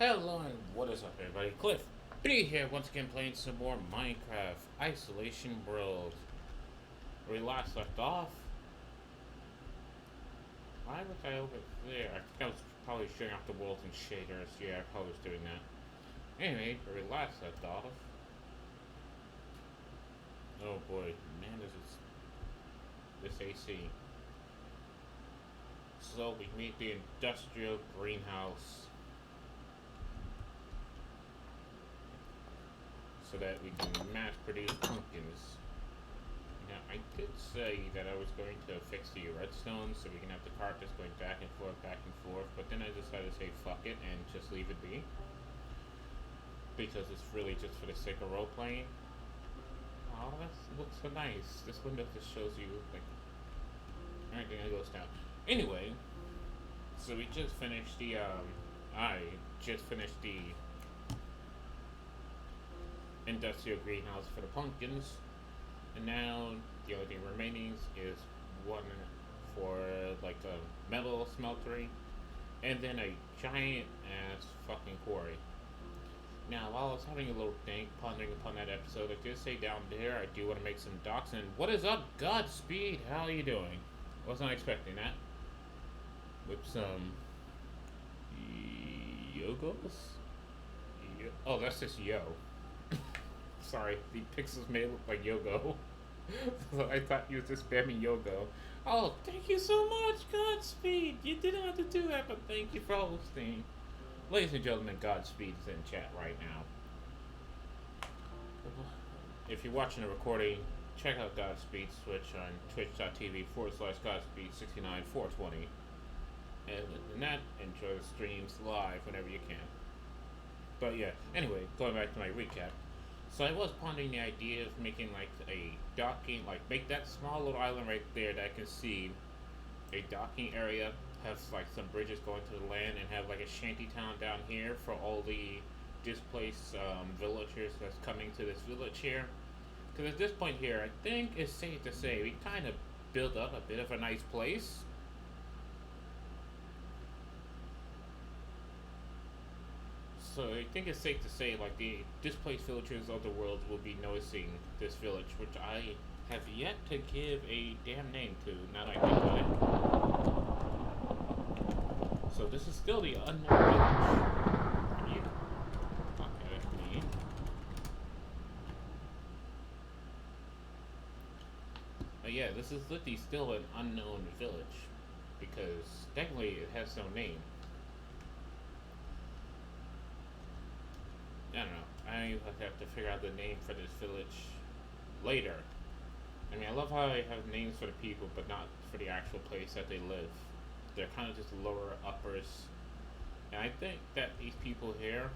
Hello and what is up everybody, Cliff B here once again playing some more Minecraft Isolation World. Where we last left off, why was I over there? I think I was probably showing off the worlds and shaders, yeah I probably was doing that. Anyway, where we last left off, oh boy, man this AC. So we meet the industrial greenhouse so that we can mass produce pumpkins. Now, I did say that I was going to fix the redstone so we can have the carpets going back and forth, but then I decided to say fuck it and just leave it be. Because it's really just for the sake of role playing. Oh, that looks so nice. This window just shows you, like, everything that goes down. Anyway, so we just finished the, I just finished the industrial greenhouse for the pumpkins. And now the only thing remaining is one for like a metal smeltery, and then a giant ass fucking quarry. Now, while I was having a little think, pondering upon that episode, I did say down there I do want to make some docks. And what is up, Godspeed? How are you doing? Wasn't expecting that. With some yogos. Oh, that's just yo. Sorry, the pixels may look like Yogo. So I thought you was just spamming Yogo. Oh, thank you so much, Godspeed. You didn't have to do that, but thank you for hosting. Ladies and gentlemen, Godspeed is in chat right now. If you're watching the recording, check out Godspeed's Twitch on twitch.tv/Godspeed69420. And other than that, enjoy the streams live whenever you can. But yeah, anyway, going back to my recap. So I was pondering the idea of making like a docking, like make that small little island right there that I can see, a docking area, have like some bridges going to the land, and have like a shanty town down here for all the displaced villagers that's coming to this village here. Because at this point here, I think it's safe to say we kind of built up a bit of a nice place. So I think it's safe to say, like, the displaced villagers of the world will be noticing this village, which I have yet to give a damn name to, now that I think about it. So this is still the unknown village. Yeah. Okay, that's me. But yeah, this is literally still an unknown village, because technically it has no name. I don't know. I have to figure out the name for this village later. I mean, I love how I have names for the people, but not for the actual place that they live. They're kind of just lower uppers. And I think that these people here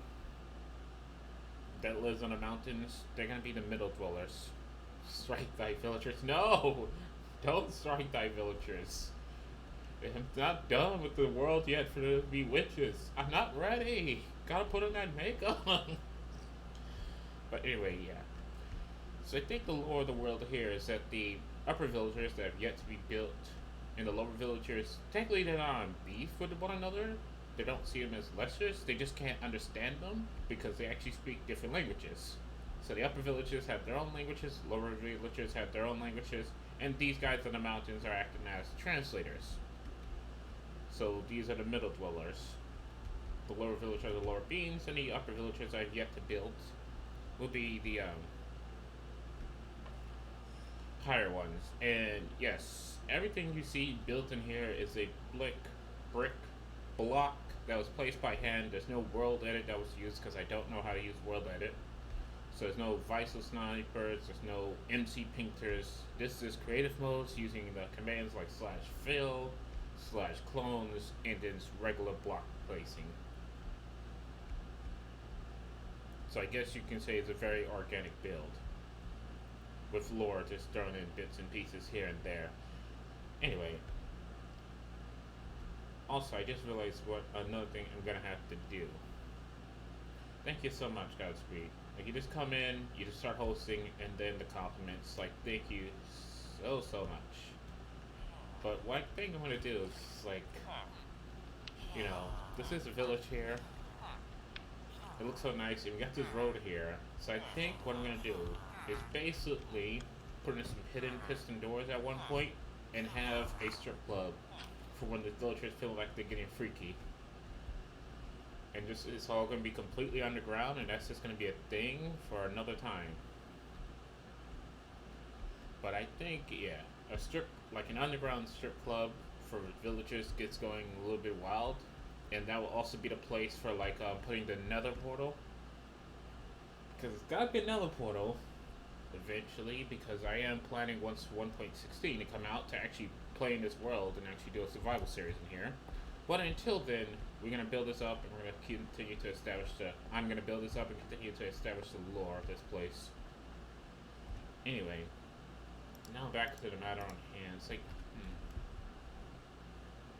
that lives on the mountains, they're gonna be the middle dwellers. Strike thy villagers. No! Don't strike thy villagers. I'm not done with the world yet for there to be witches. I'm not ready. Gotta put on that makeup. But anyway, yeah. So I think the lore of the world here is that the upper villagers that have yet to be built and the lower villagers, technically they're not on beef with one another. They don't see them as lessers. They just can't understand them because they actually speak different languages. So the upper villagers have their own languages, lower villagers have their own languages, and these guys in the mountains are acting as translators. So these are the middle dwellers. The lower villagers are the lower beings, and the upper villagers I've yet to build will be the higher ones. And yes, everything you see built in here is a brick block that was placed by hand. There's no world edit that was used because I don't know how to use world edit. So there's no Visal snipers, there's no MC Pinkters. This is creative modes using the commands like /fill, /clones, and then regular block placing. So I guess you can say it's a very organic build, with lore just thrown in bits and pieces here and there. Anyway, also I just realized what another thing I'm gonna have to do. Thank you so much, Godspeed. Like, you just come in, you just start hosting, and then the compliments. Like, thank you so much. But what I think I'm gonna do is, like, this is a village here. It looks so nice, and we got this road here. So I think what I'm gonna do is basically put in some hidden piston doors at one point, and have a strip club for when the villagers feel like they're getting freaky. And just it's all gonna be completely underground, and that's just gonna be a thing for another time. But I think yeah, a strip like an underground strip club for villagers gets going a little bit wild, and that will also be the place for like putting the Nether portal because it's gotta be a Nether portal eventually because I am planning once 1.16 to come out to actually play in this world and actually do a survival series in here. But until then, we're gonna build this up and we're gonna continue to establish the. I'm gonna build this up and continue to establish the lore of this place. Anyway, now back to the matter on hand. It's like,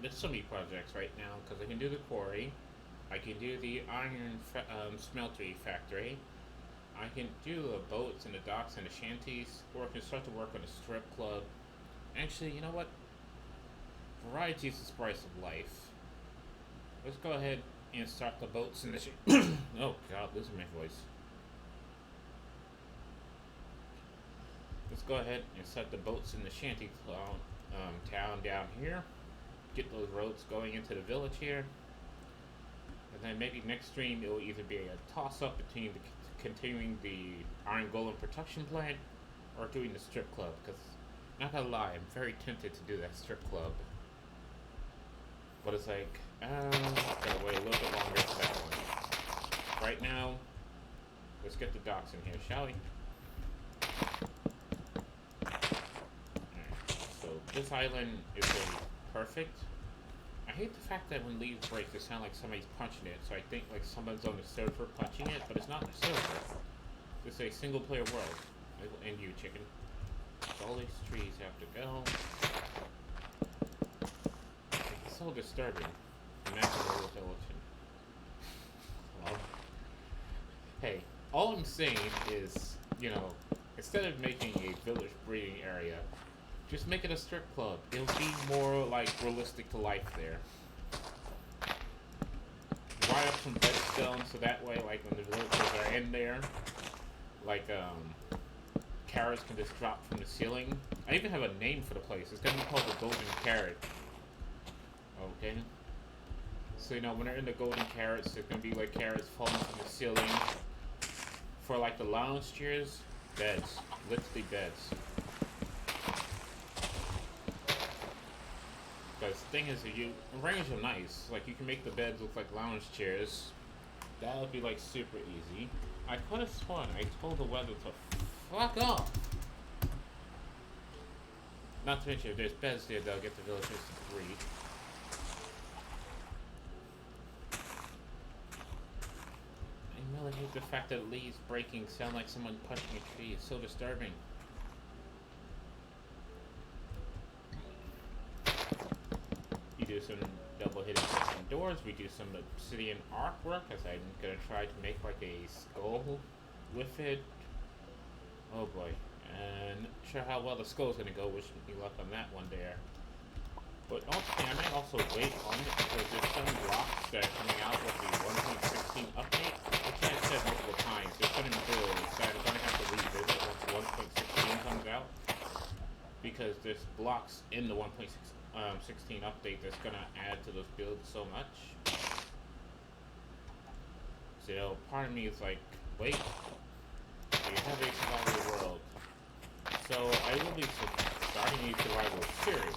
there's so many projects right now because I can do the quarry, I can do the iron smeltery factory, I can do the boats and the docks and the shanties, or I can start to work on a strip club. Actually, you know what? Variety is the spice of life. Let's go ahead and start the boats and the oh god, losing my voice. Let's go ahead and set the boats in the shanty town down here. Get those roads going into the village here. And then maybe next stream it will either be a toss up between continuing the Iron Golem production plant or doing the strip club. Because, not gonna lie, I'm very tempted to do that strip club. But it's like, gotta wait a little bit longer for that one. Right now, let's get the docks in here, shall we? So this island is really perfect. I hate the fact that when leaves break, they sound like somebody's punching it. So I think like someone's on the server punching it, but it's not the server. It's a single player world. I will end you, chicken. So all these trees have to go. It's so disturbing. Imagine a little village. Well, hey, all I'm saying is, you know, instead of making a village breeding area, just make it a strip club. It'll be more like realistic to life there. Wire up some redstone so that way, like when the villagers are in there, like carrots can just drop from the ceiling. I even have a name for the place. It's gonna be called the Golden Carrot. Okay. So you know when they're in the golden carrots, there's gonna be like carrots falling from the ceiling. For like the lounge chairs, beds, literally beds. Because the thing is, if you arrange them nice, like you can make the beds look like lounge chairs. That would be like super easy. I could have sworn I told the weather to fuck off. Not to mention, if there's beds there, they'll get the villagers to breathe. I really hate the fact that leaves breaking sound like someone punching a tree. It's so disturbing. You do some double hitting doors. We do some obsidian artwork, as I'm gonna try to make like a skull with it. Oh boy, and not sure how well the skull's gonna go. Wish me luck on that one there. But ultimately, I might also wait on it because there's some blocks that are coming out with the 1.16 update, which I said multiple times. There's certain builds that I'm gonna have to revisit once 1.16 comes out because there's blocks in the 1.16 update that's gonna add to those builds so much. So part of me is like, wait, you have a survival world. So I will be starting a survival series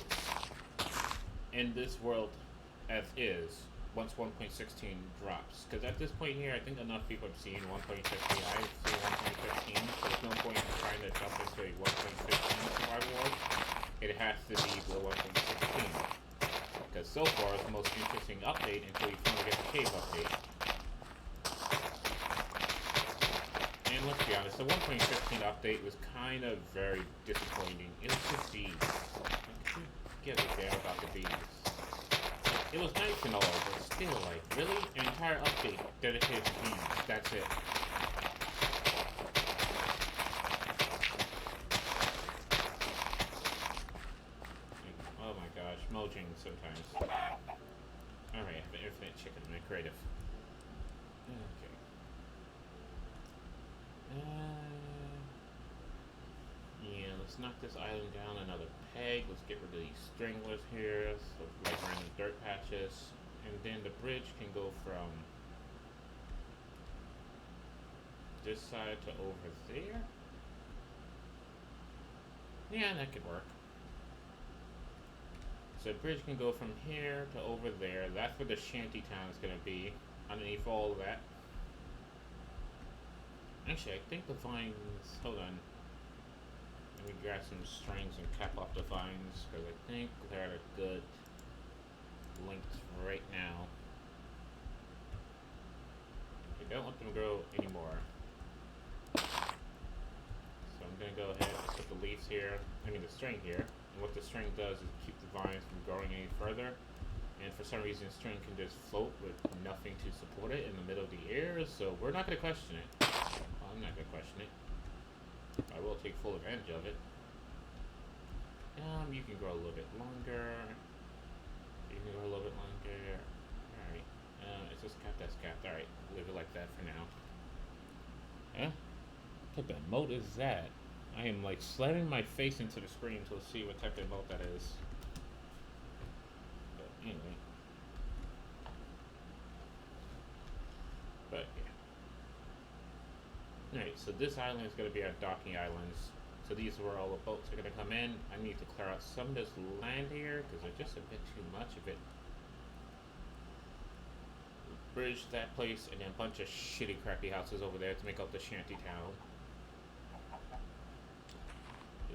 in this world as is once 1.16 drops. Because at this point here, I think enough people have seen 1.15. I've seen 1.15, so there's no point in trying to jump into a 1.15 survival world. It has to be the 1.16. Because so far, it's the most interesting update until you finally get the cave update. And let's be honest, the 1.15 update was kind of very disappointing. It was just bees. Give a damn about the bees. It was nice and all, but still, like, really? An entire update dedicated to bees. That's it. Oh my gosh, mojing sometimes. Alright, I have an infinite chicken in my creative. Okay. Yeah, let's knock this island down another peg. Let's get rid of these stranglers here, so like random dirt patches. And then the bridge can go from this side to over there. Yeah, that could work. So the bridge can go from here to over there. That's where the shanty town is going to be, underneath all of that. Actually, I think the vines... Hold on. Let me grab some strings and cap off the vines, because I think they're at a good length right now. We don't want them to grow anymore. So I'm going to go ahead and put the leaves here, the string here. And what the string does is keep the vines from growing any further. And for some reason, the string can just float with nothing to support it in the middle of the air, so we're not going to question it. Well, I'm not going to question it. I will take full advantage of it. You can grow a little bit longer. You can grow a little bit longer. Alright. It's just capped, that's capped. Alright, leave it like that for now. Huh? What type of emote is that? I am like slamming my face into the screen to see what type of emote that is. But anyway. But yeah. Alright, so this island is going to be our docking islands. So these are where all the boats are going to come in. I need to clear out some of this land here because there's just a bit too much of it. Bridge that place and then a bunch of shitty crappy houses over there to make up the shanty town.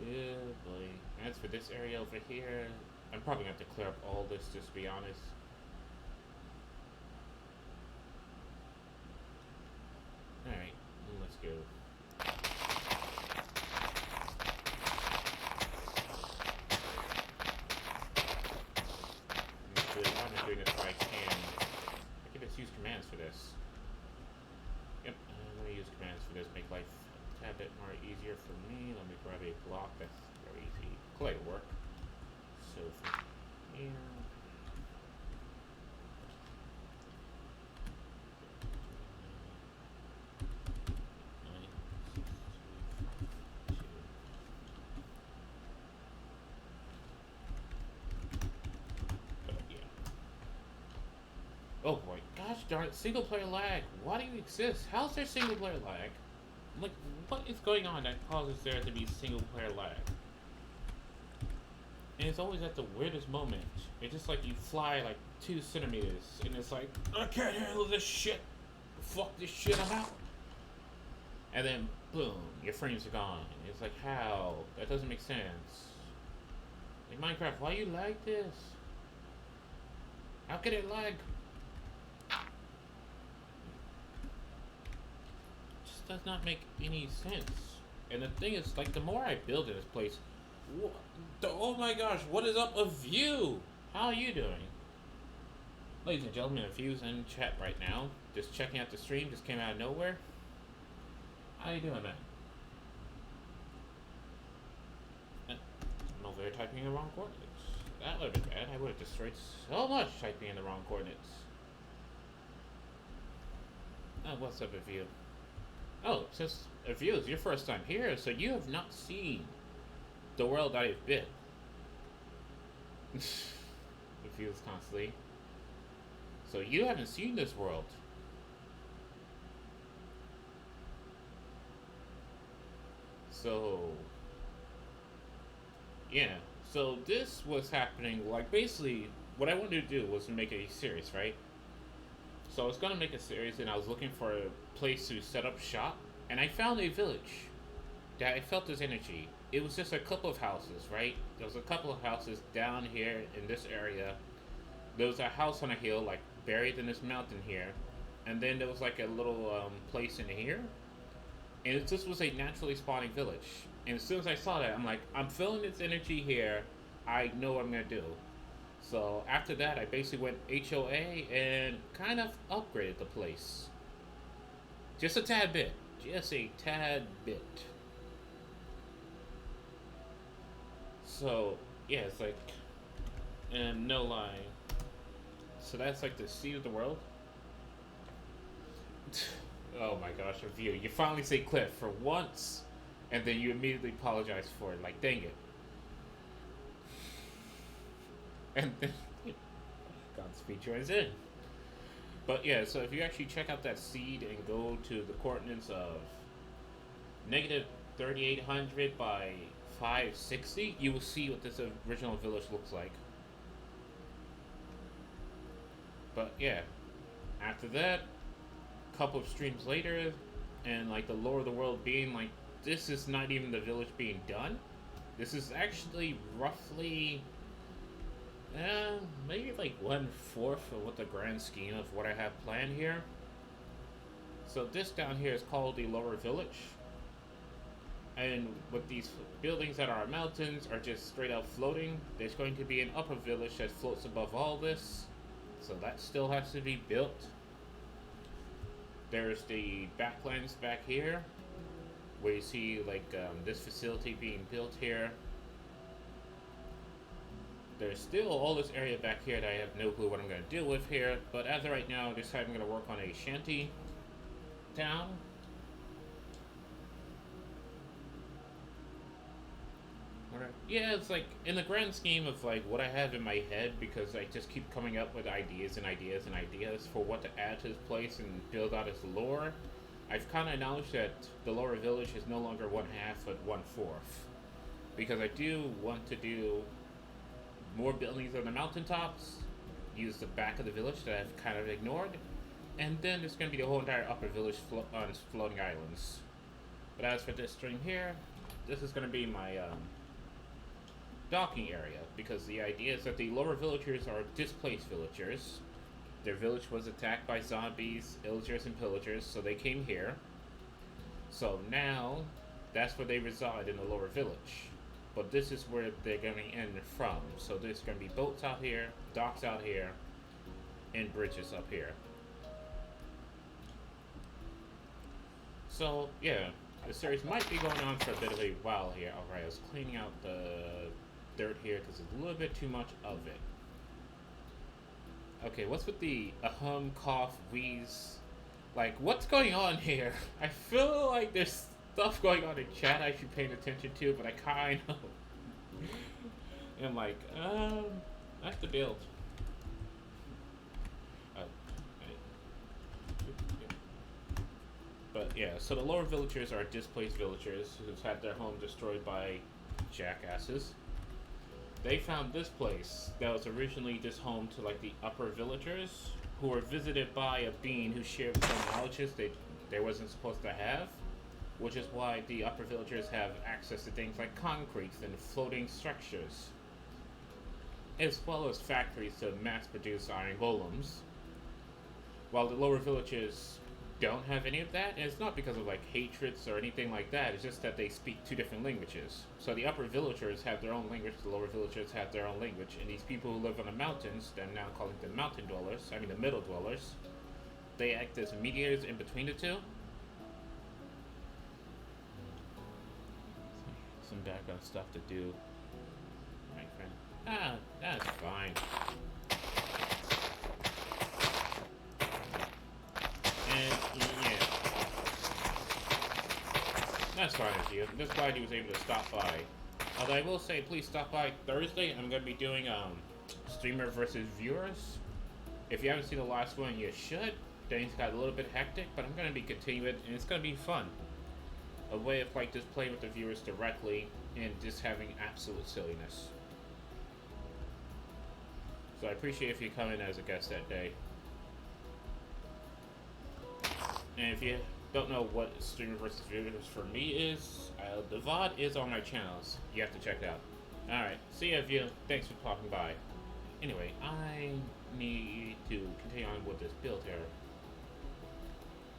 Yeah, boy. As for this area over here, I'm probably going to have to clear up all this just to be honest. Alright, let's go. I'm doing this so I can just use commands for this. Yep, I'm going to use commands for this, make life a tad bit more easier for me. Let me grab a block, that's very easy. Clay work. So from here. Oh boy, gosh darn it, single player lag. Why do you exist? How's there single player lag? Like, what is going on that causes there to be single player lag? And it's always at the weirdest moment. It's just like you fly like 2 centimeters and it's like, I can't handle this shit. Fuck this shit, I'm out. And then, boom, your frames are gone. It's like, how? That doesn't make sense. In Minecraft, why you like this? How can it lag? Does not make any sense. And the thing is, like, the more I build in this place, oh my gosh, what is up with you? How are you doing? Ladies and gentlemen, a view's in chat right now. Just checking out the stream, just came out of nowhere. How you doing, man? I'm over there typing in the wrong coordinates. That would have been bad. I would have destroyed so much typing in the wrong coordinates. Oh, what's up with you? Oh, since a view is your first time here, so you have not seen the world I have been. Reviews constantly. So you haven't seen this world. So yeah. So this was happening, like basically what I wanted to do was to make a series, right? So I was gonna make a series and I was looking for a place to set up shop and I found a village that I felt this energy. It was just a couple of houses, right? There was a couple of houses down here in this area. There was a house on a hill, like buried in this mountain here. And then there was like a little place in here. And it just was a naturally spawning village. And as soon as I saw that, I'm like, I'm feeling this energy here. I know what I'm gonna do. So after that, I basically went HOA and kind of upgraded the place. Just a tad bit. Just a tad bit. So, yeah, it's like, and no lie. So that's like the seed of the world. Oh my gosh, review. You finally say Cliff for once, and then you immediately apologize for it. Like, dang it. And then Godspeed joins in. But yeah, so if you actually check out that seed and go to the coordinates of negative 3800 by 560, you will see what this original village looks like. But yeah, after that, a couple of streams later, and like the lore of the world being like, this is not even the village being done. This is actually roughly, maybe like 1/4 of what the grand scheme of what I have planned here. So this down here is called the lower village. And with these buildings that are mountains are just straight out floating, there's going to be an upper village that floats above all this. So that still has to be built. There's the backlands back here, where you see like this facility being built here. There's still all this area back here that I have no clue what I'm going to do with here. But as of right now, I decided I'm going to work on a shanty town. Yeah, it's like in the grand scheme of like what I have in my head, because I just keep coming up with ideas and ideas and ideas for what to add to this place and build out its lore. I've kind of acknowledged that the lower village is no longer 1/2 but 1/4, because I do want to do more buildings on the mountaintops, use the back of the village that I've kind of ignored, and then there's going to be the whole entire upper village on floating islands. But as for this stream here, this is going to be my docking area, because the idea is that the lower villagers are displaced villagers. Their village was attacked by zombies, illagers, and pillagers, so they came here. So now, that's where they reside, in the lower village. But this is where they're going to end from. So there's going to be boats out here, docks out here, and bridges up here. So, yeah, the series might be going on for a bit of a while here. Alright, I was cleaning out the dirt here because there's a little bit too much of it. Okay, what's with the cough, wheeze? Like, what's going on here? I feel like there's stuff going on in chat I should pay attention to, but I kind of am like, I have to build. But yeah, so the lower villagers are displaced villagers who've had their home destroyed by jackasses. They found this place that was originally just home to like the upper villagers, who were visited by a being who shared some knowledges they wasn't supposed to have, which is why the upper villagers have access to things like concrete and floating structures, as well as factories to mass produce iron golems, while the lower villagers don't have any of that. And it's not because of like hatreds or anything like that, it's just that they speak two different languages. So the upper villagers have their own language, the lower villagers have their own language, and these people who live on the mountains, they're now calling them mountain dwellers, I mean the middle dwellers, they act as mediators in between the two. Some background stuff to do, my friend. That's fine. And yeah, that's fine with you. I'm just glad he was able to stop by. Although I will say, please stop by Thursday. I'm going to be doing streamer versus viewers. If you haven't seen the last one, you should. Things got a little bit hectic, but I'm going to be continuing, and it's going to be fun. A way of like just playing with the viewers directly and just having absolute silliness. So I appreciate if you come in as a guest that day. And if you don't know what streamer versus viewers for me is, the VOD is on my channels. You have to check it out. Alright, see ya, view. Thanks for popping by. Anyway, I need to continue on with this build here.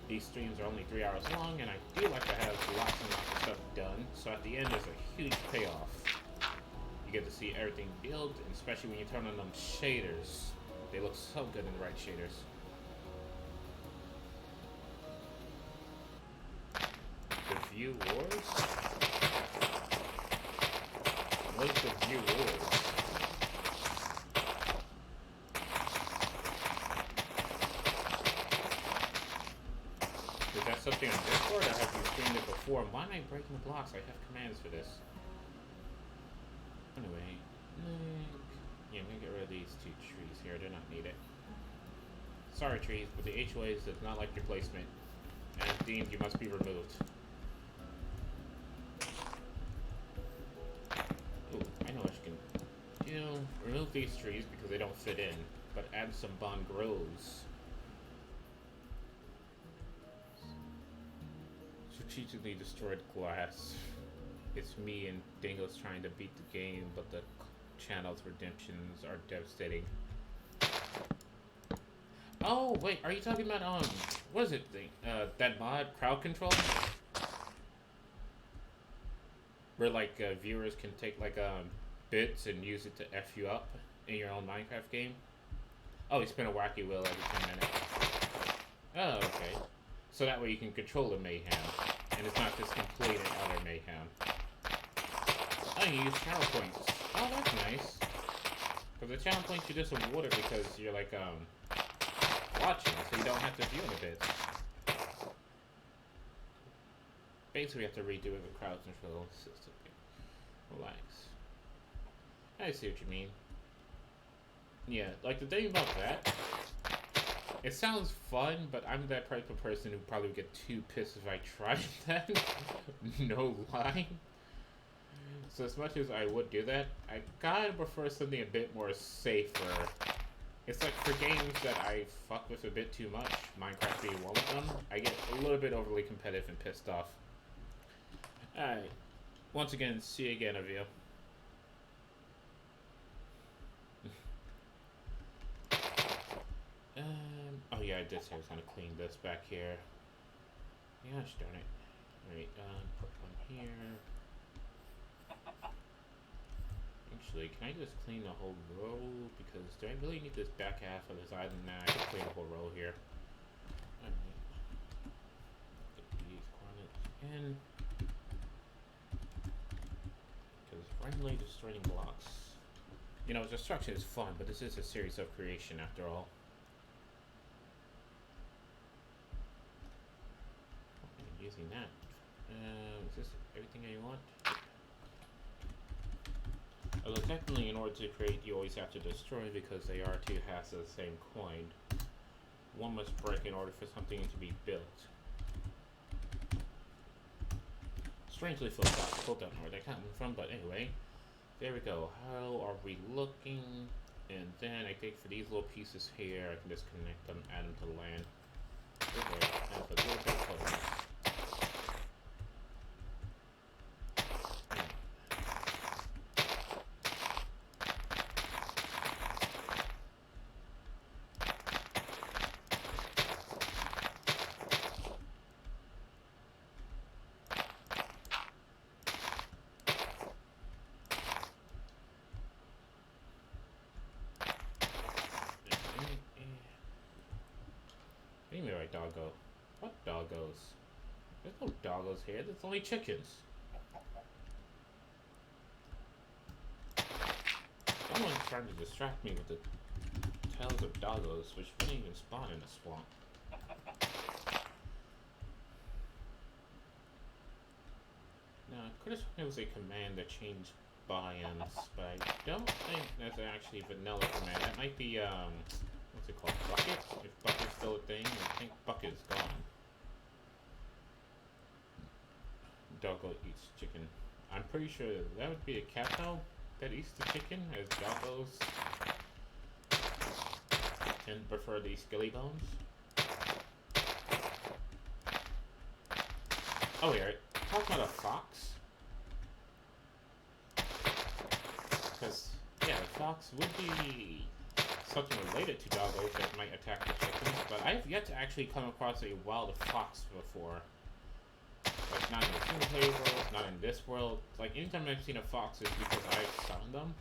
These streams are only 3 hours long, and I do like to have lots and lots of stuff done. So at the end, there's a huge payoff. You get to see everything build, and especially when you turn on them shaders. They look so good in the right shaders. The View Wars? What is the View Wars? Is something on Discord, or have you streamed it before? Why am I breaking the blocks? I have commands for this. Anyway, yeah, I'm gonna get rid of these two trees here. They're not needed. Sorry, trees, but the HOAs does not like your placement, and it's deemed you must be removed. Ooh, I know what you can do. Remove these trees because they don't fit in, but add some bongros. Strategically destroyed glass. It's me and Dingo's trying to beat the game, but the channel's redemptions are devastating. Oh, wait, are you talking about, what is it, that mod, crowd control? Where, like, viewers can take, like, bits and use it to F you up in your own Minecraft game? Oh, you spin a wacky wheel every 10 minutes. Oh, okay. So that way you can control the mayhem, and it's not just complete and utter mayhem. Oh, you use channel points. Oh, that's nice. Because the channel points you just some water because you're, like, watching, so you don't have to view the bits. Basically, we have to redo it with crowd control system. Relax. I see what you mean. Yeah, like the thing about that, it sounds fun, but I'm that type of person who probably would get too pissed if I tried that. No lie. So as much as I would do that, I gotta prefer something a bit more safer. It's like for games that I fuck with a bit too much, Minecraft being one of them, I get a little bit overly competitive and pissed off. Alright. Once again, see you again, of you. Oh yeah, I did say I was gonna clean this back here. Gosh darn it. Alright, put one here. Actually, can I just clean the whole row? Because do I really need this back half of this island now? I can clean the whole row here. Alright. Get these coordinates in. Because randomly destroying blocks. You know, destruction is fun, but this is a series of creation after all. Using that. Is this everything I want? Although technically in order to create you always have to destroy because they are two halves of the same coin. One must break in order for something to be built. Strangely filled out where that came from, but anyway. There we go. How are we looking? And then I think for these little pieces here I can just connect them, add them to the land. Okay, and put a little bit of color. Anyway, doggo. What doggos? There's no doggos here, there's only chickens. Someone's trying to distract me with the tails of doggos, which wouldn't even spawn in the swamp. Now, I could have sworn there was a command that changed biomes, but I don't think that's actually a vanilla command. That might be, what's it called? Bucket? If Bucket's still a thing, I think Bucket is gone. Doggo eats chicken. I'm pretty sure that would be a cat though that eats the chicken, as doggos tend to prefer these skilly bones. Oh wait, right. Talking about a fox? Because, yeah, a fox would be something related to doggos that might attack the chickens, but I've yet to actually come across a wild fox before. Like, not in the single player world, not in this world. Like, anytime I've seen a fox is because I've found them.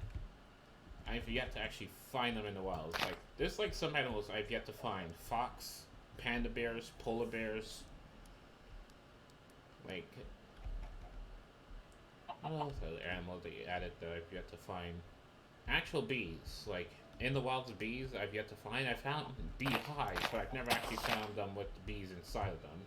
I've yet to actually find them in the wild. Like, there's like some animals I've yet to find. Fox, panda bears, polar bears. Like, what else other animals that you added that I've yet to find? Actual bees. Like, in the wilds of bees I've yet to find. I found beehives, but I've never actually found them with the bees inside of them.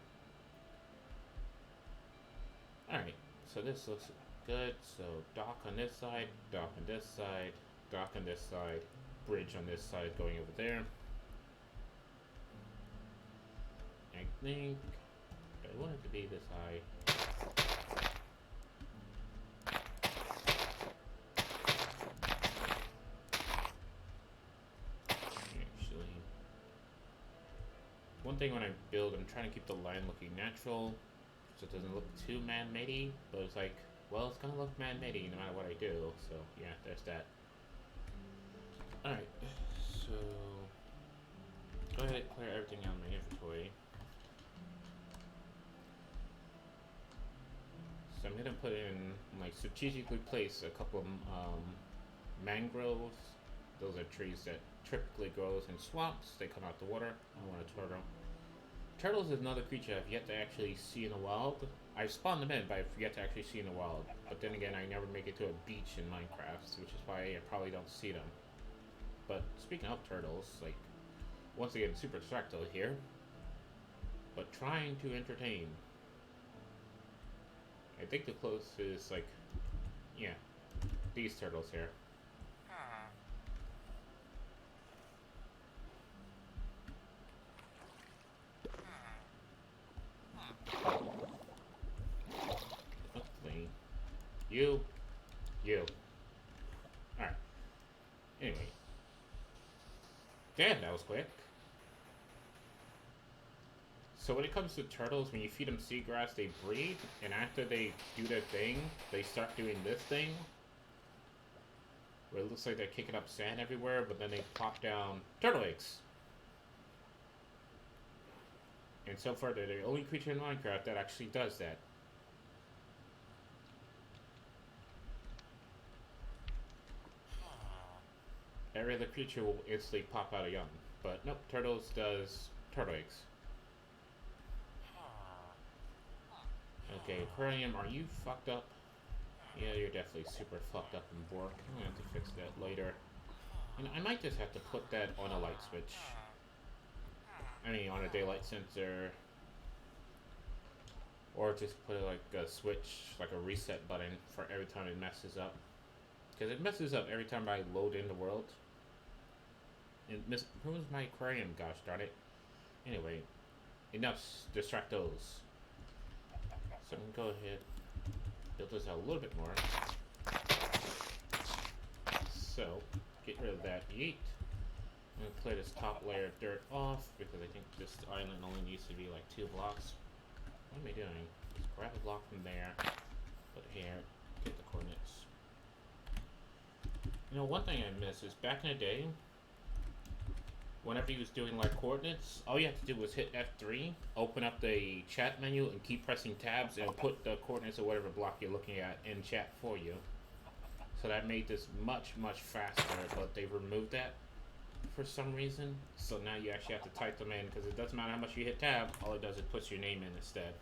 Alright, so this looks good. So dock on this side, dock on this side, dock on this side, bridge on this side going over there. I think I want it to be this high. Actually, one thing when I build, I'm trying to keep the line looking natural, so it doesn't look too man-made, but it's like, well, it's gonna look man-made no matter what I do, so yeah, there's that. Alright, so go ahead and clear everything out of my inventory. So I'm gonna put in, like, strategically place a couple of mangroves. Those are trees that typically grows in swamps. They come out the water. I want a turtle. Turtles is another creature I've yet to actually see in the wild. I've spawned them in, but I've yet to actually see in the wild. But then again, I never make it to a beach in Minecraft, which is why I probably don't see them. But speaking of turtles, like, once again, Super Thrusday here, but trying to entertain. I think the closest is, like, yeah, these turtles here. Hopefully. You. Alright. Anyway. Damn, that was quick. So when it comes to turtles, when you feed them seagrass, they breed, and after they do their thing, they start doing this thing, where it looks like they're kicking up sand everywhere, but then they plop down turtle eggs. And so far, they're the only creature in Minecraft that actually does that. Every other creature will instantly pop out a young, but nope, turtles does turtle eggs. Okay, aquarium, are you fucked up? Yeah, you're definitely super fucked up and bork. I'm gonna have to fix that later. And I might just have to put that on a light switch. I mean, on a daylight sensor. Or just put like a switch, like a reset button for every time it messes up. Because it messes up every time I load in the world. It ruins my aquarium, gosh darn it. Anyway, enough distractos. So I'm gonna go ahead, build this out a little bit more. So, get rid of that yeet. I'm gonna clear this top layer of dirt off because I think this island only needs to be like 2 blocks. What am I doing? Just grab a block from there, put it here, get the coordinates. You know, one thing I miss is back in the day, whenever you was doing like coordinates, all you have to do was hit F3, open up the chat menu, and keep pressing tabs, and it'll put the coordinates of whatever block you're looking at in chat for you. So that made this much, much faster, but they removed that for some reason. So now you actually have to type them in, because it doesn't matter how much you hit tab, all it does is puts your name in instead.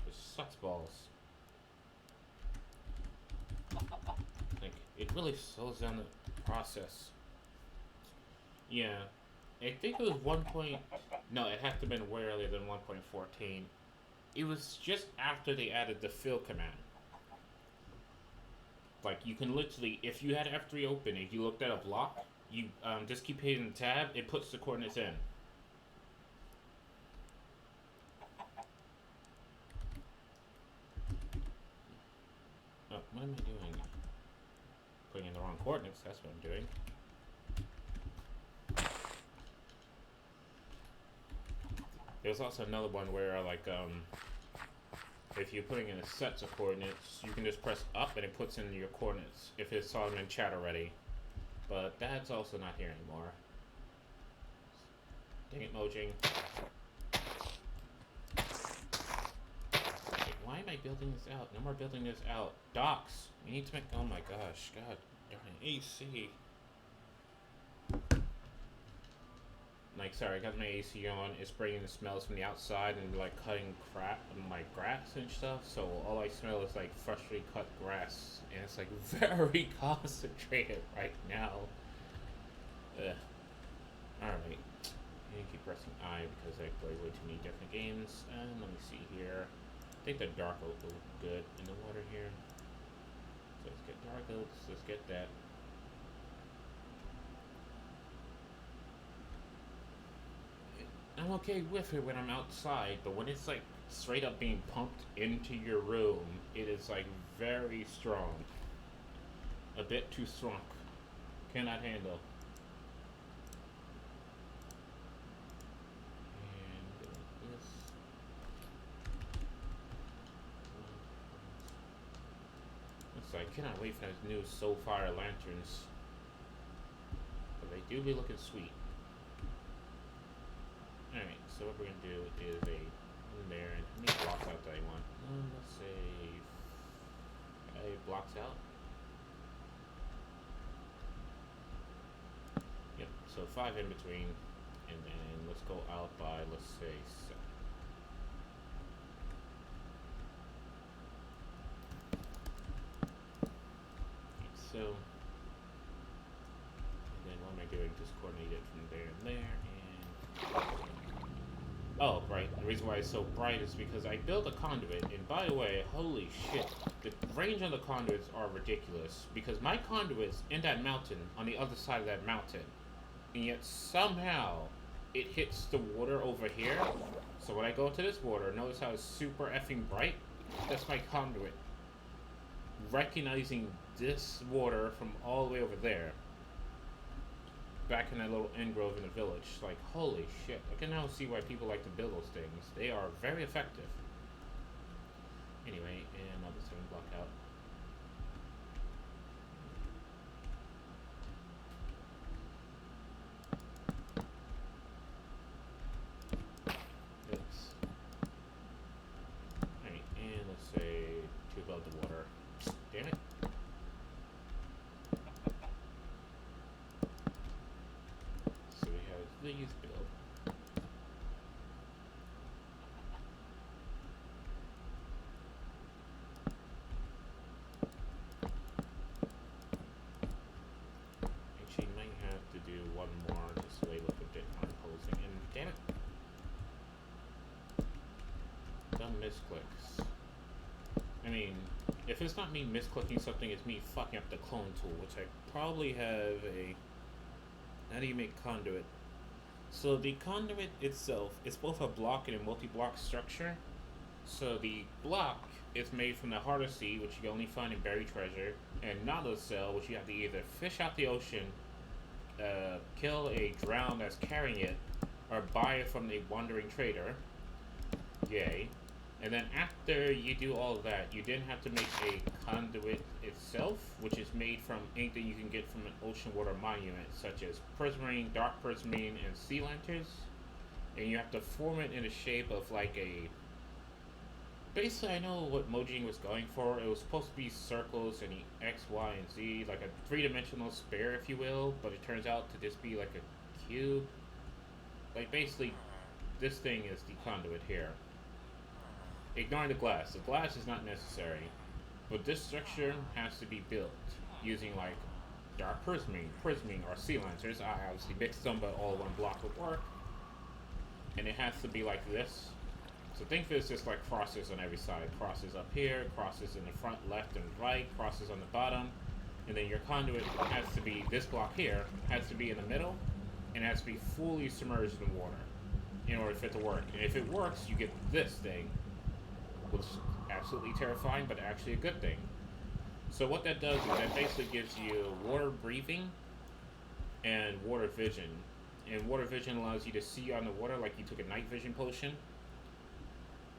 Which sucks balls. Like, it really slows down the process. Yeah. I think it was 1. No, it had to have been way earlier than 1.14. It was just after they added the fill command. Like, you can literally, if you had F3 open, if you looked at a block, you just keep hitting the tab, it puts the coordinates in. Oh, what am I doing? Putting in the wrong coordinates, that's what I'm doing. There's also another one where, like, if you're putting in a set of coordinates, you can just press up and it puts in your coordinates if it's on in chat already. But that's also not here anymore. Dang it, Mojang. Wait, why am I building this out? No more building this out. Docks! We need to make. Oh my gosh, god darn it. AC. Like, sorry, I got my AC on. It's bringing the smells from the outside and, like, cutting crap on my grass and stuff. So all I smell is, like, freshly cut grass. And it's, like, very concentrated right now. Ugh. Alright. I keep pressing I because I play way too many different games. And let me see here. think the dark oak will look good in the water here. So let's get dark oaks. Let's get that. I'm okay with it when I'm outside, but when it's like straight up being pumped into your room, it is like very strong. A bit too strong. Cannot handle. And this. So I cannot wait for those new Soulfire lanterns. But they do be looking sweet. Alright, so what we're gonna do is in there, and how many blocks out do I want? Let's say 5 blocks out. Yep, so 5 in between, and then let's go out by, let's say 7. So, and then what am I doing? Just coordinate it from there and there, and oh, right. The reason why it's so bright is because I built a conduit, and by the way, holy shit, the range on the conduits are ridiculous, because my conduit's in that mountain, on the other side of that mountain, and yet somehow it hits the water over here. So when I go into this water, notice how it's super effing bright? That's my conduit. Recognizing this water from all the way over there, back in that little end grove in the village. Like, holy shit. I can now see why people like to build those things. They are very effective. Anyway, and I'll just block out. Oops. Alright, and let's say 2 above the water. Damn it. So we have these built. Actually, might have to do one more just so they look a bit imposing. And damn it. Dumb misclicks. I mean, if it's not me misclicking something, it's me fucking up the clone tool, which I probably have a... How do you make conduit? So the conduit itself is both a block and a multi-block structure. So the block is made from the harder sea, which you can only find in buried treasure, and nautilus cell, which you have to either fish out the ocean, kill a drown that's carrying it, or buy it from the wandering trader. Yay. And then after you do all of that, you then have to make a conduit itself, which is made from anything you can get from an ocean water monument, such as prismarine, dark prismarine, and sea lanterns. And you have to form it in the shape of like a... Basically, I know what Mojang was going for. It was supposed to be circles and X, Y, and Z, like a 3-dimensional sphere, if you will, but it turns out to just be like a cube. Like, basically, this thing is the conduit here. Ignoring the glass. The glass is not necessary, but this structure has to be built using like dark prismarine, or sea lanterns. I obviously mixed them, but all one block would work. And it has to be like this. So think of it as just like crosses on every side. Crosses up here, crosses in the front, left, and right, crosses on the bottom. And then your conduit has to be, this block here, has to be in the middle, and it has to be fully submerged in water in order for it to work. And if it works, you get this thing, which is absolutely terrifying, but actually a good thing. So what that does is that basically gives you water breathing and water vision. And water vision allows you to see on the water like you took a night vision potion.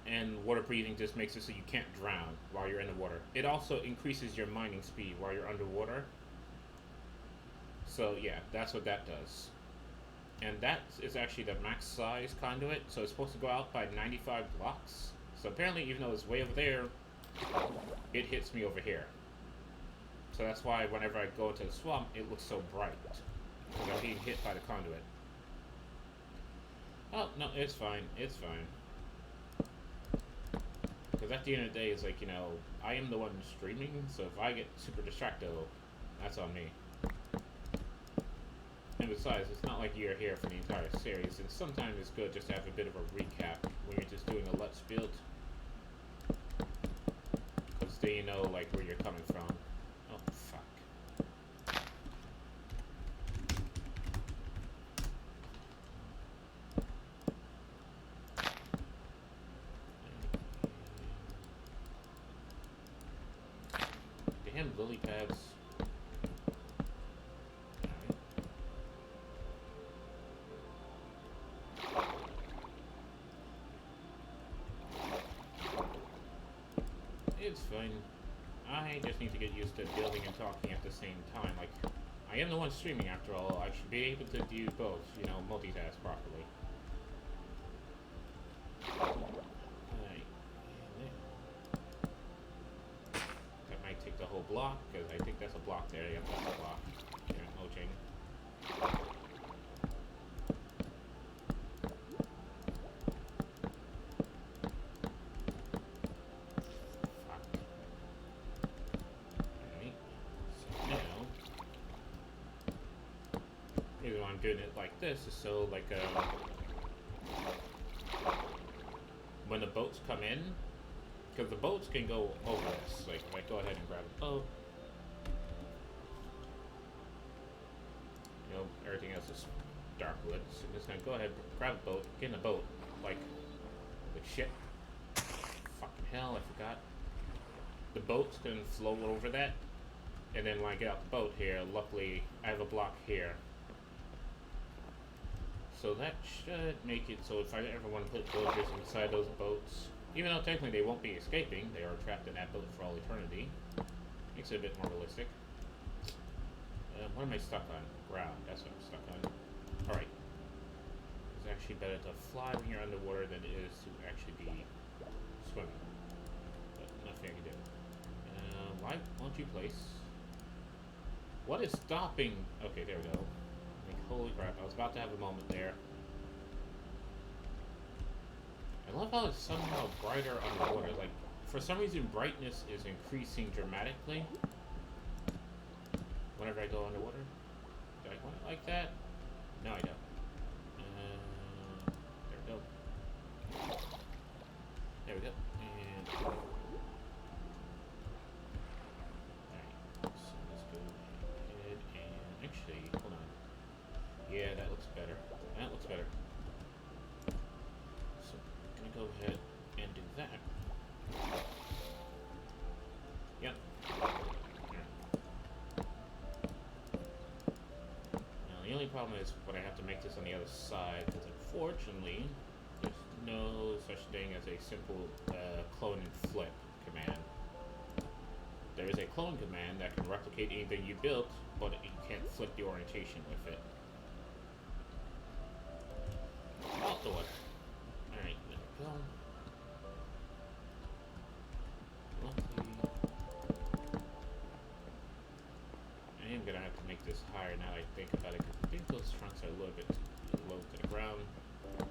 And water breathing just makes it so you can't drown while you're in the water. It also increases your mining speed while you're underwater. So yeah, that's what that does. And that is actually the max size conduit, so it's supposed to go out by 95 blocks. So apparently, even though it's way over there, it hits me over here. So that's why whenever I go into the swamp, it looks so bright. Because I'm being hit by the conduit. Oh, no, it's fine. It's fine. Because at the end of the day, it's like, you know, I am the one streaming, so if I get super distracted, that's on me. And besides, it's not like you're here for the entire series, and sometimes it's good just to have a bit of a recap when you're just doing a Let's Build. so you know like where you're coming from. Oh fuck. Damn lily pads. It's fine. I just need to get used to building and talking at the same time. Like, I am the one streaming after all. I should be able to do both, you know, multitask properly. Alright. That might take the whole block, because I think that's a block there. Yep, that's a block. Yeah, mulching. I'm doing it like this is so like when the boats come in, because the boats can go over this. Like if I go ahead and grab a boat, you know, everything else is dark wood, so I'm just gonna go ahead, grab a boat, get in a boat, like shit. Fucking hell, I forgot. The boats can float over that, and then when I get out the boat here, luckily I have a block here. So that should make it so if I ever want to put villagers inside those boats, even though technically they won't be escaping, they are trapped in that boat for all eternity. Makes it a bit more realistic. What am I stuck on? Ground, that's what I'm stuck on. Alright. It's actually better to fly when you're underwater than it is to actually be swimming. But nothing I can do. Why won't you place? What is stopping? Okay, there we go. Holy crap, I was about to have a moment there. I love how it's somehow brighter underwater. Like, for some reason, brightness is increasing dramatically whenever I go underwater. Do I want it like that? No, I don't. There we go. There we go. And... Alright, so let's go ahead and... Actually, hold on. Yeah, that looks better. That looks better. So, I'm gonna go ahead and do that. Yep. Now, the only problem is when I have to make this on the other side, because unfortunately, there's no such thing as a simple clone and flip command. There is a clone command that can replicate anything you built, but you can't flip the orientation with it. Out the way. Alright, there we go. Lovely. I am gonna have to make this higher now that I think about it, because I think those trunks are a little bit low to the ground. So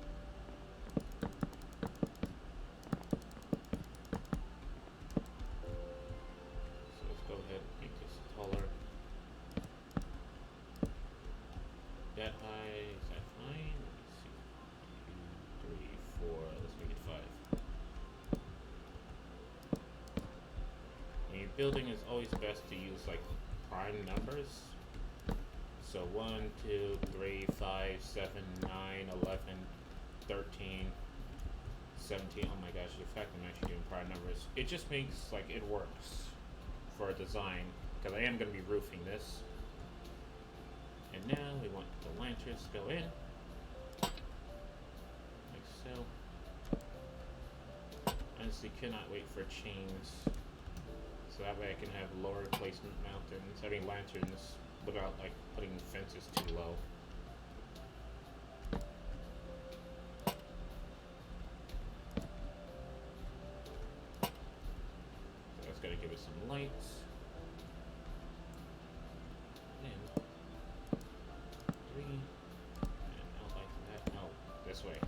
let's go ahead and make this taller. That high, is that fine? Let's make it 5. When you're building, it's always best to use like prime numbers. So 1, 2, 3, 5, 7, 9, 11, 13, 17. Oh my gosh, the fact I'm actually doing prime numbers, it just makes like it works for a design, because I am going to be roofing this. And now we want the lanterns to go in. So, honestly cannot wait for chains, so that way I can have lower placement mountains, having lanterns without like putting fences too low. So that's gonna give us some lights. And 3, and out like that. No, this way.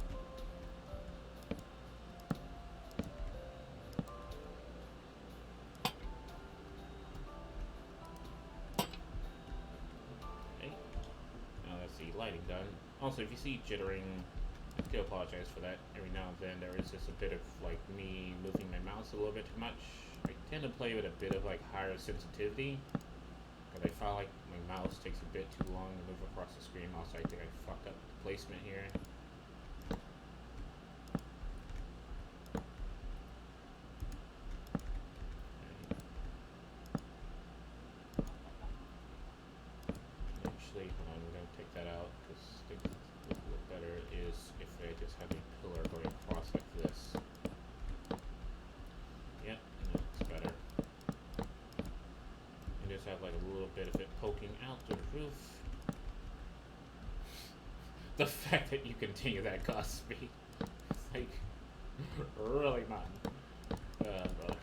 Lighting done. Also, if you see jittering, I do apologize for that. Every now and then there is just a bit of like me moving my mouse a little bit too much. I tend to play with a bit of like higher sensitivity, because I felt like my mouse takes a bit too long to move across the screen. Also, I think I fucked up the placement here. Actually, hold on, I'm gonna take that out because I think what would look better is if I just have a pillar going across like this. Yep, that's better. And just have like a little bit of it poking out the roof. The fact that you continue that cost speed, it's like really not. Brother.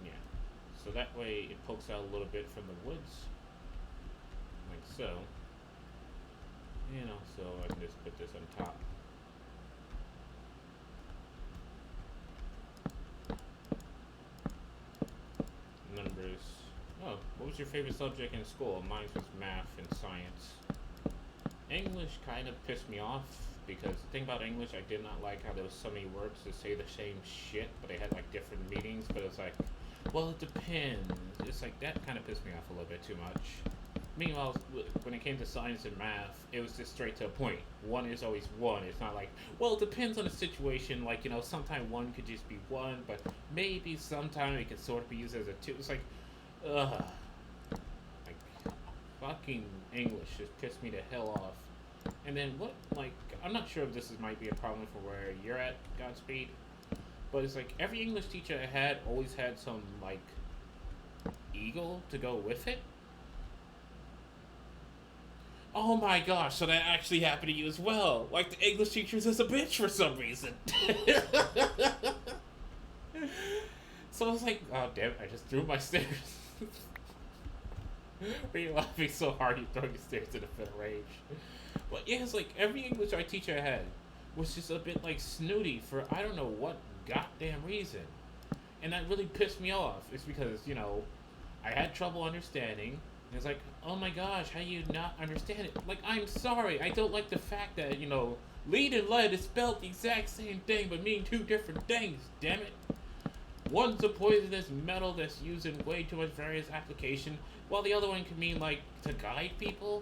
Yeah. So that way it pokes out a little bit from the woods, like so. You know, so I can just put this on top. Numbers. Oh, what was your favorite subject in school? Mine was math and science. English kind of pissed me off because the thing about English, I did not like how there was so many words to say the same shit, but they had like different meanings. But it's like, well, it depends. It's like that kind of pissed me off a little bit too much. Meanwhile, when it came to science and math, it was just straight to the point. One is always one. It's not like, well, it depends on the situation. Like, you know, sometimes one could just be one, but maybe sometime it could sort of be used as a two. It's like, ugh. Like, fucking English just pissed me the hell off. And then what, like, I'm not sure if might be a problem for where you're at, Godspeed, but it's like every English teacher I had always had some, like, ego to go with it. Oh my gosh, so that actually happened to you as well. Like, the English teacher's is a bitch for some reason. So I was like, oh damn it, I just threw my stairs. Were you laughing so hard you throw your stairs in a fit of rage? But yeah, it's like every English art teacher I had was just a bit like snooty for I don't know what goddamn reason. And that really pissed me off. It's because, you know, I had trouble understanding. And it's like, oh my gosh, how do you not understand it? Like, I'm sorry, I don't like the fact that, you know, lead and lead is spelled the exact same thing but mean two different things, damn it. One's a poisonous metal that's used in way too much various application, while the other one can mean, like, to guide people.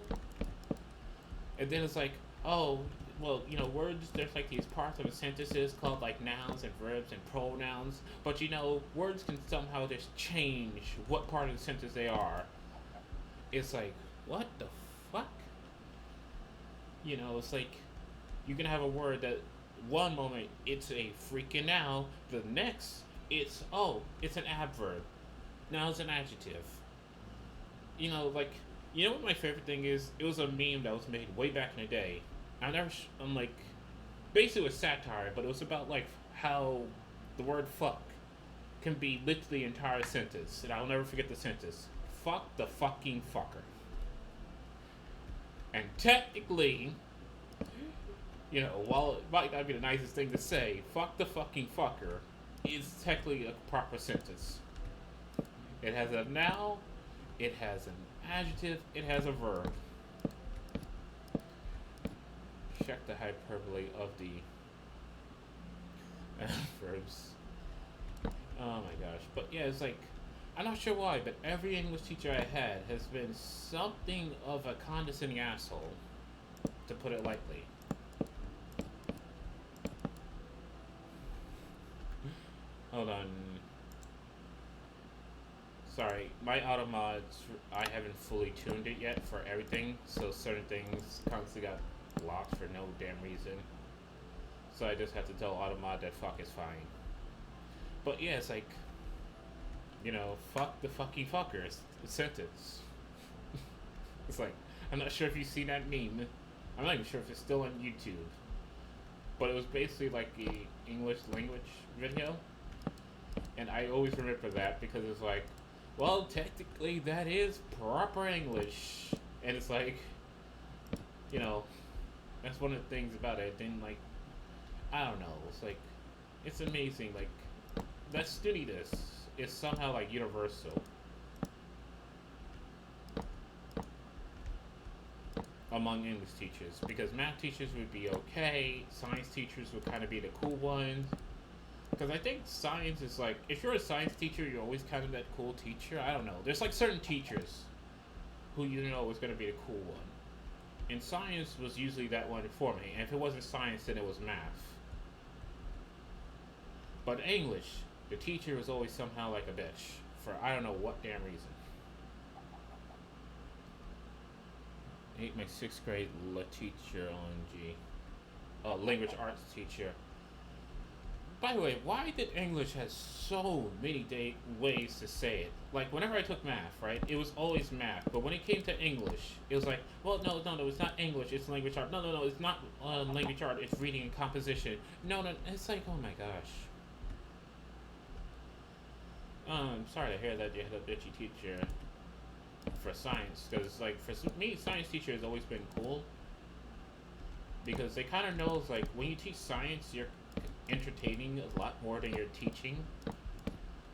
And then it's like, oh, well, you know, words, there's like these parts of a sentences called like nouns and verbs and pronouns, but you know, words can somehow just change what part of the sentence they are. It's like, what the fuck? You know, it's like, you can have a word that one moment it's a freaking noun, the next it's, oh, it's an adverb. Now it's an adjective. You know, like, you know what my favorite thing is? It was a meme that was made way back in the day. I'm like, basically it was satire, but it was about like how the word fuck can be literally an entire sentence, and I'll never forget the sentence. Fuck the fucking fucker. And technically, you know, while it might not be the nicest thing to say, fuck the fucking fucker is technically a proper sentence. It has a noun, it has an adjective, it has a verb. Check the hyperbole of the verbs. Oh my gosh. But yeah, it's like, I'm not sure why, but every English teacher I had has been something of a condescending asshole, to put it lightly. Hold on. Sorry, my auto mods, I haven't fully tuned it yet for everything, so certain things constantly got blocked for no damn reason. So I just have to tell Automod that fuck is fine. But yeah, it's like, you know, fuck the fucking fucker. It's a sentence. It's like, I'm not sure if you've seen that meme. I'm not even sure if it's still on YouTube. But it was basically like the English language video. And I always remember that because it's like, well, technically that is proper English. And it's like, you know, that's one of the things about it. Then, like, I don't know. It's like, it's amazing. Like, that snootiness is somehow, like, universal. among English teachers because math teachers would be okay, science teachers would kind of be the cool ones. Because I think science is like, if you're a science teacher, you're always kind of that cool teacher. I don't know. There's like certain teachers who you know was going to be the cool one. And science was usually that one for me. And if it wasn't science, then it was math. But English, the teacher was always somehow like a bitch for I don't know what damn reason. I hate my sixth grade teacher, OMG. Language arts teacher. By the way, why did English has so many ways to say it? Like whenever I took math, right, it was always math. But when it came to English, it was like, well, no, it's not English. It's language art. No, it's not language art. It's reading and composition. No, it's like, oh my gosh. I'm sorry to hear that you had a bitchy teacher for science, because like for me, science teacher has always been cool because they kind of knows like when you teach science, you're entertaining a lot more than you're teaching.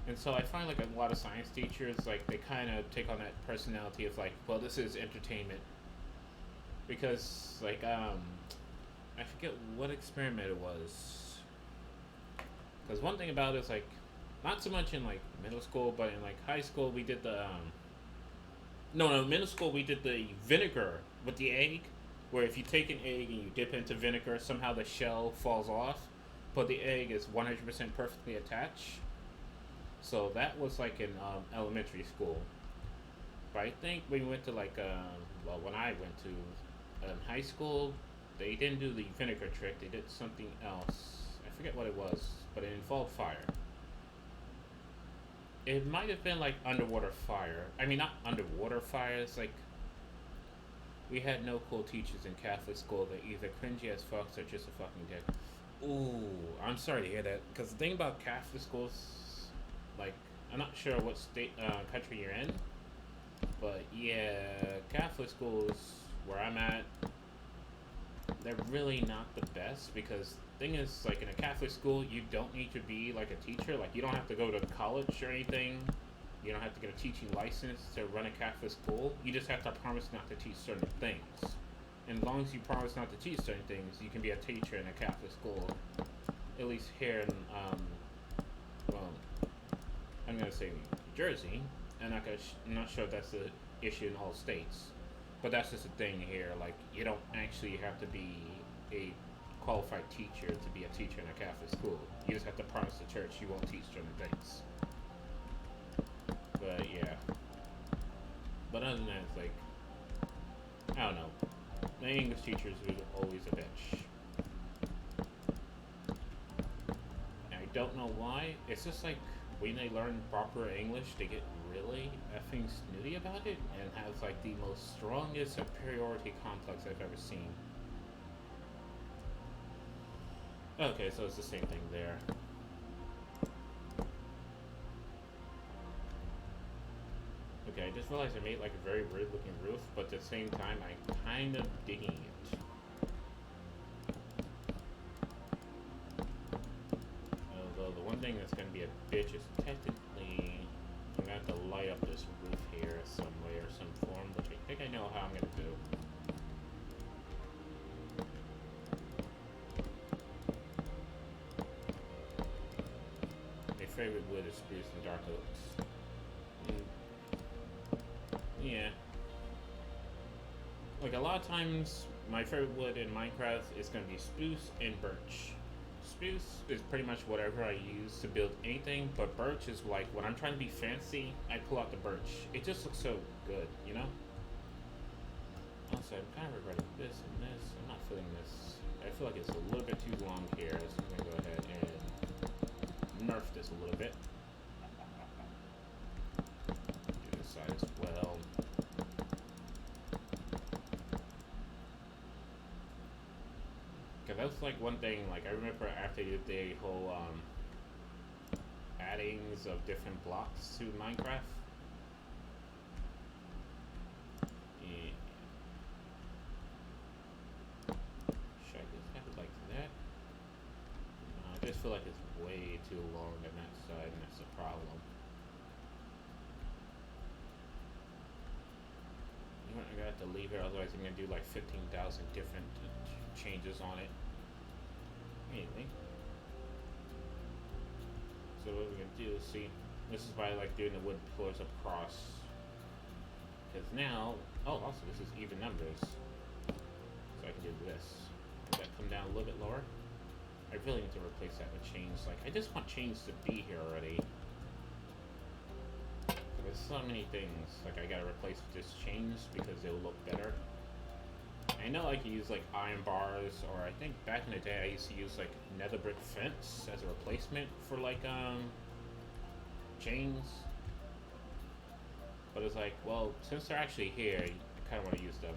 And so I find like a lot of science teachers like they kind of take on that personality of like, well, this is entertainment. Because like I forget what experiment it was. Because one thing about it is like not so much in like middle school, but in like high school we did the no, middle school we did the vinegar with the egg, where if you take an egg and you dip into vinegar, somehow the shell falls off, but the egg is 100% perfectly attached. So that was like in elementary school. But I think when we went to like, well, when I went to high school, they didn't do the vinegar trick. They did something else. I forget what it was, but it involved fire. It might have been like underwater fire. I mean, not underwater fire. It's like we had no cool teachers in Catholic school. They're either cringy as fucks or just a fucking dick. Ooh, I'm sorry to hear that. Because the thing about Catholic schools, like, I'm not sure what state, country you're in, but yeah, Catholic schools where I'm at, they're really not the best because thing is, like, in a Catholic school, you don't need to be like a teacher. Like, you don't have to go to college or anything. You don't have to get a teaching license to run a Catholic school. You just have to promise not to teach certain things. And as long as you promise not to teach certain things, you can be a teacher in a Catholic school. At least here in, well, I'm gonna say New Jersey. I'm not sure if that's the issue in all states. But that's just a thing here. Like, you don't actually have to be a qualified teacher to be a teacher in a Catholic school. You just have to promise the church you won't teach certain things. But yeah. But other than that, it's like, I don't know. My English teachers was always a bitch. And I don't know why. It's just like when they learn proper English, they get really effing snooty about it and has like the most strongest superiority complex I've ever seen. Okay, so it's the same thing there. Okay, I just realized I made like a very weird looking roof, but at the same time I'm kind of digging it. Although the one thing that's going to be a bitch is technically I'm going to have to light up this roof here some way or some form, which I think I know how I'm going to do. My favorite wood is spruce and dark oaks. Yeah. Like a lot of times, my favorite wood in Minecraft is going to be spruce and birch. Spruce is pretty much whatever I use to build anything, but birch is like when I'm trying to be fancy, I pull out the birch. It just looks so good, you know? Also, I'm kind of regretting this and this. I'm not feeling this. I feel like it's a little bit too long here, so I'm going to go ahead and nerf this a little bit. Do this side as well. Because that's like one thing, like I remember after you did the whole addings of different blocks to Minecraft. Yeah. Should I just have it like that? No, I just feel like it's way too long on that side, and that's the problem. You know what, I'm gonna have to leave it, otherwise I'm gonna do like 15,000 different changes on it. Anyway. So what we're gonna do is see, this is why I like doing the wood pillars across. Because now, oh also this is even numbers. So I can do this. Does that come down a little bit lower? I really need to replace that with chains. Like, I just want chains to be here already. There's so many things, like I gotta replace with just chains because they'll look better. I know I can use like iron bars, or I think back in the day I used to use like nether brick fence as a replacement for like chains. But it's like, well, since they're actually here, I kind of want to use them.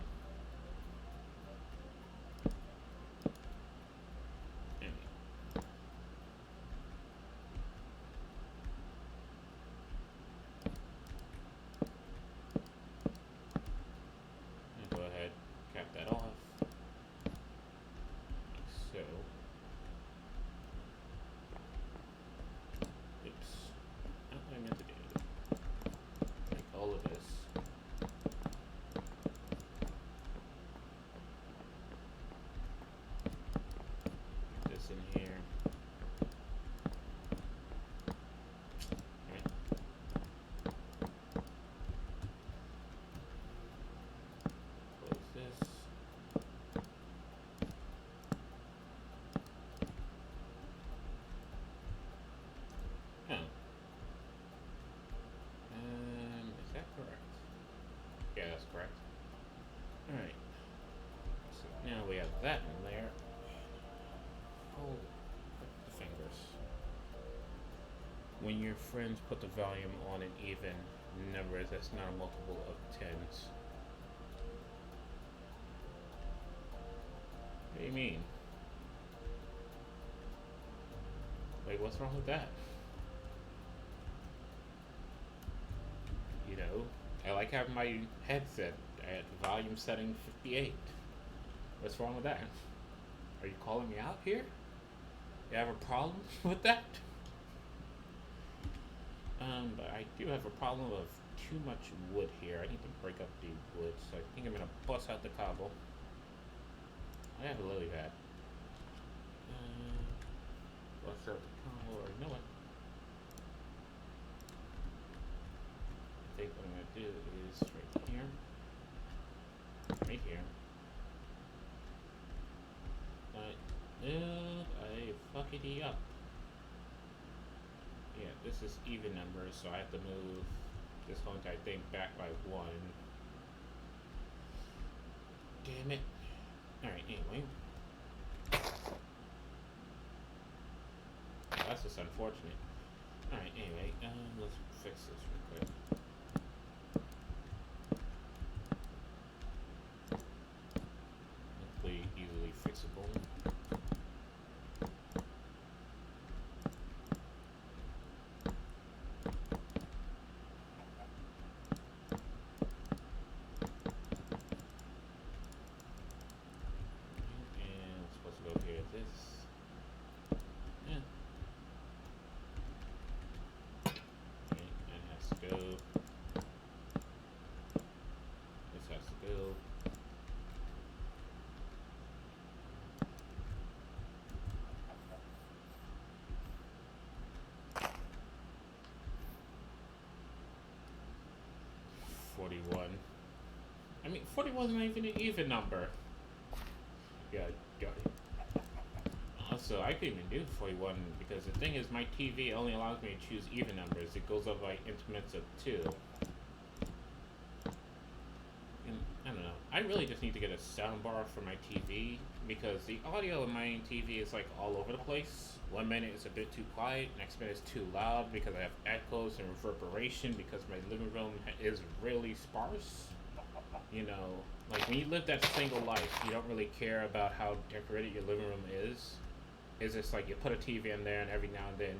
Go ahead, cap that off. So, oops, not what I meant to do. Like all of this. Put this in here. Right. Close this. Oh. Is that correct? Yeah, that's correct. Alright. So now we have that in there. Hold the fingers. When your friends put the volume on an even numbers, that's not a multiple of tens. What do you mean? Wait, what's wrong with that? You know, I like having my headset at volume setting 58. What's wrong with that? Are you calling me out here? You have a problem with that? But I do have a problem of too much wood here. I need to break up the wood, so I think I'm gonna bust out the cobble. I have a lily pad. Bust out the cobble, or you know what? I think what I'm gonna do is right here. Right here. I fuckity up. Yeah, this is even numbers, so I have to move this whole entire thing back by 1. Damn it. Alright, anyway. Oh, that's just unfortunate. Alright, anyway, let's fix this real quick. Hopefully easily fixable. I mean, 41 is not even an even number. Yeah, got it. Also, I couldn't even do 41 because the thing is, my TV only allows me to choose even numbers. It goes up by increments of 2. And I don't know. I really just need to get a soundbar for my TV because the audio in my TV is like all over the place. 1 minute it's a bit too quiet, next minute it's too loud because I have echoes and reverberation because my living room is really sparse. You know, like when you live that single life, you don't really care about how decorated your living room is. It's just like you put a TV in there and every now and then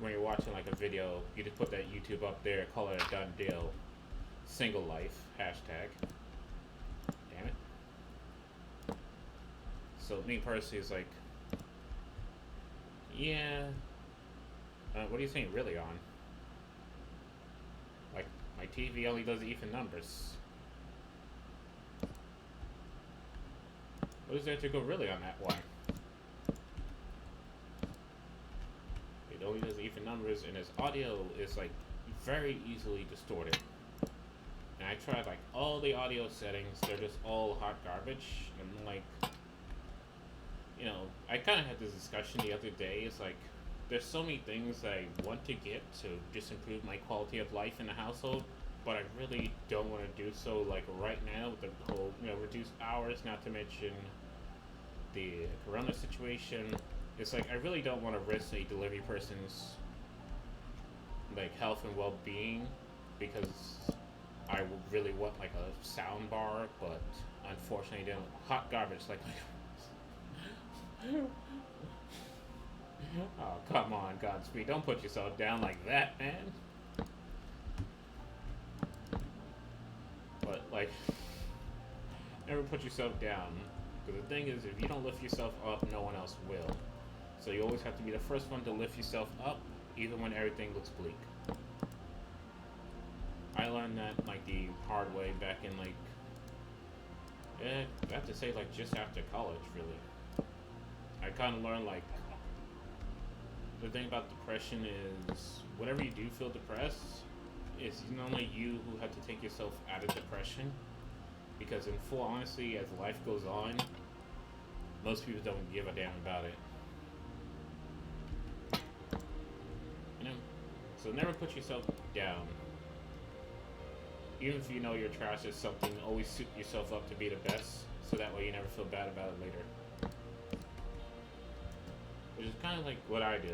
when you're watching like a video, you just put that YouTube up there, call it a done deal. Single life, hashtag. Damn it. So me personally is like, yeah, what are you saying really on? Like, my TV only does even numbers. What is there to go really on that one? It only does even numbers, and his audio is like very easily distorted. And I tried like all the audio settings; they're just all hot garbage. And I'm like, you know, I kind of had this discussion the other day. It's like there's so many things I want to get to just improve my quality of life in the household, but I really don't want to do so like right now with the whole, you know, reduced hours, not to mention the corona situation. It's like I really don't want to risk a delivery person's like health and well-being because I would really want like a sound bar, but unfortunately they don't. Hot garbage like oh, come on, Godspeed. Don't put yourself down like that, man. But, like, never put yourself down. Because the thing is, if you don't lift yourself up, no one else will. So you always have to be the first one to lift yourself up, even when everything looks bleak. I learned that, like, the hard way back in, like, I have to say, like, just after college, really. I kind of learned, like, the thing about depression is whenever you do feel depressed, it's not only you who have to take yourself out of depression, because in full honesty, as life goes on, most people don't give a damn about it. You know? So never put yourself down. Even if you know you're trash at something, always suit yourself up to be the best, so that way you never feel bad about it later. Which is kind of like what I do.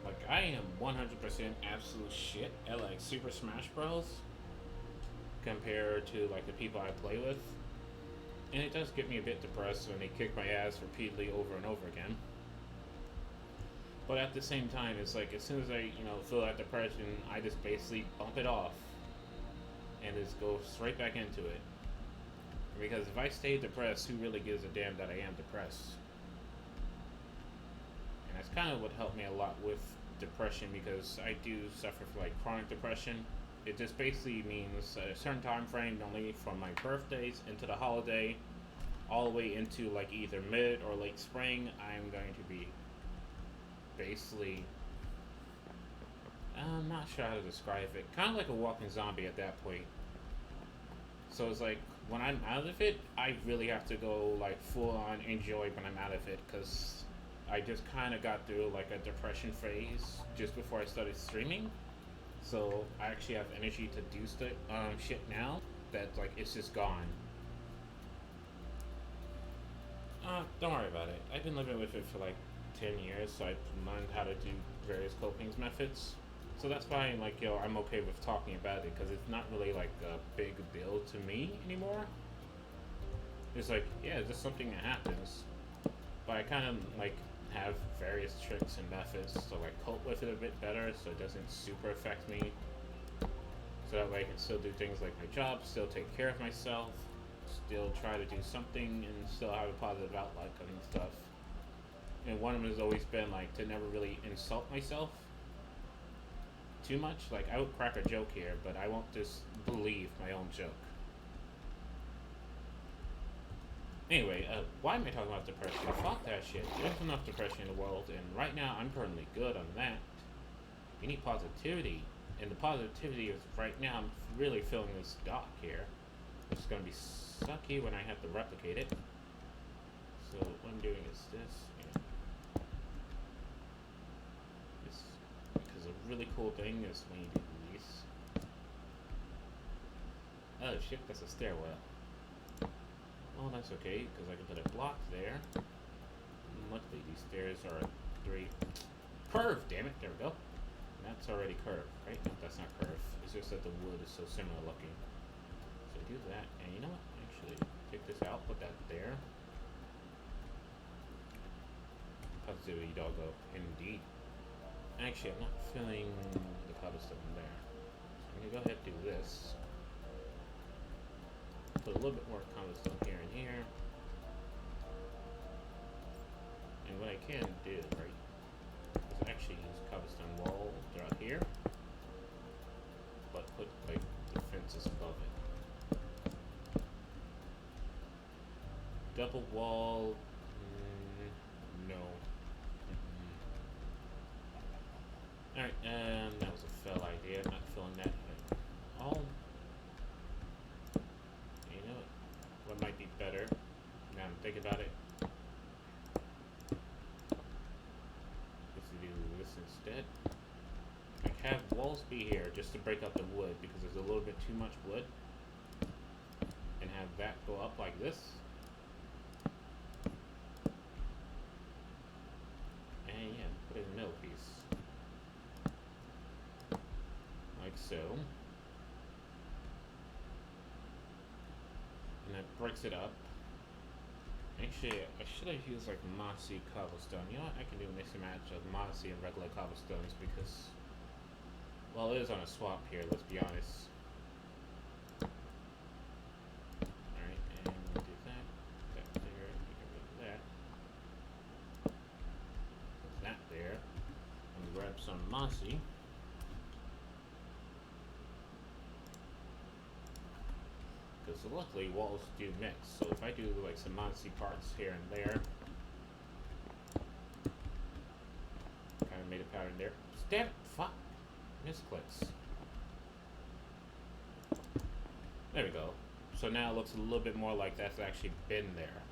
Like, I am 100% absolute shit at, like, Super Smash Bros. Compared to, like, the people I play with. And it does get me a bit depressed when they kick my ass repeatedly over and over again. But at the same time, it's like, as soon as I, you know, feel that depression, I just basically bump it off. And just go straight back into it. Because if I stay depressed, who really gives a damn that I am depressed? And that's kind of what helped me a lot with depression, because I do suffer from like chronic depression. It just basically means a certain time frame, only from my birthdays into the holiday, all the way into like either mid or late spring, I'm going to be basically, I'm not sure how to describe it, kind of like a walking zombie at that point. So it's like, when I'm out of it, I really have to go like full on enjoy when I'm out of it, because I just kind of got through like a depression phase just before I started streaming. So I actually have energy to do shit now that like it's just gone. Don't worry about it. I've been living with it for like 10 years, so I've learned how to do various coping methods. So that's why, like, yo, I'm okay with talking about it, because it's not really like a big deal to me anymore. It's like, yeah, it's just something that happens. But I kind of like have various tricks and methods to like cope with it a bit better, so it doesn't super affect me. So that way I can still do things like my job, still take care of myself, still try to do something, and still have a positive outlook on stuff. And one of them has always been like to never really insult myself too much. Like, I would crack a joke here, but I won't just believe my own joke. Anyway, why am I talking about depression? Fuck that shit. There's enough depression in the world, and right now I'm currently good on that. We need positivity, and the positivity is right now I'm really feeling this dock here, which is going to be sucky when I have to replicate it. So what I'm doing is this. Because a really cool thing is when you do these. Oh shit, that's a stairwell. Oh, that's okay, because I can put a block there. And luckily, these stairs are 3 curved. Damn it! There we go. And that's already curved, right? No, that's not curved. It's just that the wood is so similar looking. So do that, and you know what? Actually, take this out, put that there. Positivity, doggo. Indeed. Actually, I'm not filling the cobblestone there. So I'm gonna go ahead and do this. Put a little bit more cobblestone here and here. And what I can do, right, is actually use cobblestone wall throughout here, but put like the fences above it. Double wall. No. Alright, that was a fail idea. Not filling that. Oh. You know what might be better? Now I'm thinking about it. Is to do this instead. Like have walls be here just to break up the wood because there's a little bit too much wood. And have that go up like this. And yeah, put it in the middle piece. Like so. And that breaks it up. Actually, I should have used like mossy cobblestone. You know what? I can do a mix and match of mossy and regular cobblestones because, well, it is on a swap here, let's be honest. Alright, and we'll do that. That there, we can put that. Put that there. And grab some mossy. Because luckily walls do mix, so if I do like some mossy parts here and there, kind of made a pattern there. Damn it, fuck, misclicks. There we go. So now it looks a little bit more like that's actually been there.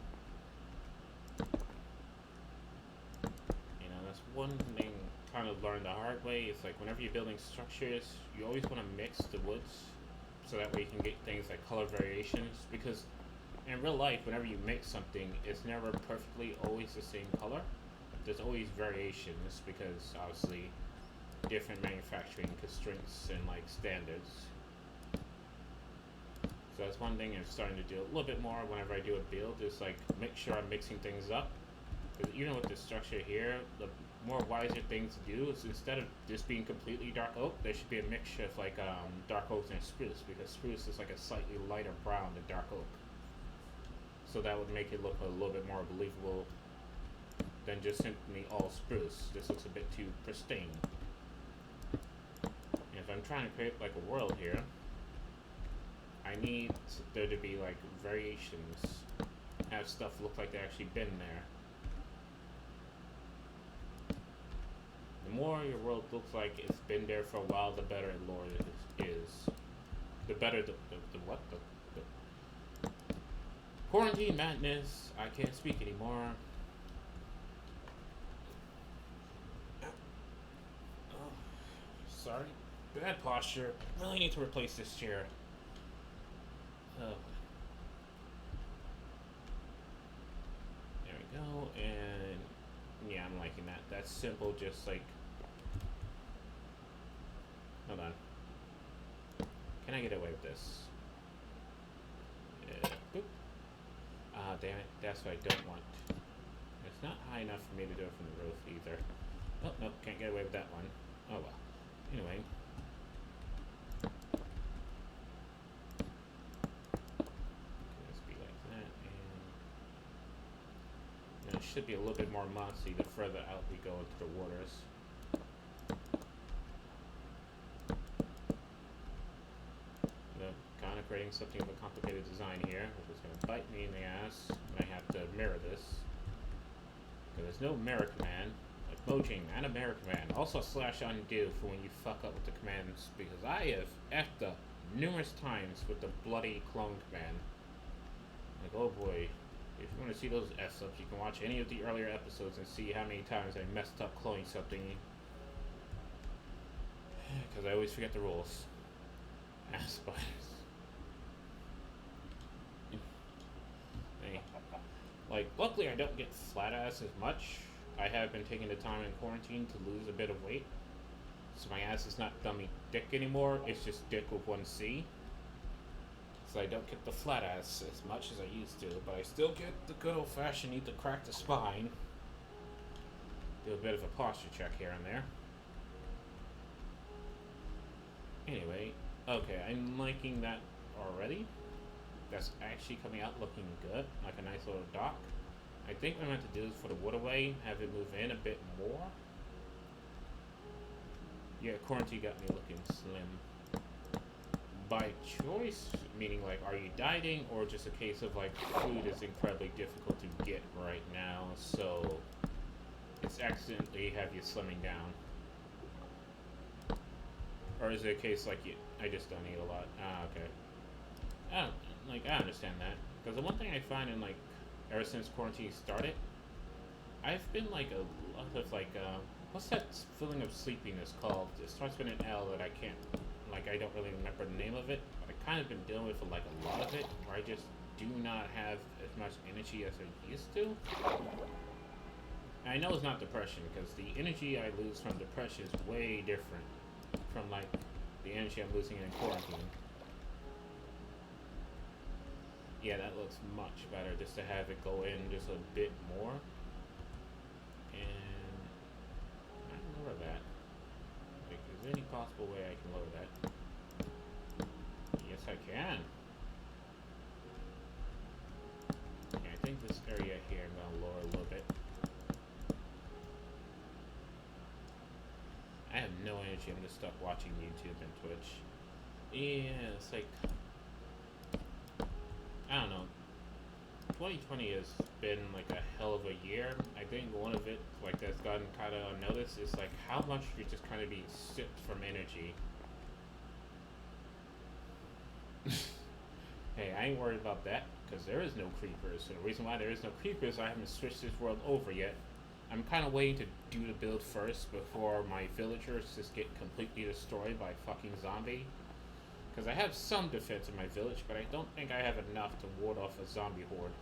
You know, that's one thing kind of learned the hard way. It's like whenever you're building structures, you always want to mix the woods. So that way you can get things like color variations, because in real life, whenever you mix something, it's never perfectly always the same color. There's always variations because obviously different manufacturing constraints and like standards. So that's one thing I'm starting to do a little bit more whenever I do a build, is like make sure I'm mixing things up. Because even with the structure here, the more wiser thing to do is instead of just being completely dark oak, there should be a mixture of like dark oak and spruce, because spruce is like a slightly lighter brown than dark oak. So that would make it look a little bit more believable than just simply all spruce. This looks a bit too pristine. And if I'm trying to create like a world here, I need there to be like variations, have stuff look like they actually been there. The more your world looks like it's been there for a while, the better lore it is. The better the quarantine madness. I can't speak anymore. Oh, sorry. Bad posture. Really need to replace this chair. Oh. There we go. And yeah, I'm liking that. That's simple, just like. Hold on. Can I get away with this? Boop. Ah, damn it. That's what I don't want. It's not high enough for me to do it from the roof either. Oh, no, can't get away with that one. Oh well. Anyway. Let's be like that, and it should be a little bit more mossy the further out we go into the waters. Creating something of a complicated design here, which is going to bite me in the ass when I have to mirror this. Because there's no mirror command. Like Mojang and a mirror command. Also slash undo for when you fuck up with the commands, because I have effed up numerous times with the bloody clone command. Like, oh boy. If you want to see those F's ups, you can watch any of the earlier episodes and see how many times I messed up cloning something. Because I always forget the rules. Ass spiders. Like, luckily I don't get flat ass as much. I have been taking the time in quarantine to lose a bit of weight. So my ass is not dummy dick anymore, it's just dick with one C. So I don't get the flat ass as much as I used to, but I still get the good old fashioned need to crack the spine. Do a bit of a posture check here and there. Anyway, okay, I'm liking that already. That's actually coming out looking good, like a nice little dock. I think what I'm going to do is for the waterway, have it move in a bit more. Yeah, quarantine got me looking slim. by choice, meaning like, are you dieting, or just a case of like food is incredibly difficult to get right now, so it's accidentally have you slimming down, or is it a case like I just don't eat a lot? Ah, okay. I understand that because the one thing I find in like ever since quarantine started, I've been like a lot of like what's that feeling of sleepiness called? It starts with an L that I can't, like, I don't really remember the name of it. But I kind of been dealing with like a lot of it, where I just do not have as much energy as I used to. And I know it's not depression because the energy I lose from depression is way different from like the energy I'm losing in quarantine. Yeah, that looks much better just to have it go in just a bit more. And I can lower that. Like, is there any possible way I can lower that? Yes, I can. Okay, I think this area here I'm gonna lower a little bit. I have no energy. I'm just stuck watching YouTube and Twitch. Yeah, it's like, I don't know. 2020 has been like a hell of a year. I think one of it, like, that's gotten kind of unnoticed is like how much you're just kind of being sipped from energy. Hey, I ain't worried about that because there is no creepers. And the reason why there is no creepers, I haven't switched this world over yet. I'm kind of waiting to do the build first before my villagers just get completely destroyed by fucking zombie. Because I have some defense in my village, but I don't think I have enough to ward off a zombie horde.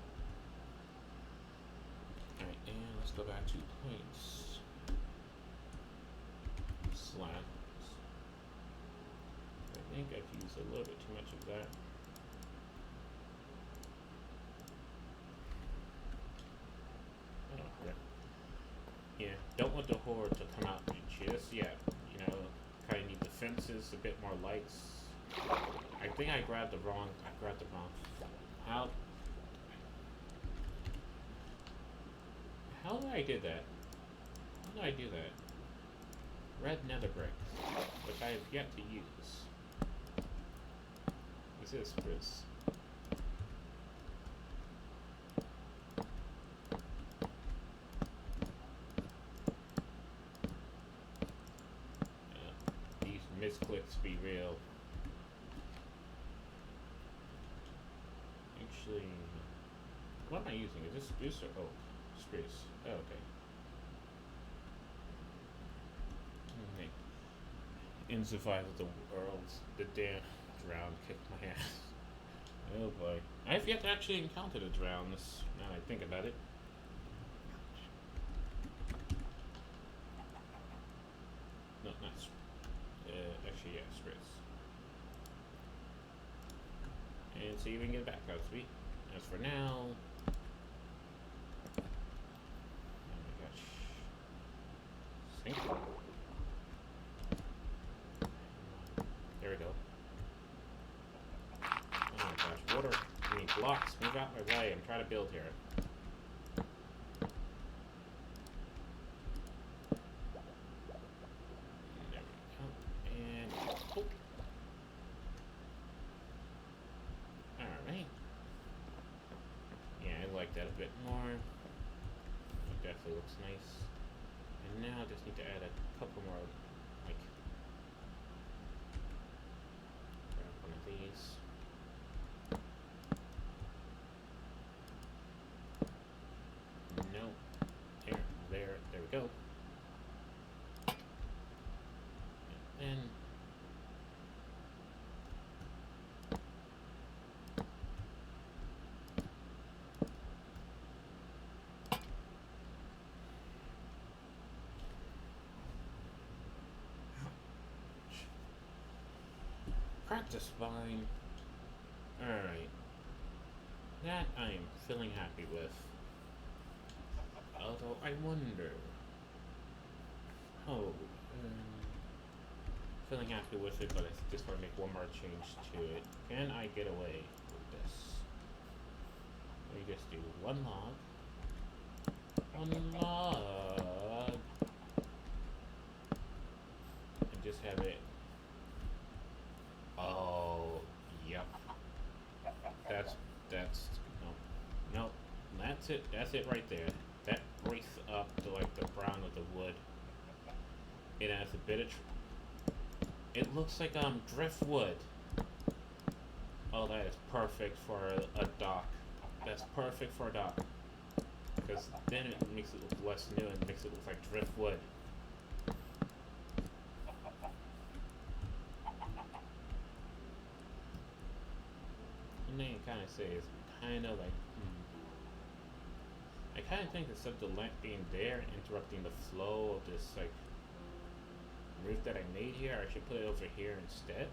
Alright, and let's go back to points. Slants. I think I've used a little bit too much of that. Oh, yeah, don't want the horde to come out just yet. You know, kind of need the fences, a bit more lights. I think I grabbed the wrong. How did I do that? How did I do that? Red nether brick, which I have yet to use. This is spruce. These misclicks be real. Actually, what am I using? Is this spruce or oak? Spruce. Oh, okay. In survival of the world, the damn drown kicked my ass. Oh boy. I've yet to actually encounter the drown, now I think about it. No, not actually, yeah, spritz. And see if we can get back out, sweet. As for now... Oh my gosh. Sink. There we go. Oh my gosh, water. I need blocks. Move out my way. I'm trying to build here. There we go. And oh. Alright. Yeah, I like that a bit more. It definitely looks nice. And now I just need to add a couple more, like, grab one of these. No. There we go. And practice fine. Alright. That I am feeling happy with. Although I wonder. Oh, feeling happy with it, but I just want to make one more change to it. Can I get away with this? Let me just do one log. One log. And just have it. Oh. That's it. That's it right there. That breaks up to like the brown of the wood. It has a bit of. It looks like driftwood. Oh, that is perfect for a dock. That's perfect for a dock. Because then it makes it look less new and makes it look like driftwood. And then you kind of say it's kind of like, I kind of think instead of the lamp being there, interrupting the flow of this like roof that I made here, I should put it over here instead.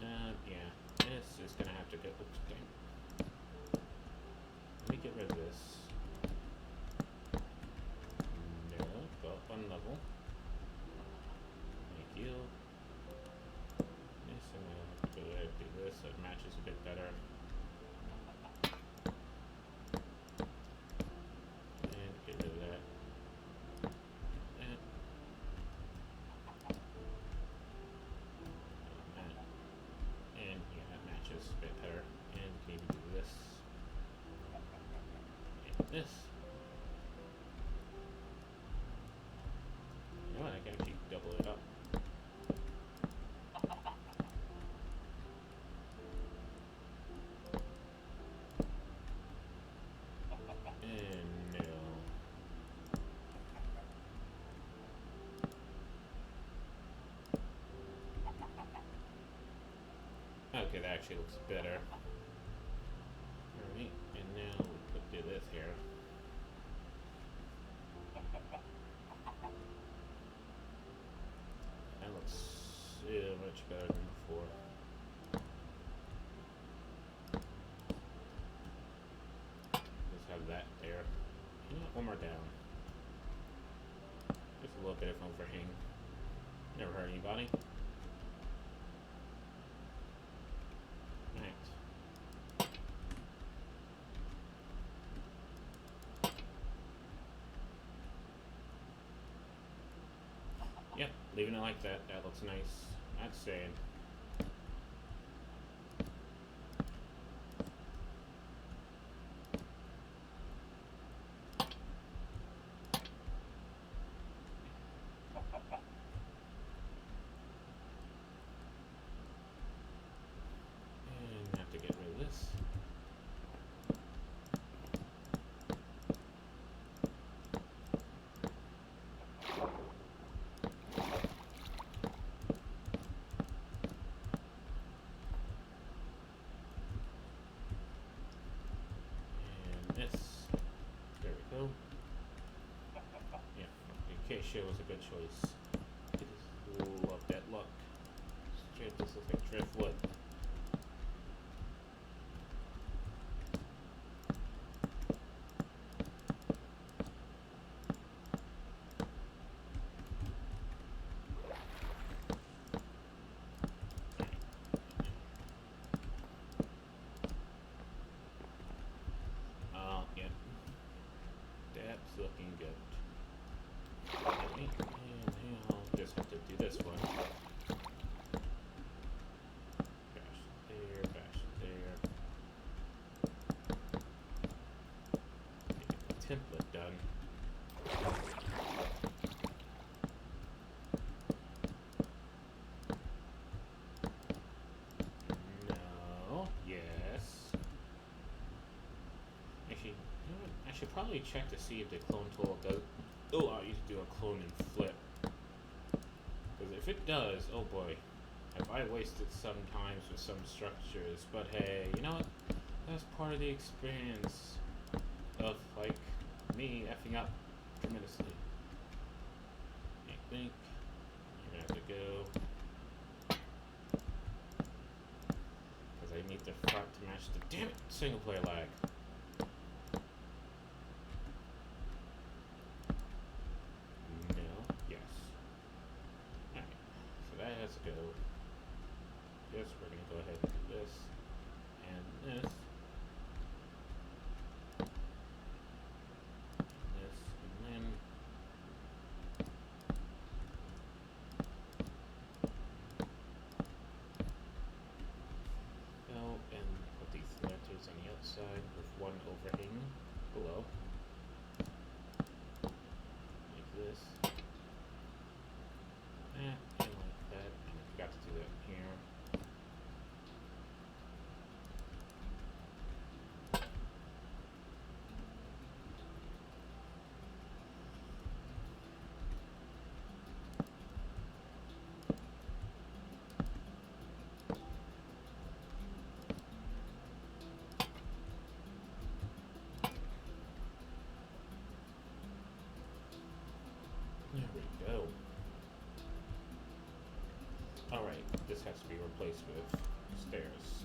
Yeah, it's just gonna have to go. Oops, okay. Let me get rid of this. No, go up one level. Thank you. Yes, I'm gonna have to go ahead and do this so it matches a bit better. And get rid of that. And yeah, that matches a bit better. And we can even do this. And this. You know what, I can actually double it up. And no. Okay, that actually looks better. Alright, and now we do this here. That looks so much better than before. Just have that there. You know what, one more down. Just a little bit of overhang. Never hurt anybody. Right. Yep, leaving it like that. That looks nice. That's saying. And have to get rid of this. Acacia was a good choice. I just love that look. Straight, this looks like driftwood. Yeah. That's looking good. And now I'll just have to do this one. Bash there, bash there. Get the template done. No, yes. Actually, you know what? I should probably check to see if the clone tool does. Oh, I used to do a clone and flip. Because if it does, oh boy, have I wasted some times with some structures. But hey, you know what? That's part of the experience of, like, me effing up tremendously. I think you're gonna have to go. Because I need the front to match the damn it single player lag. Let's go. Yes, we're going to go ahead and do this and this. This and then go and put these letters on the outside. side with one overhang below. Like this. And like that. And I forgot to do that here. There we go. Alright, this has to be replaced with stairs.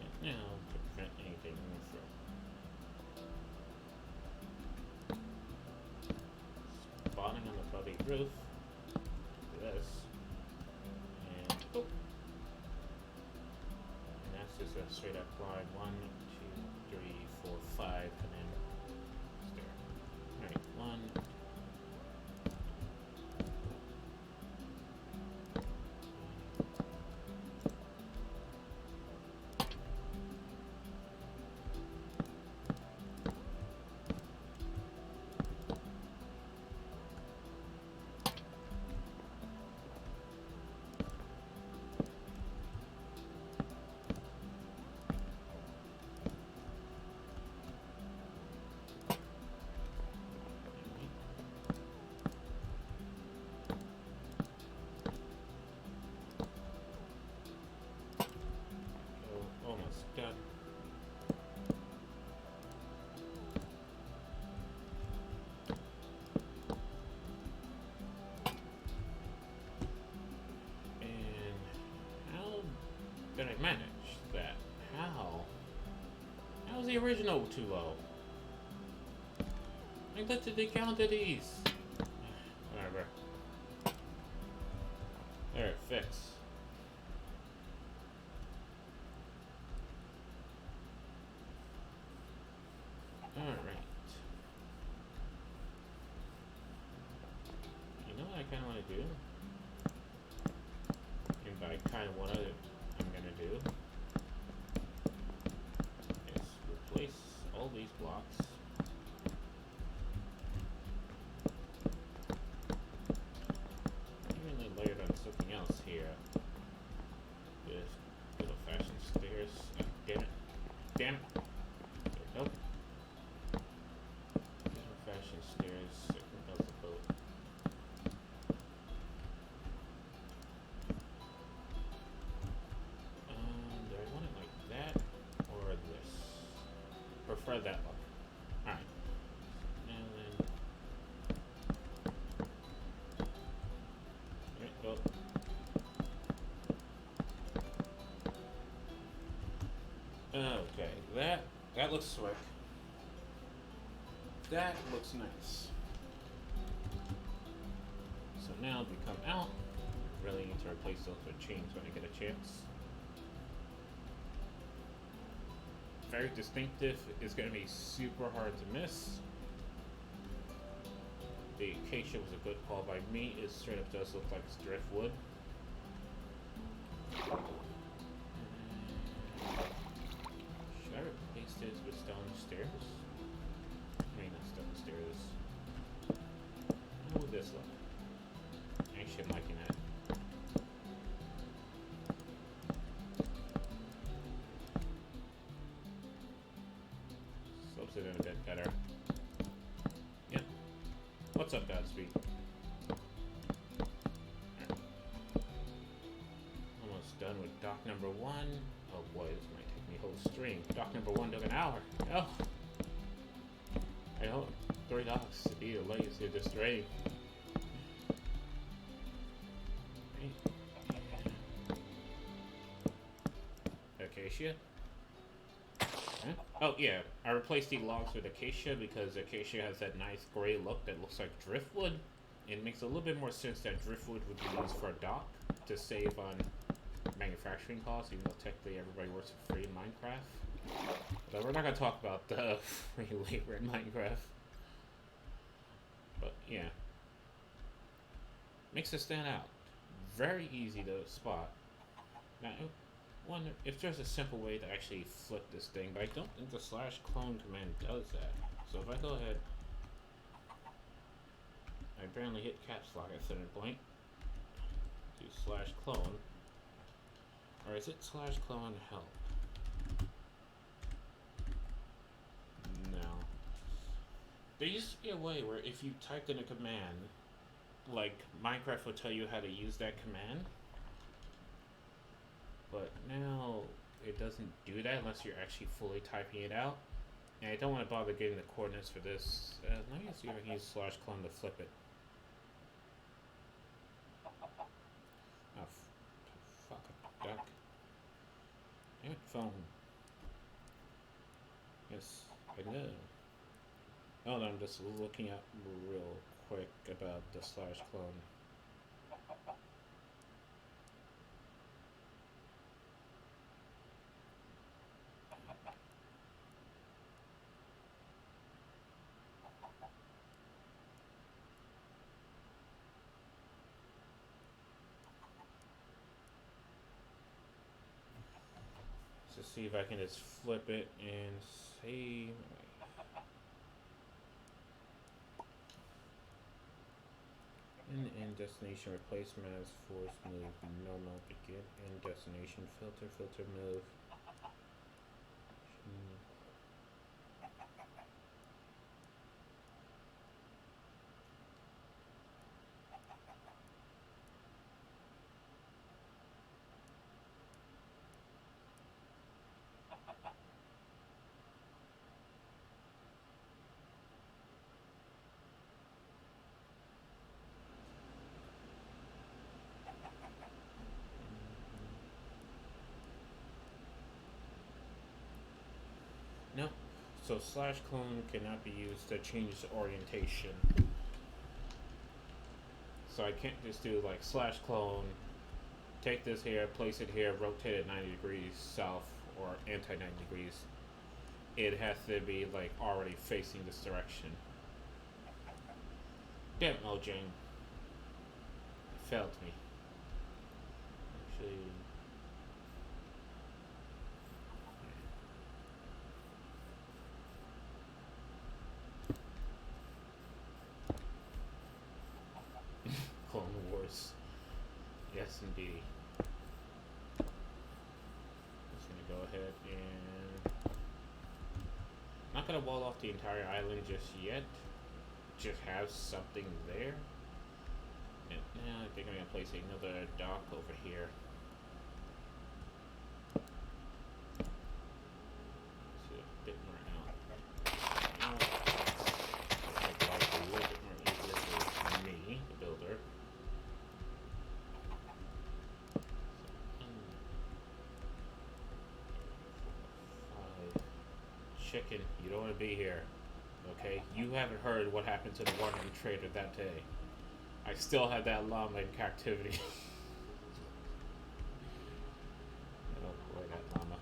And now, to prevent anything from spawning on the bloody roof, do this. And, oh! And that's just a straight up line. 1, 2, 3, 4, 5, and then stair. Alright, 1. Almost done. And how did I manage that? How? How's the original too low? I literally counted these. Whatever. There, it fixed. Alright. You know what I kind of want to do? And by kind of what I'm going to do is replace all these blocks. Even they layered on something else here. This little fashion stairs. Oh, damn it. Damn it. There we go. Fashion stairs. I think that was the boat. Do I want it like that or this? Prefer that look. Alright. And then there we go. Okay, that looks slick. That looks nice. So now we come out. Really need to replace those with chains when I get a chance. Very distinctive. It's going to be super hard to miss. The acacia was a good call by me. It straight up does look like it's driftwood. Should I replace this with stone stairs? I mean, not stone stairs. How would this look? Actually, I'm liking that. Slopes it in a bit better. Yep. What's up, Godspeed? Almost done with dock number 1. Oh boy, this might take me a whole stream. Dock number 1 took an hour. Oh! I hope 3 docks to be the legacy of this stream. Acacia? Huh? Oh yeah, I replaced the logs with acacia because acacia has that nice gray look that looks like driftwood. It makes a little bit more sense that driftwood would be used for a dock to save on manufacturing costs, even though technically everybody works for free in Minecraft. But we're not going to talk about the free labor in Minecraft. But yeah. Makes it stand out. Very easy to spot. Now, Wonder if there's a simple way to actually flip this thing, but I don't think the slash clone command does that. So if I go ahead, I apparently hit caps lock at center point, do slash clone, or is it slash clone help? No. There used to be a way where if you typed in a command, like Minecraft will tell you how to use that command, but now it doesn't do that unless you're actually fully typing it out. And I don't want to bother getting the coordinates for this. Let me see if I can use slash clone to flip it. Oh, fuck a duck. Damn it, phone. Yes, I know. Oh, no, I'm just looking up real quick about the slash clone. To see if I can just flip it and save. In destination replacement as force move normal begin in destination filter move. No. So slash clone cannot be used to change the orientation. So I can't just do like slash clone, take this here, place it here, rotate it 90 degrees south or anti 90 degrees. It has to be like already facing this direction. Damn it, Mojang. It failed me. Actually. Clone Wars. Yes, indeed. Just gonna go ahead and not gonna wall off the entire island just yet. Just have something there. And now I think I'm gonna place another dock over here. So a bit more out. Now, make life a little bit more easier for me, the builder. Chicken, you don't want to be here. Okay? You haven't heard what happened to the wandering trader that day. I still have that llama in captivity. Oh boy, that llama.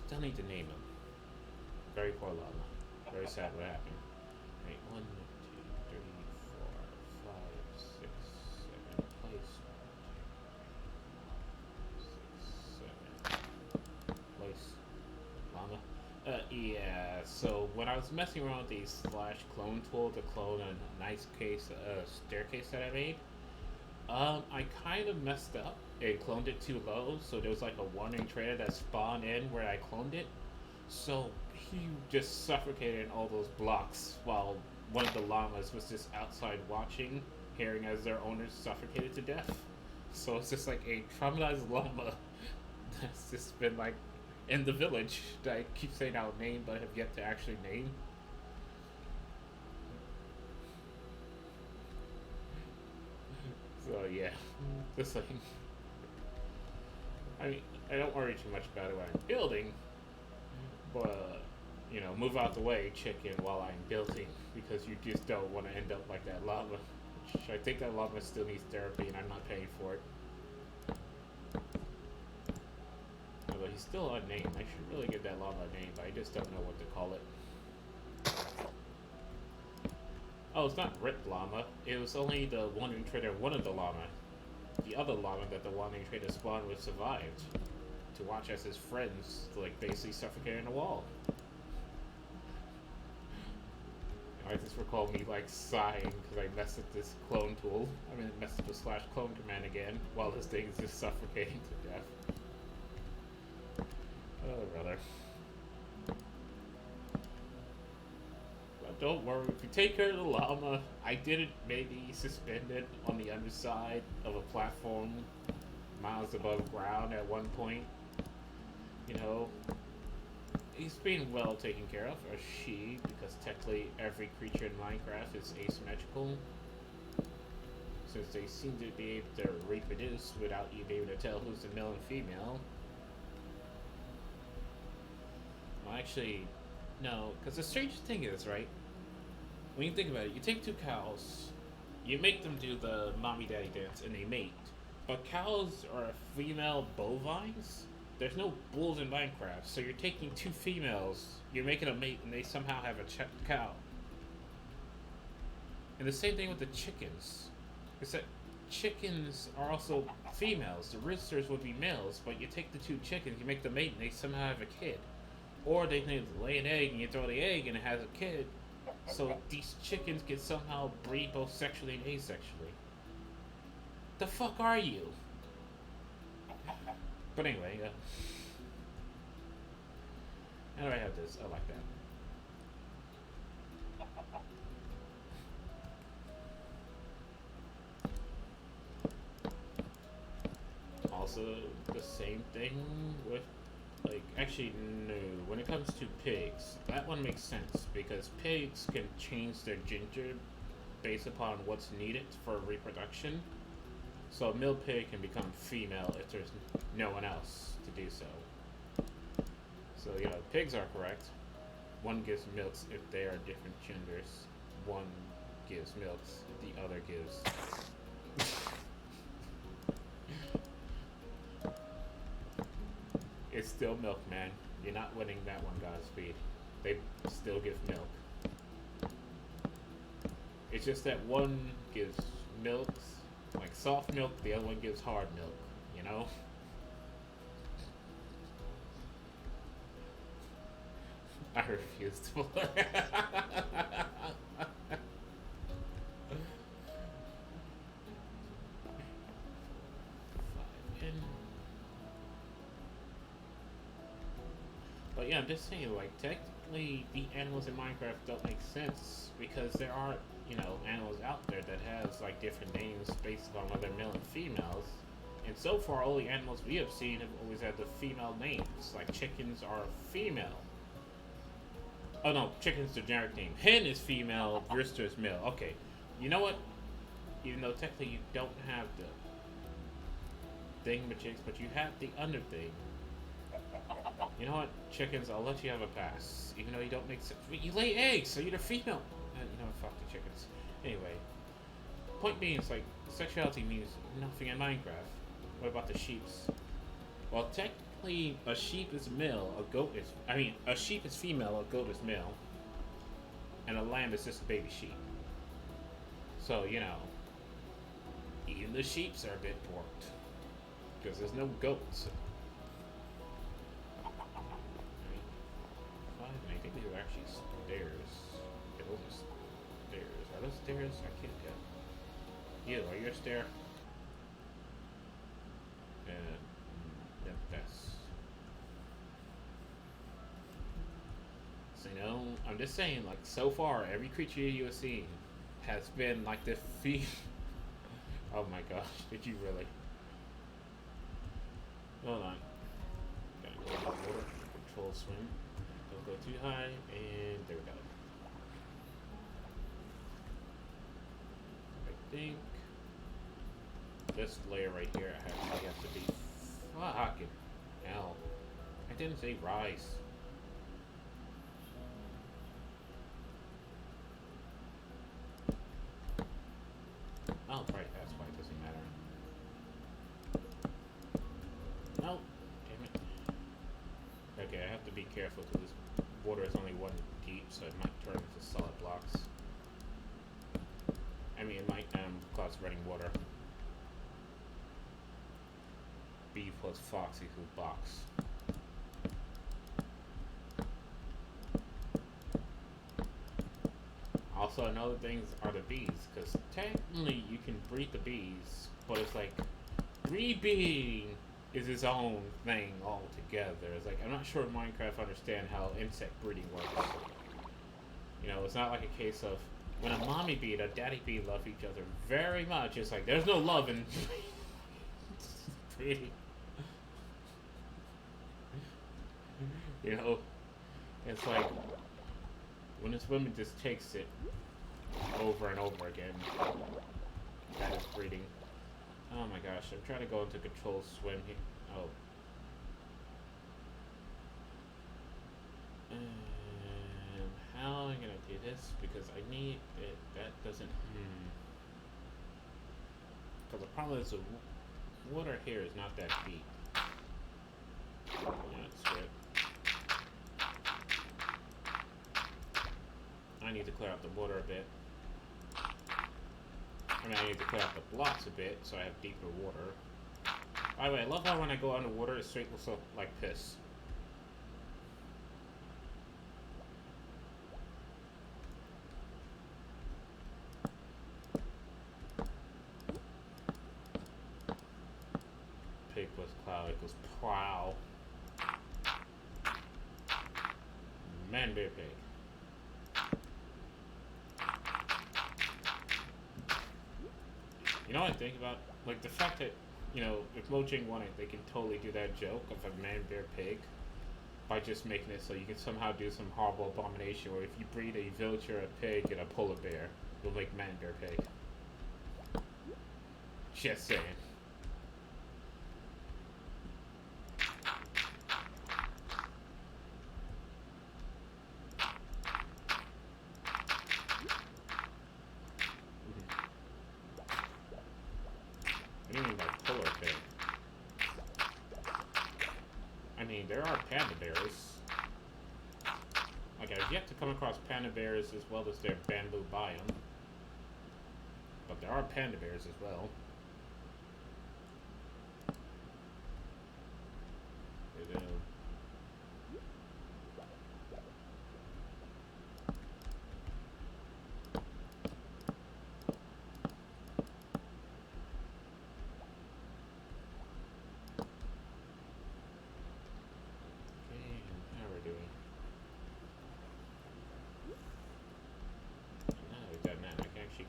Still need to name him. Very poor llama. Very sad what happened. Right, 1, 2, 3, 4, 5, 6, 7. Place. 6, 7. Place. Llama. Yeah, so when I was messing around with the slash clone tool to clone a nice staircase that I made, I kind of messed up and cloned it too low, so there was like a wandering trader that spawned in where I cloned it. So he just suffocated in all those blocks while one of the llamas was just outside watching, hearing as their owners suffocated to death. So it's just like a traumatized llama that's just been like in the village that I keep saying I'll name but have yet to actually name. So yeah, this thing. I mean, I don't worry too much about it when I'm building, but you know, move out the way, chicken, while I'm building, because you just don't want to end up like that llama. Which I think that llama still needs therapy, and I'm not paying for it. Although he's still unnamed, I should really give that llama a name, but I just don't know what to call it. Oh, it's not Rip Llama. It was only the wandering trader, one of the llama. the other llama that the Wandering Trader spawned with survived. To watch as his friends, like, basically suffocate in the wall. I just recall me, like, sighing because I messed with this clone tool. I mean, messed with the slash clone command again while this thing is just suffocating to death. Oh, brother. But don't worry, if you take care of the llama, I did it maybe suspended on the underside of a platform miles above ground at one point. You know, he's being well taken care of, or she, because technically every creature in Minecraft is asymmetrical. Since they seem to be able to reproduce without you being able to tell who's the male and female. Well, actually, no, because the strange thing is, right? When you think about it, you take two cows, you make them do the mommy daddy dance, and they mate. But cows are female bovines? There's no bulls in Minecraft, so you're taking two females, you're making a mate, and they somehow have a cow. And the same thing with the chickens. It's that chickens are also females. The roosters would be males, but you take the two chickens, you make the mate, and they somehow have a kid. Or they can lay an egg, and you throw the egg, and it has a kid. So these chickens can somehow breed both sexually and asexually. The fuck are you? But anyway, how do I have this? I like that. Also, the same thing with, like, actually, no. When it comes to pigs, that one makes sense because pigs can change their gender based upon what's needed for reproduction. So a male pig can become female if there's no one else to do so. So, you know, pigs are correct. One gives milks if they are different genders. One gives milks, the other gives... It's still milk, man. You're not winning that one, Godspeed. They still give milk. It's just that one gives milks, like soft milk, the other one gives hard milk, you know? I refuse to play. But yeah, I'm just saying, like, technically the animals in Minecraft don't make sense because there are, you know, animals out there that has, like, different names based on whether male and females. And so far, all the animals we have seen have always had the female names. Like, chickens are female. Oh no, chicken's the generic name. Hen is female, rooster is male. Okay, you know what? Even though technically you don't have the thingamajiggies, but you have the under thing. You know what, chickens, I'll let you have a pass. Even though you don't make sense. You lay eggs, so you're the female. You know, fuck the chickens. Anyway, point being, it's like, sexuality means nothing in Minecraft. What about the sheeps? Well, technically, a sheep is male, a goat is... I mean, a sheep is female, a goat is male. And a lamb is just a baby sheep. So, you know, even the sheeps are a bit dwarfed. Because there's no goats. I think these are actually stairs. Yeah, those are stairs. Are those stairs? I can't tell. You, are you a stair? Yep, that's... So, you know, I'm just saying, like, so far, every creature you have seen has been, like, the Oh my gosh, did you really? Hold on. Gotta go in the water. Control swim. Don't go too high, and there we go. I think this layer right here, I have to be fucking hell. I didn't say rise. Oh, right, that's why it doesn't matter. No, damn it. Okay, I have to be careful because this water is only 1 deep, so it might turn into solid blocks. I mean, it might cause running water. bee plus fox equals box. Also, another thing are the bees, because technically you can breed the bees, but it's like breeding is its own thing altogether. It's like I'm not sure Minecraft understand how insect breeding works. You know, it's not like a case of when a mommy bee and a daddy bee love each other very much. It's like there's no love in breeding. You know, it's like when this woman just takes it over and over again. That is breeding. Oh my gosh, I'm trying to go into control swim here. Oh. How am I gonna do this? Because I need it. That doesn't. Because the problem is the water here is not that deep. That's it. I need to clear out the water a bit. I mean, I need to clear out the blocks a bit so I have deeper water. By the way, I love how when I go underwater, it straight looks like piss. Pig plus cloud equals plow. Man, bear pig. You know what I think about? Like, the fact that, you know, if Mojang wanted, they can totally do that joke of a man, bear, pig by just making it so you can somehow do some horrible abomination where if you breed a villager, a pig, and a polar bear, you'll make man, bear, pig. Just saying. I don't mean like polar pig. I mean, there are panda bears. Like, I've yet to come across panda bears as well as their bamboo biome. But there are panda bears as well.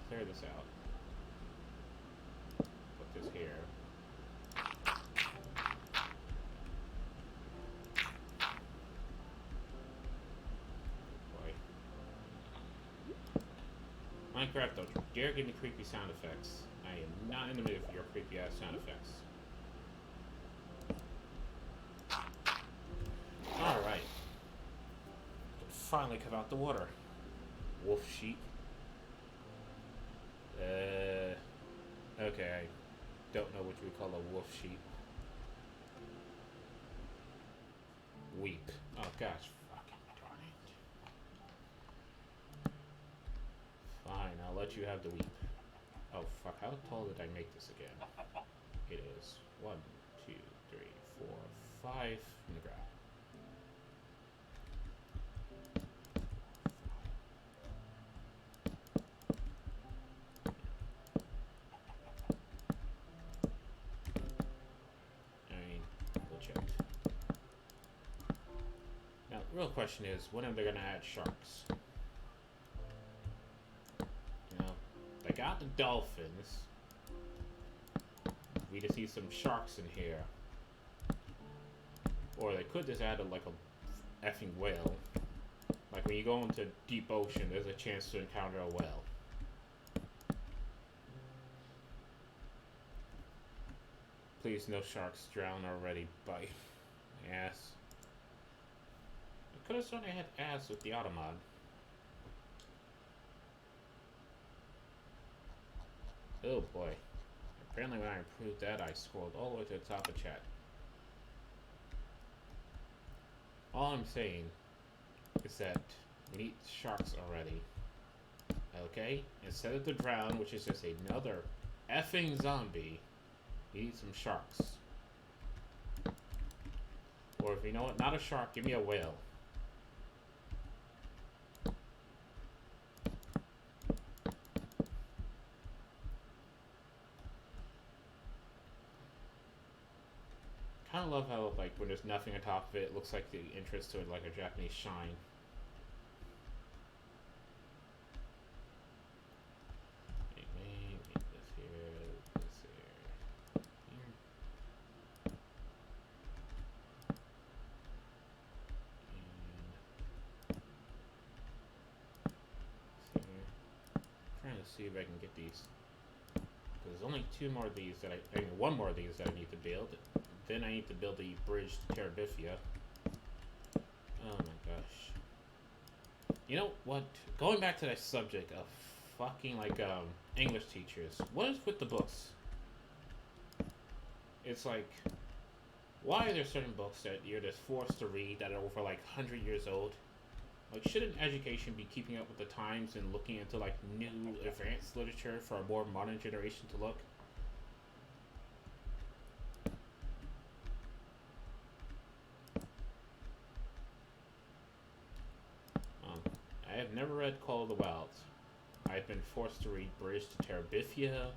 Clear this out. Put this here. Boy. Minecraft, don't you dare give me creepy sound effects. I am not in the mood for your creepy ass sound effects. Alright. Finally come out the water. Wolf sheep. Okay, I don't know what you would call a wolf sheep. Weep. Oh gosh, fucking darn it. Fine, I'll let you have the weep. Oh fuck, how tall did I make this again? It is 1, 2, 3, 4, 5 from the ground. Real question is, when are they gonna add sharks? You know, they got the dolphins. We just see some sharks in here, or they could just add like a effing whale. Like when you go into deep ocean, there's a chance to encounter a whale. Please, no sharks drown already. Bite ass. Could have sworn I had ass with the automod. Oh boy. Apparently when I improved that, I scrolled all the way to the top of chat. All I'm saying is that we need sharks already. Okay? Instead of the drown, which is just another effing zombie, we need some sharks. you know what? Not a shark. Give me a whale. Kind of love how, like, when there's nothing on top of it, it looks like the entrance to it, like a Japanese shrine. This here, this here. And trying to see if I can get these. There's only two more of these that I mean, one more of these that I need to build. Then I need to build the bridge to Terabithia. Oh my gosh. You know what? Going back to that subject of fucking, like, English teachers. What is with the books? It's like, why are there certain books that you're just forced to read that are over, like, 100 years old? Like, shouldn't education be keeping up with the times and looking into, like, new advanced literature for a more modern generation to look? I have never read Call of the Wilds. I've been forced to read Bridge to Terabithia,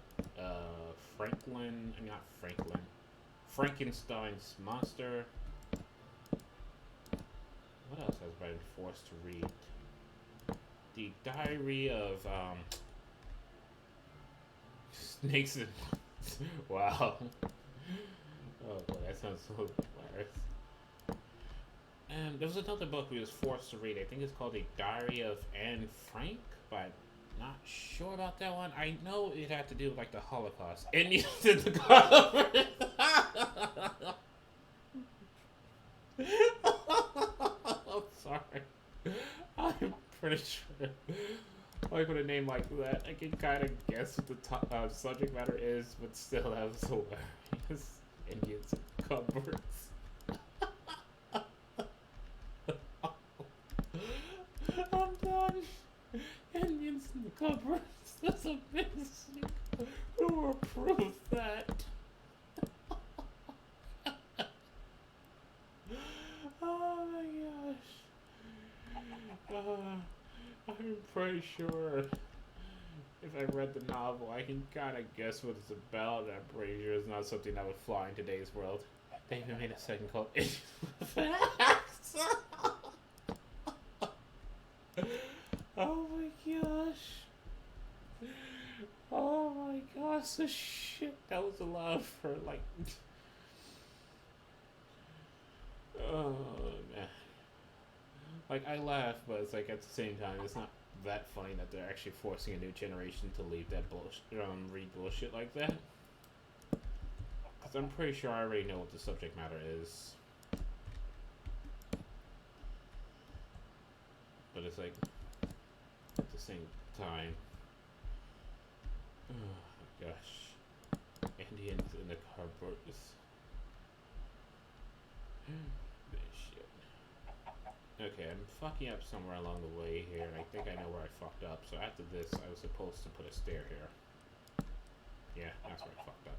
Frankenstein's Monster. What else has I been forced to read? The Diary of, Snakes and... Wow. Oh boy, that sounds so hilarious. And there was another book we was forced to read. I think it's called The Diary of Anne Frank, but not sure about that one. I know it had to do with, like, the Holocaust. And you did the cover. I'm sorry. I'm pretty sure. Like, with a name like that, I can kind of guess what the subject matter is, but still, that was hilarious. Indians in cupboards. I'm done. Indians in the cupboards. That's amazing. Who approved that? Oh my gosh. I'm pretty sure if I read the novel, I can kind of guess what it's about. And I'm pretty sure it's not something that would fly in today's world. They even made a second called Facts. Oh my gosh. Oh my gosh, the shit that was allowed for, like... Oh man. Like, I laugh, but it's like, at the same time, it's not that funny that they're actually forcing a new generation to leave that bullshit, read bullshit like that. Because I'm pretty sure I already know what the subject matter is. But it's like, at the same time, oh my gosh, Indians in the cupboards. Shit. Okay, I'm fucking up somewhere along the way here, and I think I know where I fucked up. So after this, I was supposed to put a stair here. Yeah, that's where I fucked up.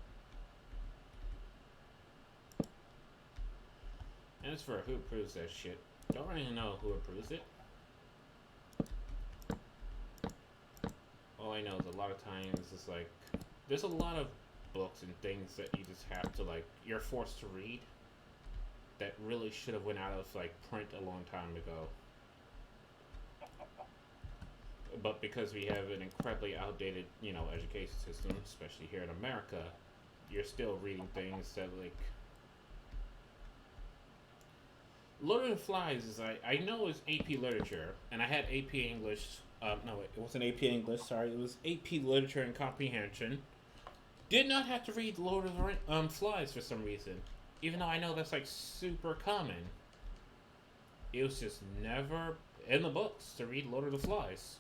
And as for who approves that shit, don't really know who approves it. All I know is a lot of times it's like, there's a lot of books and things that you just have to, like, you're forced to read that really should have went out of, like, print a long time ago. But because we have an incredibly outdated, you know, education system, especially here in America, you're still reading things that, like... Lord of the Flies is, I know it's AP Literature, and I had AP English... no, it wasn't AP English, sorry. It was AP Literature and Comprehension. Did not have to read Lord of the Flies for some reason. Even though I know that's, like, super common. It was just never in the books to read Lord of the Flies.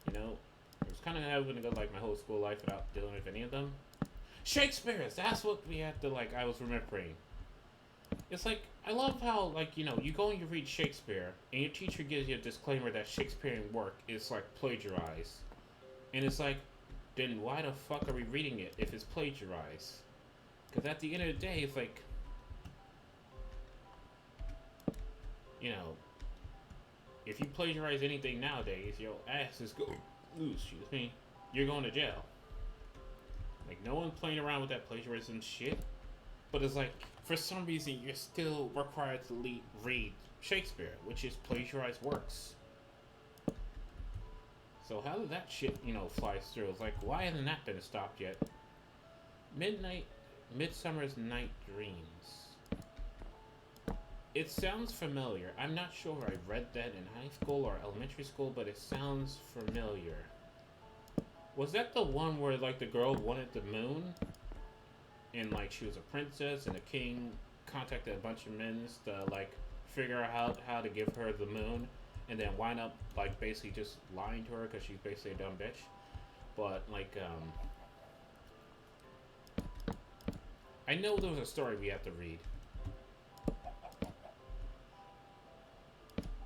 You know, I was kind of having to go, like, my whole school life without dealing with any of them. Shakespeare's, that's what we had to, like, I was remembering. It's like, I love how, like, you know, you go and you read Shakespeare, and your teacher gives you a disclaimer that Shakespearean work is, like, plagiarized. And it's like, then why the fuck are we reading it if it's plagiarized? Because at the end of the day, it's like, you know, if you plagiarize anything nowadays, your ass is going. Ooh, excuse me. You're going to jail. Like, no one's playing around with that plagiarism shit. But it's like, for some reason, you're still required to read Shakespeare, which is plagiarized works. So how did that shit, fly through? It's like, why hasn't that been stopped yet? Midsummer's Night Dreams. It sounds familiar. I'm not sure I read that in high school or elementary school, but it sounds familiar. Was that the one where, like, the girl wanted the moon? And, like, she was a princess, and the king contacted a bunch of men to, like, figure out how to give her the moon, and then wind up, like, basically just lying to her because she's basically a dumb bitch. But, like, I know there was a story we have to read.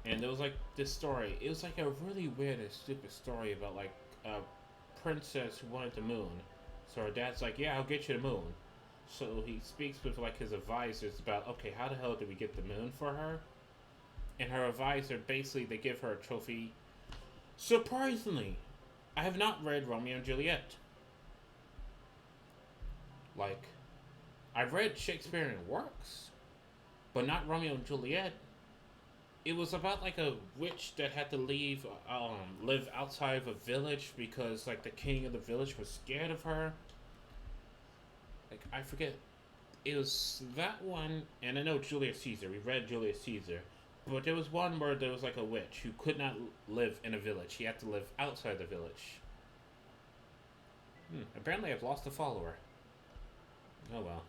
And there was, like, this story. It was, like, a really weird and stupid story about, like, a princess who wanted the moon. So her dad's like, yeah, I'll get you the moon. So he speaks with, like, his advisors about, okay, how the hell do we get the moon for her? And her advisor, basically, they give her a trophy. Surprisingly, I have not read Romeo and Juliet. Like, I've read Shakespearean works, but not Romeo and Juliet. It was about, like, a witch that had to live outside of a village because, like, the king of the village was scared of her. Like, I forget. It was that one, and I know Julius Caesar. We read Julius Caesar. But there was one where there was, like, a witch who could not live in a village. She had to live outside the village. Apparently I've lost a follower. Oh well.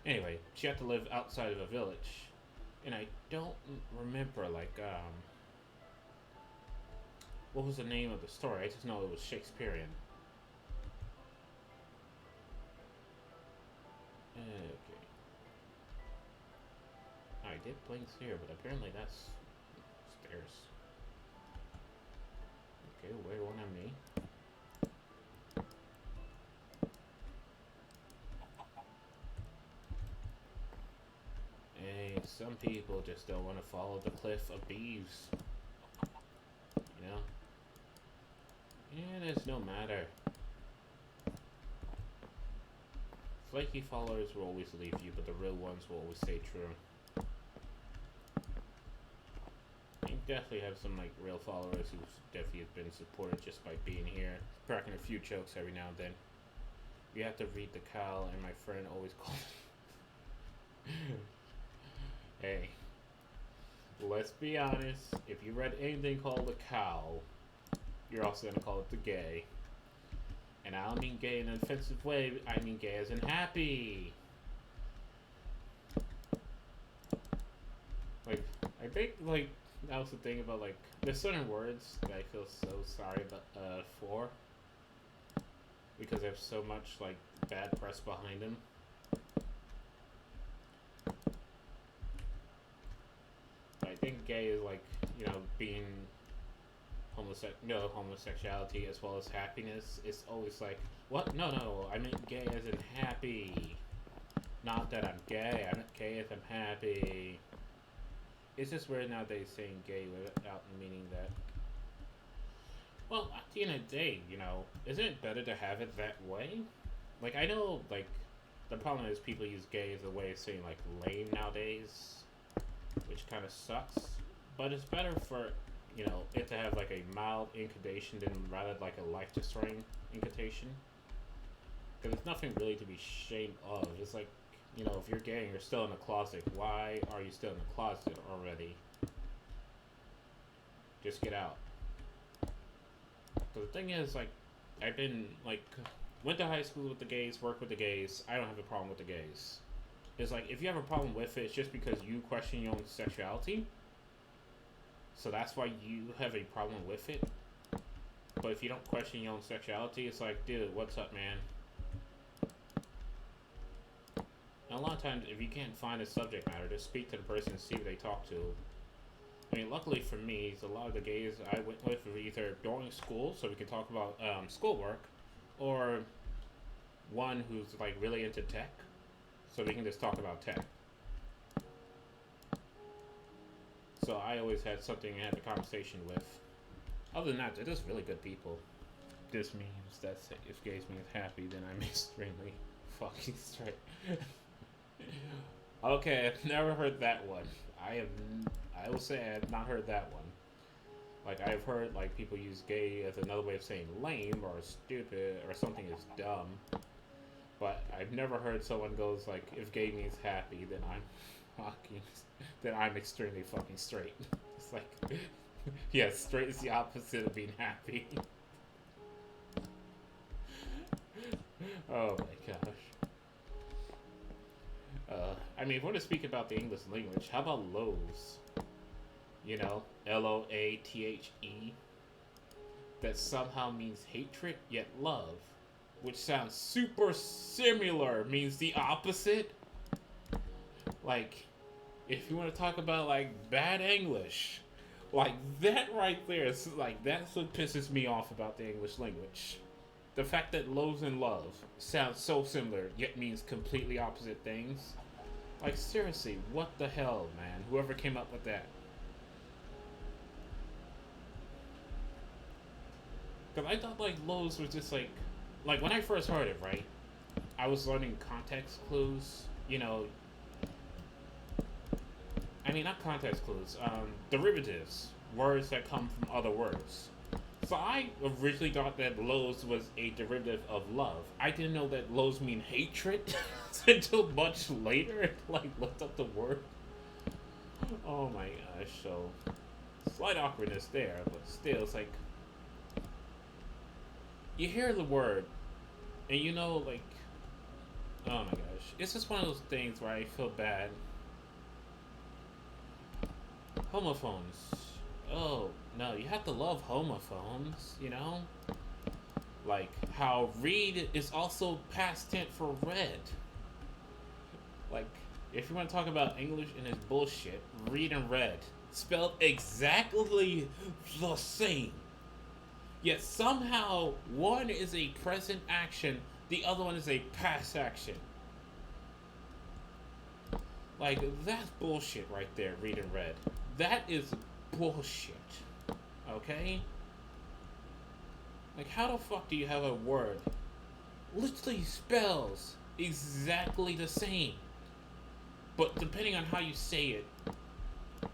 Anyway, she had to live outside of a village. And I don't remember, like, what was the name of the story? I just know it was Shakespearean. Okay. I did Blinks here, but apparently that's stairs. Okay, wait one on me. Hey, some people just don't want to follow the cliff of bees. You know? And it's no matter. Flaky followers will always leave you, but the real ones will always stay true. You definitely have some, like, real followers who definitely have been supported just by being here, cracking a few jokes every now and then. You have to read the cow, and my friend always calls. Hey, let's be honest. If you read anything called the cow, you're also gonna call it the gay. And I don't mean gay in an offensive way, I mean gay as in happy. Like, I think, like, that was the thing about, like, there's certain words that I feel so sorry about, for. Because they have so much, like, bad press behind them. But I think gay is, like, being homosexuality as well as happiness. It's always like, what? No, I meant gay as in happy. Not that I'm gay, I meant gay as I'm happy. It's just weird nowadays saying gay without meaning that. Well, at the end of the day, isn't it better to have it that way? Like, I know, like, the problem is people use gay as a way of saying, like, lame nowadays, which kind of sucks. But it's better for it to have, like, a mild incantation than rather like a life-destroying incantation. Because there's nothing really to be ashamed of. It's like, if you're gay and you're still in the closet, why are you still in the closet already? Just get out. So the thing is, like, I've been, like, went to high school with the gays, worked with the gays. I don't have a problem with the gays. It's like, if you have a problem with it, it's just because you question your own sexuality. So that's why you have a problem with it. But if you don't question your own sexuality, it's like, dude, what's up, man? And a lot of times, if you can't find a subject matter, just speak to the person and see what they talk to. I mean, luckily for me, a lot of the gays I went with were either during school, so we can talk about schoolwork, or one who's like really into tech, so we can just talk about tech. So I always had something I had a conversation with. Other than that, they're just really good people. This means that if gays means happy, then I'm extremely fucking straight. Okay, I've never heard that one. I have. I will say I have not heard that one. Like I've heard like people use gay as another way of saying lame or stupid or something is dumb. But I've never heard someone goes like, if gay means happy, then I'm fucking, then I'm extremely fucking straight. It's like, yeah, straight is the opposite of being happy. Oh my gosh. I mean, if we're to speak about the English language, how about loathes? You know, Loathe. That somehow means hatred, yet love. Which sounds super similar, means the opposite. Like, if you want to talk about, like, bad English, like, that right there is, like, that's what pisses me off about the English language. The fact that loathe and love sound so similar, yet means completely opposite things. Like, seriously, what the hell, man? Whoever came up with that. Because I thought, like, loathe was just, like, when I first heard it, right? I was learning context clues, you know. I mean, not context clues, derivatives. Words that come from other words. So I originally thought that loathe was a derivative of love. I didn't know that loathe mean hatred until much later. Like, looked up the word. Oh my gosh, so slight awkwardness there, but still, it's like you hear the word, and you know, like, oh my gosh, it's just one of those things where I feel bad. Homophones. Oh, no, you have to love homophones, you know? Like, how read is also past tense for read. Like, if you want to talk about English and its bullshit, read and read. Spelled exactly the same. Yet somehow, one is a present action, the other one is a past action. Like, that's bullshit right there, read and read. That is bullshit. Okay? Like, how the fuck do you have a word literally spells exactly the same, but depending on how you say it,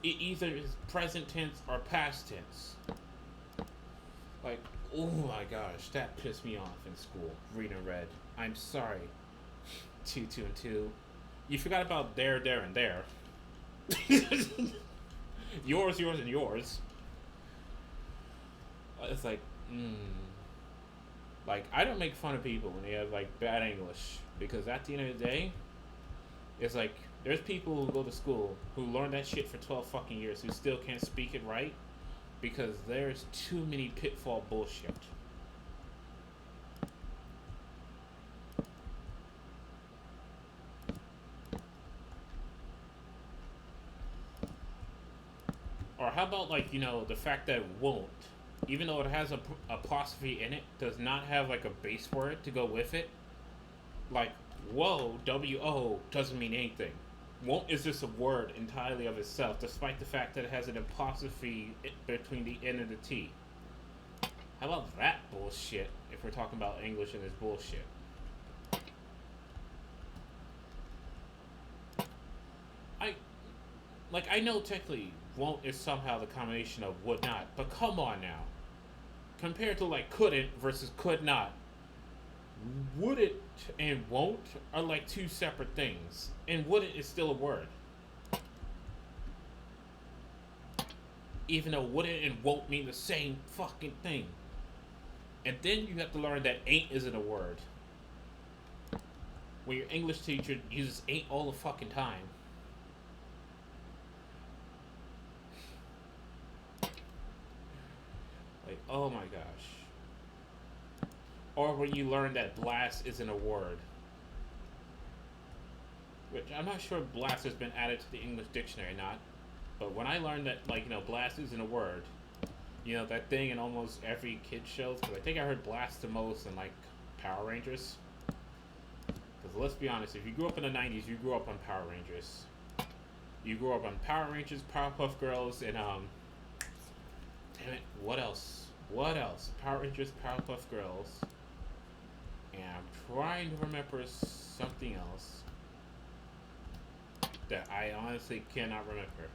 it either is present tense or past tense? Like, oh my gosh, that pissed me off in school. Read and read. I'm sorry. 2, 2, and 2. You forgot about there, and there. Yours, and yours. It's like, Like, I don't make fun of people when they have, like, bad English. Because at the end of the day, it's like, there's people who go to school who learn that shit for 12 fucking years who still can't speak it right because there's too many pitfall bullshit. Or how about, like, you know, the fact that won't, even though it has a apostrophe in it, does not have, like, a base word to go with it. Like, whoa, W-O, doesn't mean anything. Won't is just a word entirely of itself, despite the fact that it has an apostrophe between the N and the T. How about that bullshit, if we're talking about English and this bullshit? I know technically won't is somehow the combination of would not, but come on now. Compared to, like, couldn't versus could not, wouldn't and won't are like two separate things, and wouldn't is still a word. Even though wouldn't and won't mean the same fucking thing. And then you have to learn that ain't isn't a word. When your English teacher uses ain't all the fucking time. Like, oh my gosh. Or when you learn that blast isn't a word. Which, I'm not sure if blast has been added to the English dictionary or not. But when I learned that, like, you know, blast isn't a word, you know, that thing in almost every kid shows, because I think I heard blast the most in, like, Power Rangers. Because let's be honest, if you grew up in the 90s, you grew up on Power Rangers. You grew up on Power Rangers, Powerpuff Girls, and damn it, what else? What else? Power Rangers, Powerpuff Girls. And I'm trying to remember something else that I honestly cannot remember.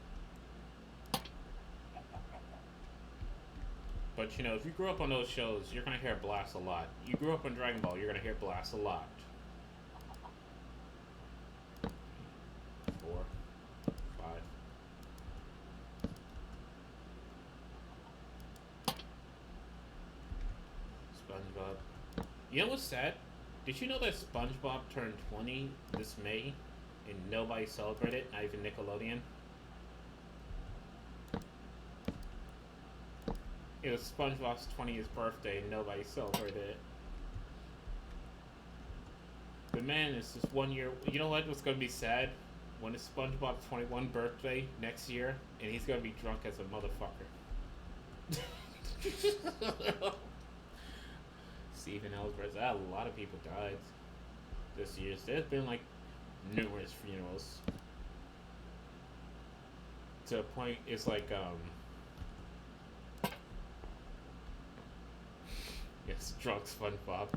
But you know, if you grew up on those shows, you're gonna hear Blast a lot. You grew up on Dragon Ball, you're gonna hear Blast a lot. 4, 5. SpongeBob. You know what's sad? Did you know that SpongeBob turned 20 this May and nobody celebrated, not even Nickelodeon? It was SpongeBob's 20th birthday and nobody celebrated it. The man is just 1 year. You know what's going to be sad? When it's SpongeBob's 21st birthday next year and he's going to be drunk as a motherfucker. Stephen Ellsworth. A lot of people died this year. So there's been like numerous funerals. To a point, it's like yes, drunk SpongeBob.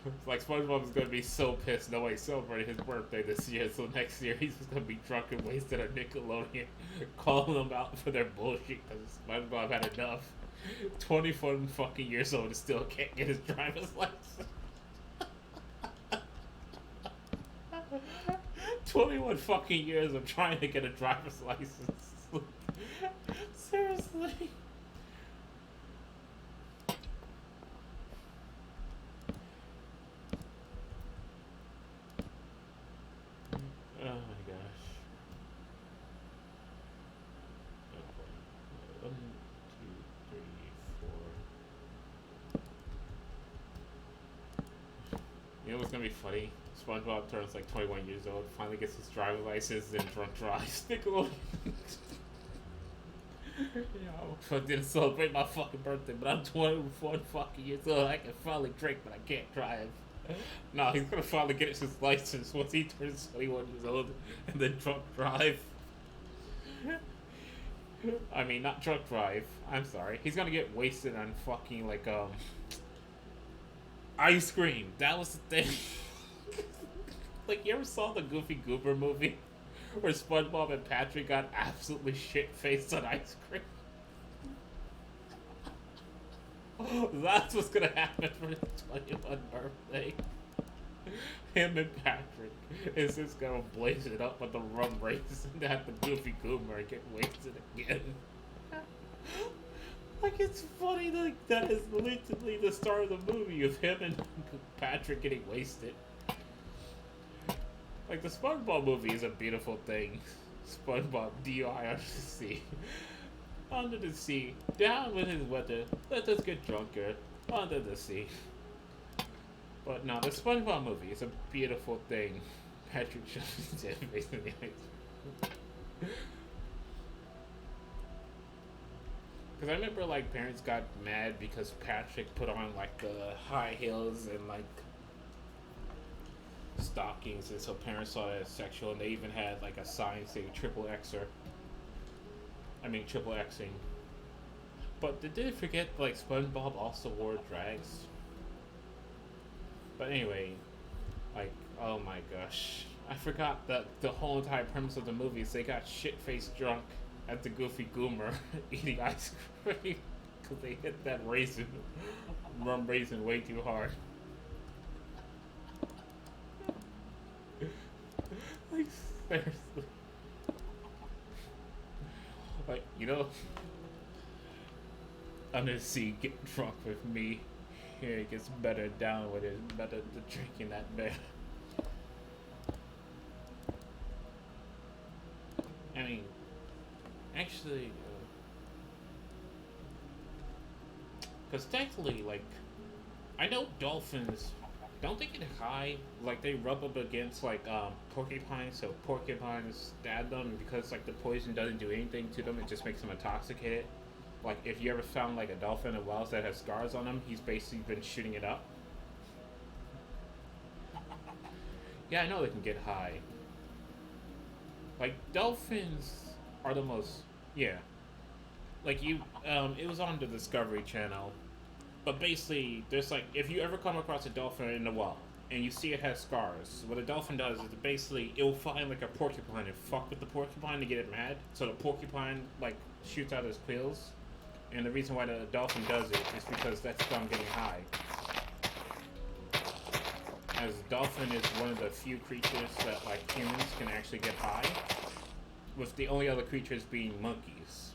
It's like SpongeBob is gonna be so pissed nobody celebrated his birthday this year, so next year he's just gonna be drunk and wasted at Nickelodeon, calling them out for their bullshit because SpongeBob had enough. 24 fucking years old and still can't get his driver's license. 21 fucking years of trying to get a driver's license. Seriously. Oh my gosh. Oh, 1, 2, 3, 4. You know what's gonna be funny? SpongeBob turns like 21 years old, finally gets his driver's license, and drunk drives Nickelodeon. I didn't celebrate my fucking birthday, but I'm 21 fucking years old. I can finally drink, but I can't drive. No, he's gonna finally get his license once he turns 21 years old, and then drunk drive. I mean, not drunk drive. I'm sorry. He's gonna get wasted on fucking like ice cream. That was the thing. Like, you ever saw the Goofy Goober movie? Where SpongeBob and Patrick got absolutely shit-faced on ice cream? That's what's gonna happen for his 21st birthday. Him and Patrick is just gonna blaze it up with the rum race and have the Goofy Goober and get wasted again. Like, it's funny, like, that is literally the start of the movie of him and Patrick getting wasted. Like, the SpongeBob movie is a beautiful thing. SpongeBob, DUI under the sea. Under the sea. Down with his weather. Let us get drunker. Under the sea. But no, the SpongeBob movie is a beautiful thing. Patrick shoves his face in the ice. Because I remember, like, parents got mad because Patrick put on, like, the high heels and, like, stockings, and so parents saw that as sexual, and they even had like a sign saying triple Xing. But they did forget like SpongeBob also wore drags. But anyway, like, oh my gosh, I forgot that the whole entire premise of the movie is they got shit-faced drunk at the Goofy Goober eating ice cream because they hit that rum raisin way too hard. Like, seriously. Like, you know, under the sea, get drunk with me. Here it gets better down with it. Better to drinking that bear. I mean, actually, because technically, like, I know dolphins, don't they get high? Like, they rub up against, like, porcupines, so porcupines stab them, because, like, the poison doesn't do anything to them, it just makes them intoxicated. Like, if you ever found, like, a dolphin in Wells that has scars on him, he's basically been shooting it up. Yeah, I know they can get high. Like dolphins are the most. Yeah, like it was on the Discovery Channel. But basically, there's like if you ever come across a dolphin in the wild and you see it has scars, what a dolphin does is basically it'll find like a porcupine and fuck with the porcupine to get it mad. So the porcupine like shoots out his quills, and the reason why the dolphin does it is because that's them getting high. As dolphin is one of the few creatures that like humans can actually get high, with the only other creatures being monkeys,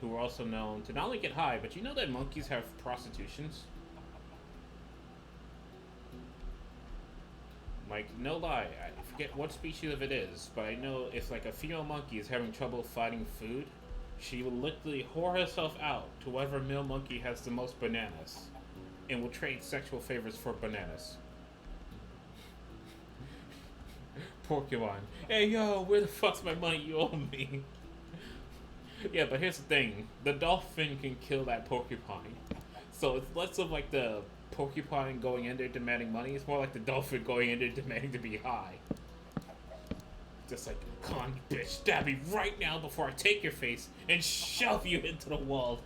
who are also known to not only get high, but you know that monkeys have prostitutions? Like, no lie, I forget what species of it is, but I know if like a female monkey is having trouble finding food, she will literally whore herself out to whoever male monkey has the most bananas, and will trade sexual favors for bananas. Pokemon. Hey yo, where the fuck's my money you owe me? Yeah, but here's the thing: the dolphin can kill that porcupine, so it's less of like the porcupine going in there demanding money. It's more like the dolphin going in there demanding to be high. Just like, come on, you bitch, stab me right now before I take your face and shove you into the wall.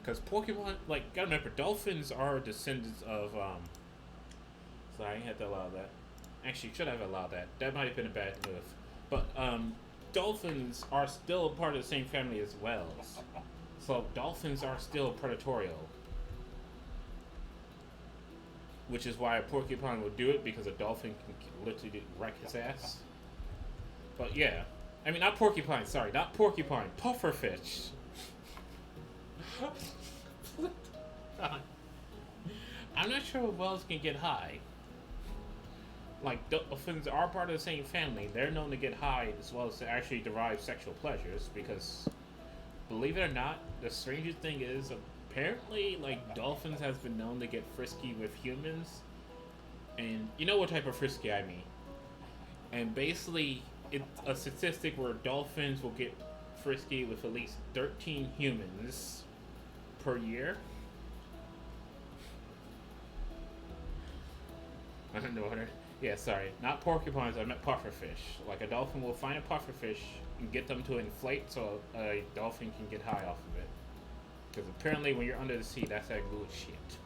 Because Pokemon, like, gotta remember, dolphins are descendants of Sorry, I had to allow that. Actually, should have allowed that. That might have been a bad move. But dolphins are still part of the same family as whales. So dolphins are still predatorial. Which is why a porcupine would do it, because a dolphin can literally wreck his ass. But yeah. I mean, not porcupine, sorry. Not porcupine. Pufferfish. I'm not sure if whales can get high. Like, dolphins are part of the same family. They're known to get high as well as to actually derive sexual pleasures because, believe it or not, the strangest thing is apparently, like, dolphins has been known to get frisky with humans. And you know what type of frisky I mean. And basically, it's a statistic where dolphins will get frisky with at least 13 humans per year. I don't know what it. Yeah, sorry. Not porcupines, I meant pufferfish. Like, a dolphin will find a pufferfish and get them to inflate so a dolphin can get high off of it. Because apparently when you're under the sea, that's that good shit.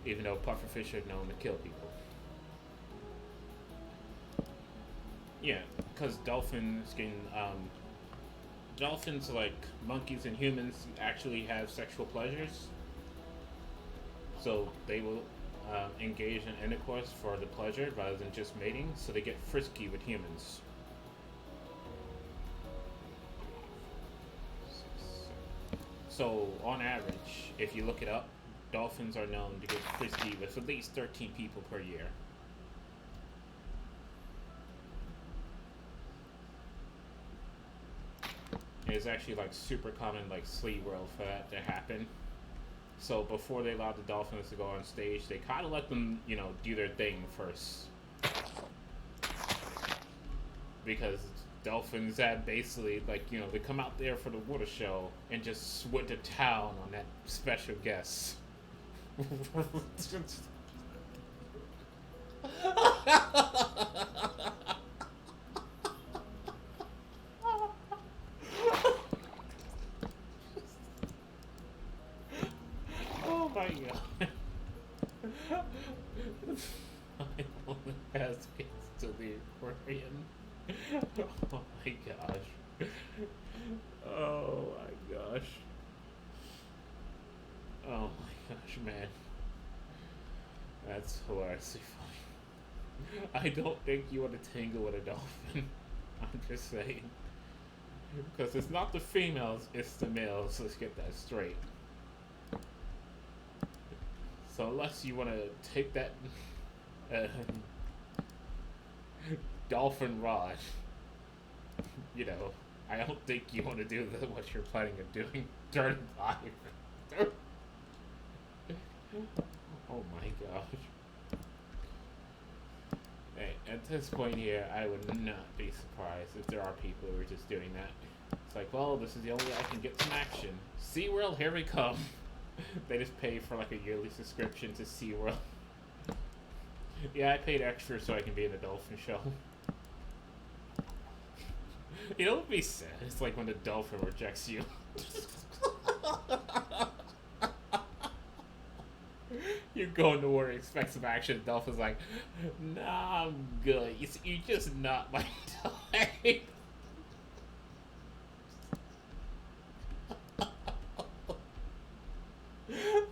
Even though pufferfish are known to kill people. Yeah, because dolphins can, dolphins, like monkeys and humans, actually have sexual pleasures. So they will engage in intercourse for the pleasure rather than just mating, so they get frisky with humans. So, on average, if you look it up, dolphins are known to get frisky with at least 13 people per year. It's actually like super common, like SeaWorld, for that to happen. So before they allowed the dolphins to go on stage, they kind of let them, you know, do their thing first. Because dolphins had basically, like, you know, they come out there for the water show and just went to town on that special guest. Oh my god. My only has gets to the aquarium. Oh my gosh. Oh my gosh. Oh my gosh, man. That's hilariously funny. I don't think you want to tangle with a dolphin. I'm just saying. Because it's not the females, it's the males. Let's get that straight. So unless you want to take that dolphin rod, you know, I don't think you want to do what you're planning on doing during live. Oh my gosh. Hey, at this point here, I would not be surprised if there are people who are just doing that. It's like, well, this is the only way I can get some action. SeaWorld, here we come. They just pay for like a yearly subscription to SeaWorld. Yeah, I paid extra so I can be in the dolphin show. You know what would be sad? It's like when the dolphin rejects you. You go into work, expect some action. The dolphin's like, nah, I'm good. You just not my type.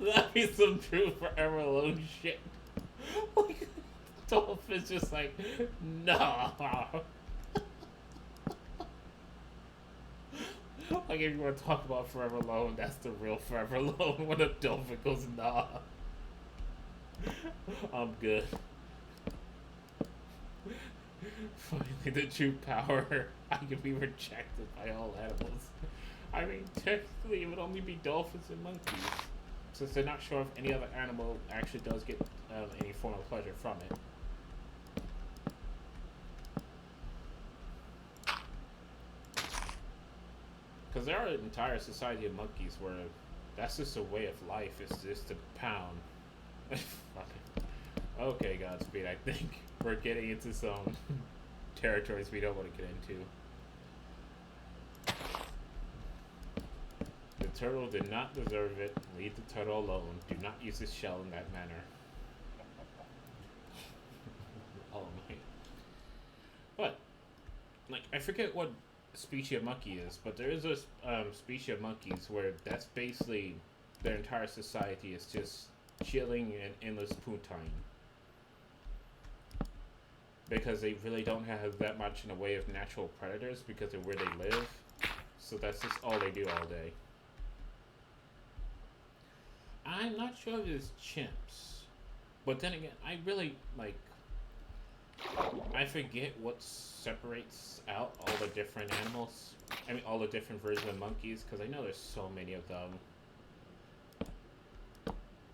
That'd be some true forever alone shit. Like, dolphin's just like, nah. Like, if you want to talk about forever alone, that's the real forever alone. When a dolphin goes, nah. I'm good. Finally, the true power. I can be rejected by all animals. I mean, technically, it would only be dolphins and monkeys, since they're not sure if any other animal actually does get any form of pleasure from it. Because there are an entire society of monkeys where that's just a way of life. It's just to pound. Okay, Godspeed. I think we're getting into some territories we don't want to get into. The turtle did not deserve it. Leave the turtle alone. Do not use his shell in that manner. Oh my. What? Like, I forget what species of monkey is, but there is a species of monkeys where that's basically their entire society is just chilling and endless poo time. Because they really don't have that much in the way of natural predators because of where they live. So that's just all they do all day. I'm not sure if it's chimps. But then again, I really, like, I forget what separates out all the different animals. I mean, all the different versions of monkeys, because I know there's so many of them.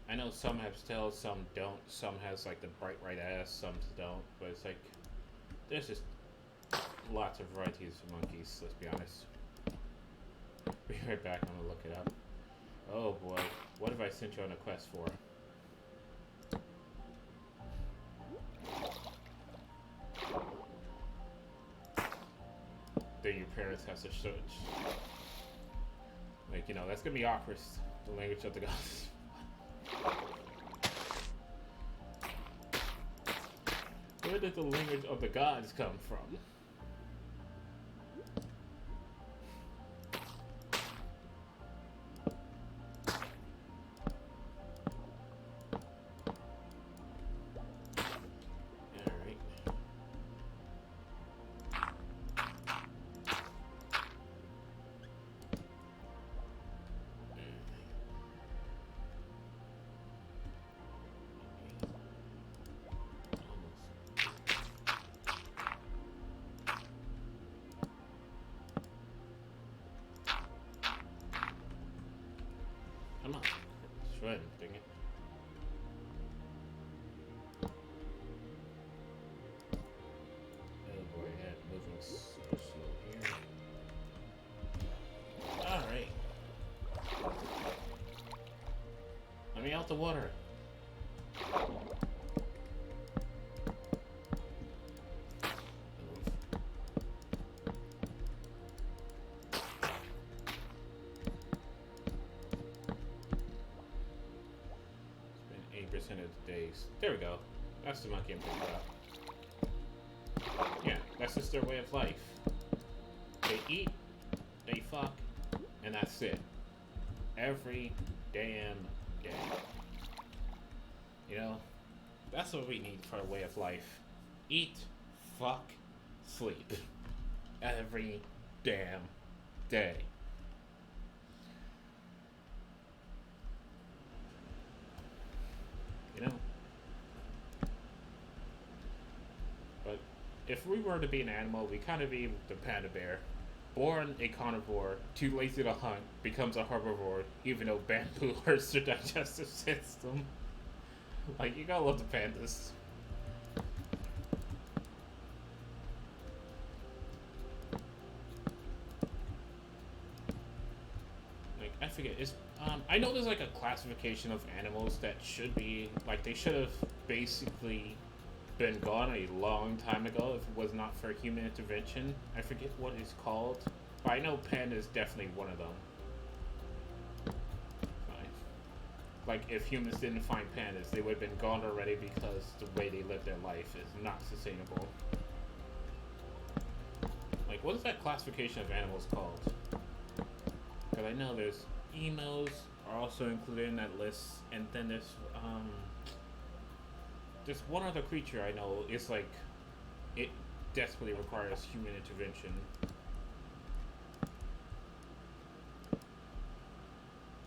I know some have tails, some don't. Some has, like, the bright white ass, some don't. But it's like, there's just lots of varieties of monkeys, let's be honest. Be right back, I'm gonna look it up. Oh boy, what have I sent you on a quest for? Then your parents have to search. Like, you know, that's gonna be awkward. The language of the gods. Where did the language of the gods come from? Come on. Shred, dang it. Oh boy, yeah, moving so slow here. Alright. Let me out the water. Of the days. There we go. That's the monkey I'm thinking about. Yeah, that's just their way of life. They eat, they fuck, and that's it. Every damn day. You know, that's what we need for a way of life. Eat, fuck, sleep. Every damn day. You know? But if we were to be an animal, we kind of be the panda bear. Born a carnivore, too lazy to hunt, becomes a herbivore, even though bamboo hurts their digestive system. Like, you gotta love the pandas. Like, I forget, I know there's like a classification of animals that should be, like, they should have basically been gone a long time ago if it was not for human intervention. I forget what it's called, but I know panda is definitely one of them. Like, if humans didn't find pandas, they would have been gone already because the way they live their life is not sustainable. Like, what is that classification of animals called? Because I know there's emos are also included in that list, and then there's one other creature I know. It's like it desperately requires human intervention.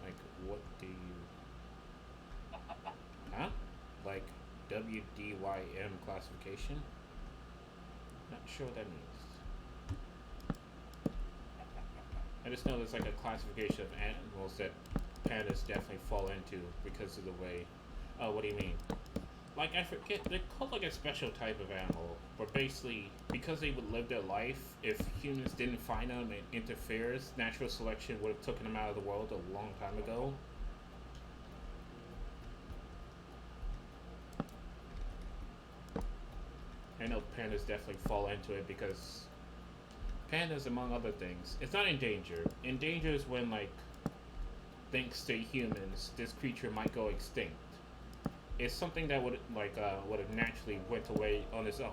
Like, what do you? Huh? Like WDYM classification? Not sure what that means. I just know there's like a classification of animals that pandas definitely fall into because of the way. Oh, what do you mean? Like, I forget, they're called like a special type of animal, where basically, because they would live their life, if humans didn't find them and interferes, natural selection would have taken them out of the world a long time ago. I know pandas definitely fall into it because pandas, among other things, it's not in danger. In danger is when, like, thanks to humans, this creature might go extinct. It's something that would have naturally went away on its own,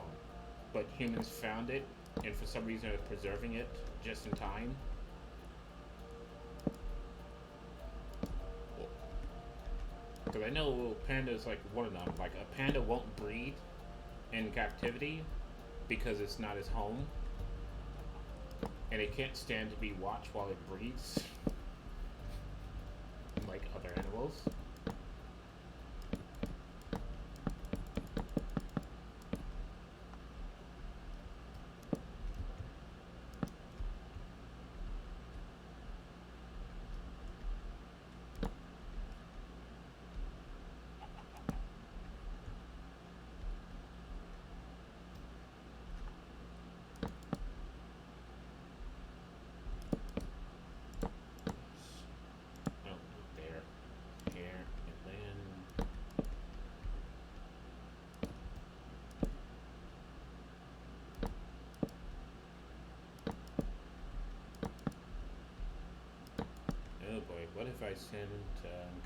but humans found it, and for some reason are preserving it just in time. Because I know panda is like one of them. Like, a panda won't breed in captivity because it's not its home, and it can't stand to be watched while it breeds, like other animals. What if I send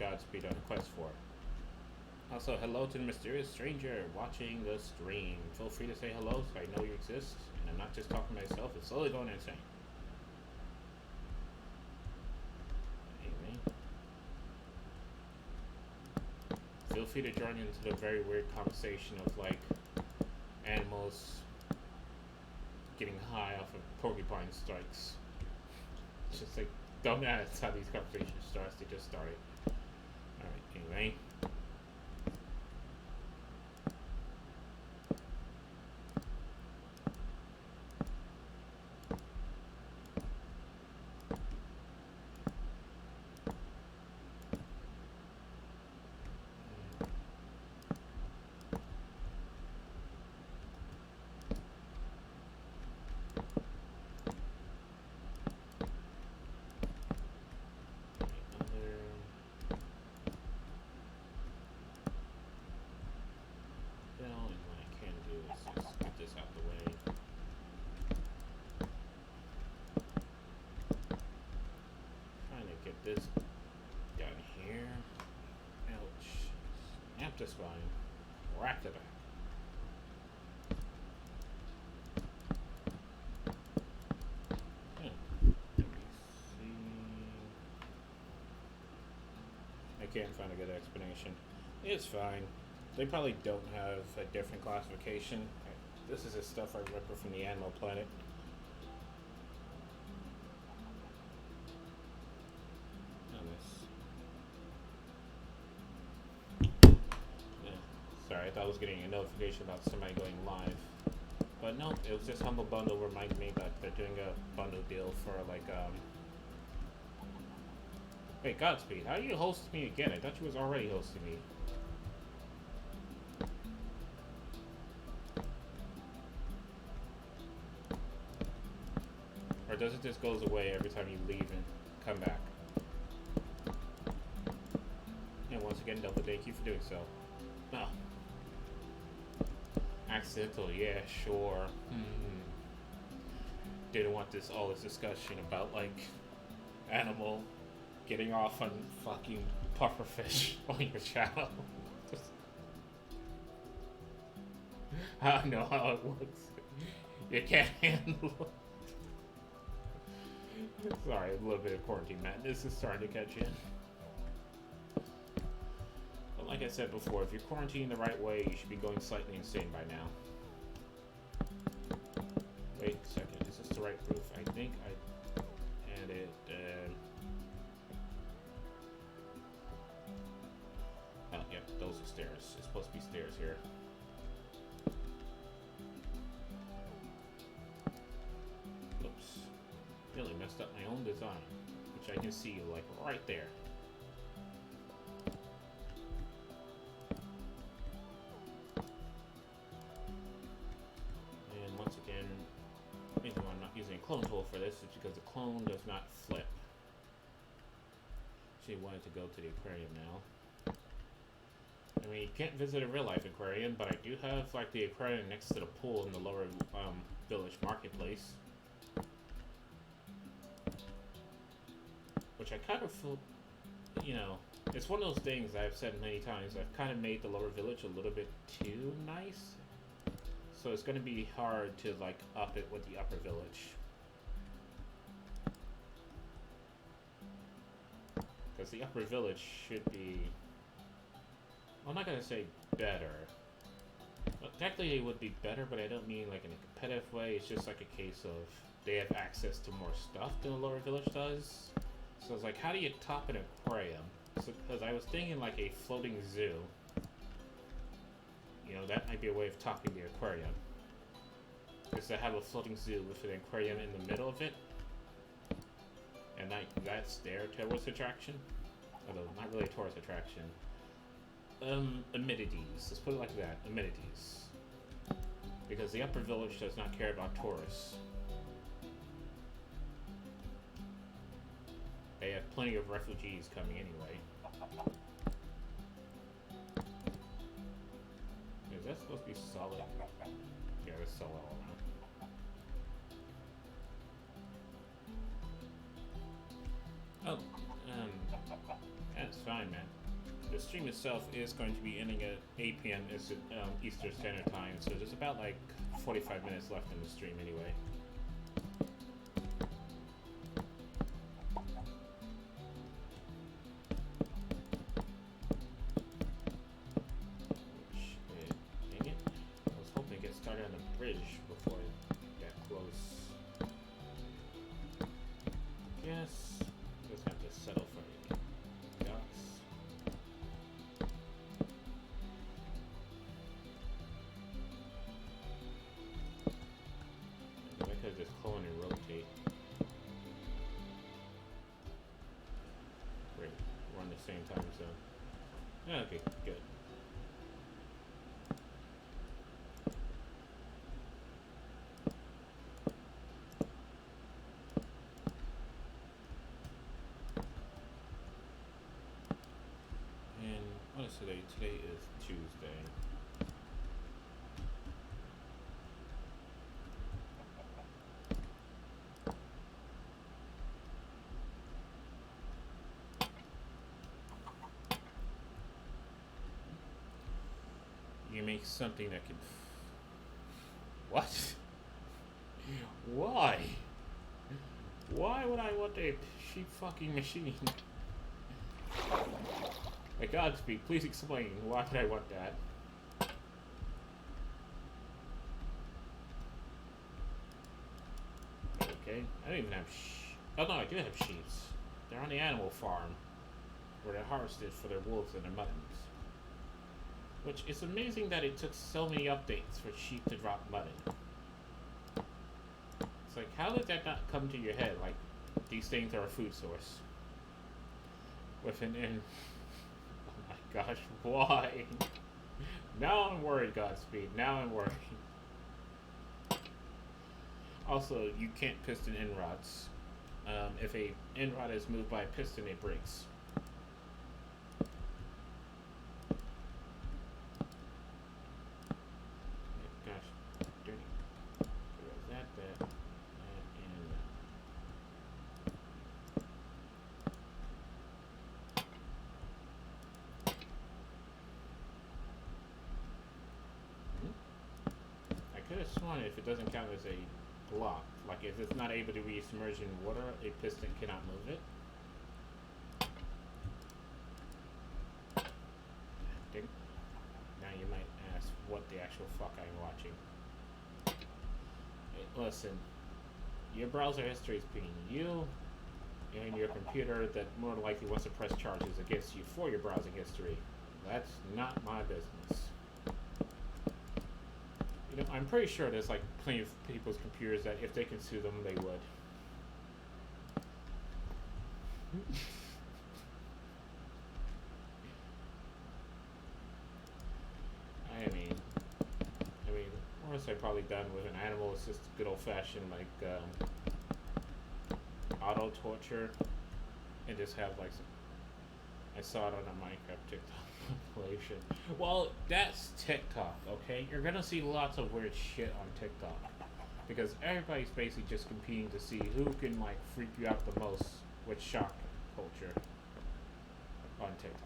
Godspeed on a quest for? Also, hello to the mysterious stranger watching the stream. Feel free to say hello so I know you exist, and I'm not just talking to myself, it's slowly going insane. Anyway. Feel free to join into the very weird conversation of, like, animals getting high off of porcupine strikes. It's just like, don't ask how these conversations start, they just started. Alright, anyway. This down here. Ouch. Snap the spine. Whack the back. Let me see. I can't find a good explanation. It's fine. They probably don't have a different classification. This is the stuff I remember from the Animal Planet. Sorry, I thought I was getting a notification about somebody going live. But no, it was just Humble Bundle reminding me that they're doing a bundle deal for, like, Wait, Godspeed, how you host me again? I thought you was already hosting me. Or does it just goes away every time you leave and come back? And once again, double thank you for doing so. Oh. Accidental, yeah, sure. Didn't want this discussion about like animal getting off on fucking pufferfish on your channel. I know how it works. You can't handle it. Sorry, a little bit of quarantine madness is starting to catch in. But like I said before, if you're quarantining the right way, you should be going slightly insane by now. Wait a second, is this the right roof? I think I added, oh, yep, those are stairs. It's supposed to be stairs here. Oops. Really messed up my own design, which I can see, like, right there. And once again, the reason why I'm not using a clone tool for this is because the clone does not flip. She wanted to go to the aquarium now. I mean, you can't visit a real-life aquarium, but I do have, like, the aquarium next to the pool in the lower village marketplace. Which I kind of feel, you know, it's one of those things I've said many times. I've kind of made the lower village a little bit too nice. So it's going to be hard to, like, up it with the upper village. Because the upper village should be, well, I'm not going to say better. Well, technically it would be better, but I don't mean like in a competitive way. It's just like a case of they have access to more stuff than the lower village does. So it's like, how do you top an aquarium? Because I was thinking like a floating zoo. You know, that might be a way of topping the aquarium. Is to have a floating zoo with an aquarium in the middle of it. And that's their tourist attraction. Although, not really a tourist attraction. Amenities. Let's put it like that. Amenities. Because the upper village does not care about tourists. They have plenty of refugees coming anyway. Is that supposed to be solid? Yeah, it's solid all around. Oh, that's fine, man. The stream itself is going to be ending at 8 p.m. Eastern Standard Time, so there's about like 45 minutes left in the stream anyway. Shit, dang it. I was hoping to get started on the bridge before it got close. Yes, just have to settle for the ducks. I could just clone and rotate. Great, we're on the same time zone. Okay, good. And what is today? Today is Tuesday. You make something that can. What? Why? Why would I want a sheep fucking machine? Like, Godspeed, please explain. Why would I want that? Okay, I don't even have oh no, I do have sheep. They're on the animal farm, where they're harvested for their wolves and their muttons. Which is amazing that it took so many updates for sheep to drop mutton. It's like, how did that not come to your head? Like, these things are a food source. With an in. Oh my gosh, why? Now I'm worried, Godspeed. Now I'm worried. Also, you can't piston in rods. If a in rod is moved by a piston, it breaks. one, if it doesn't count as a block, like if it's not able to be submerged in water, a piston cannot move it. Now you might ask what the actual fuck I'm watching. Hey, listen, your browser history is being you and your computer that more than likely wants to press charges against you for your browsing history. That's not my business. You know, I'm pretty sure there's like plenty of people's computers that if they can sue them, they would. Of course, I've probably done with an animal. It's just good old fashioned like auto torture, and just have like some, I saw it on a Minecraft TikTok compilation. Well, that's TikTok, okay? You're gonna see lots of weird shit on TikTok because everybody's basically just competing to see who can like freak you out the most with shock culture on TikTok.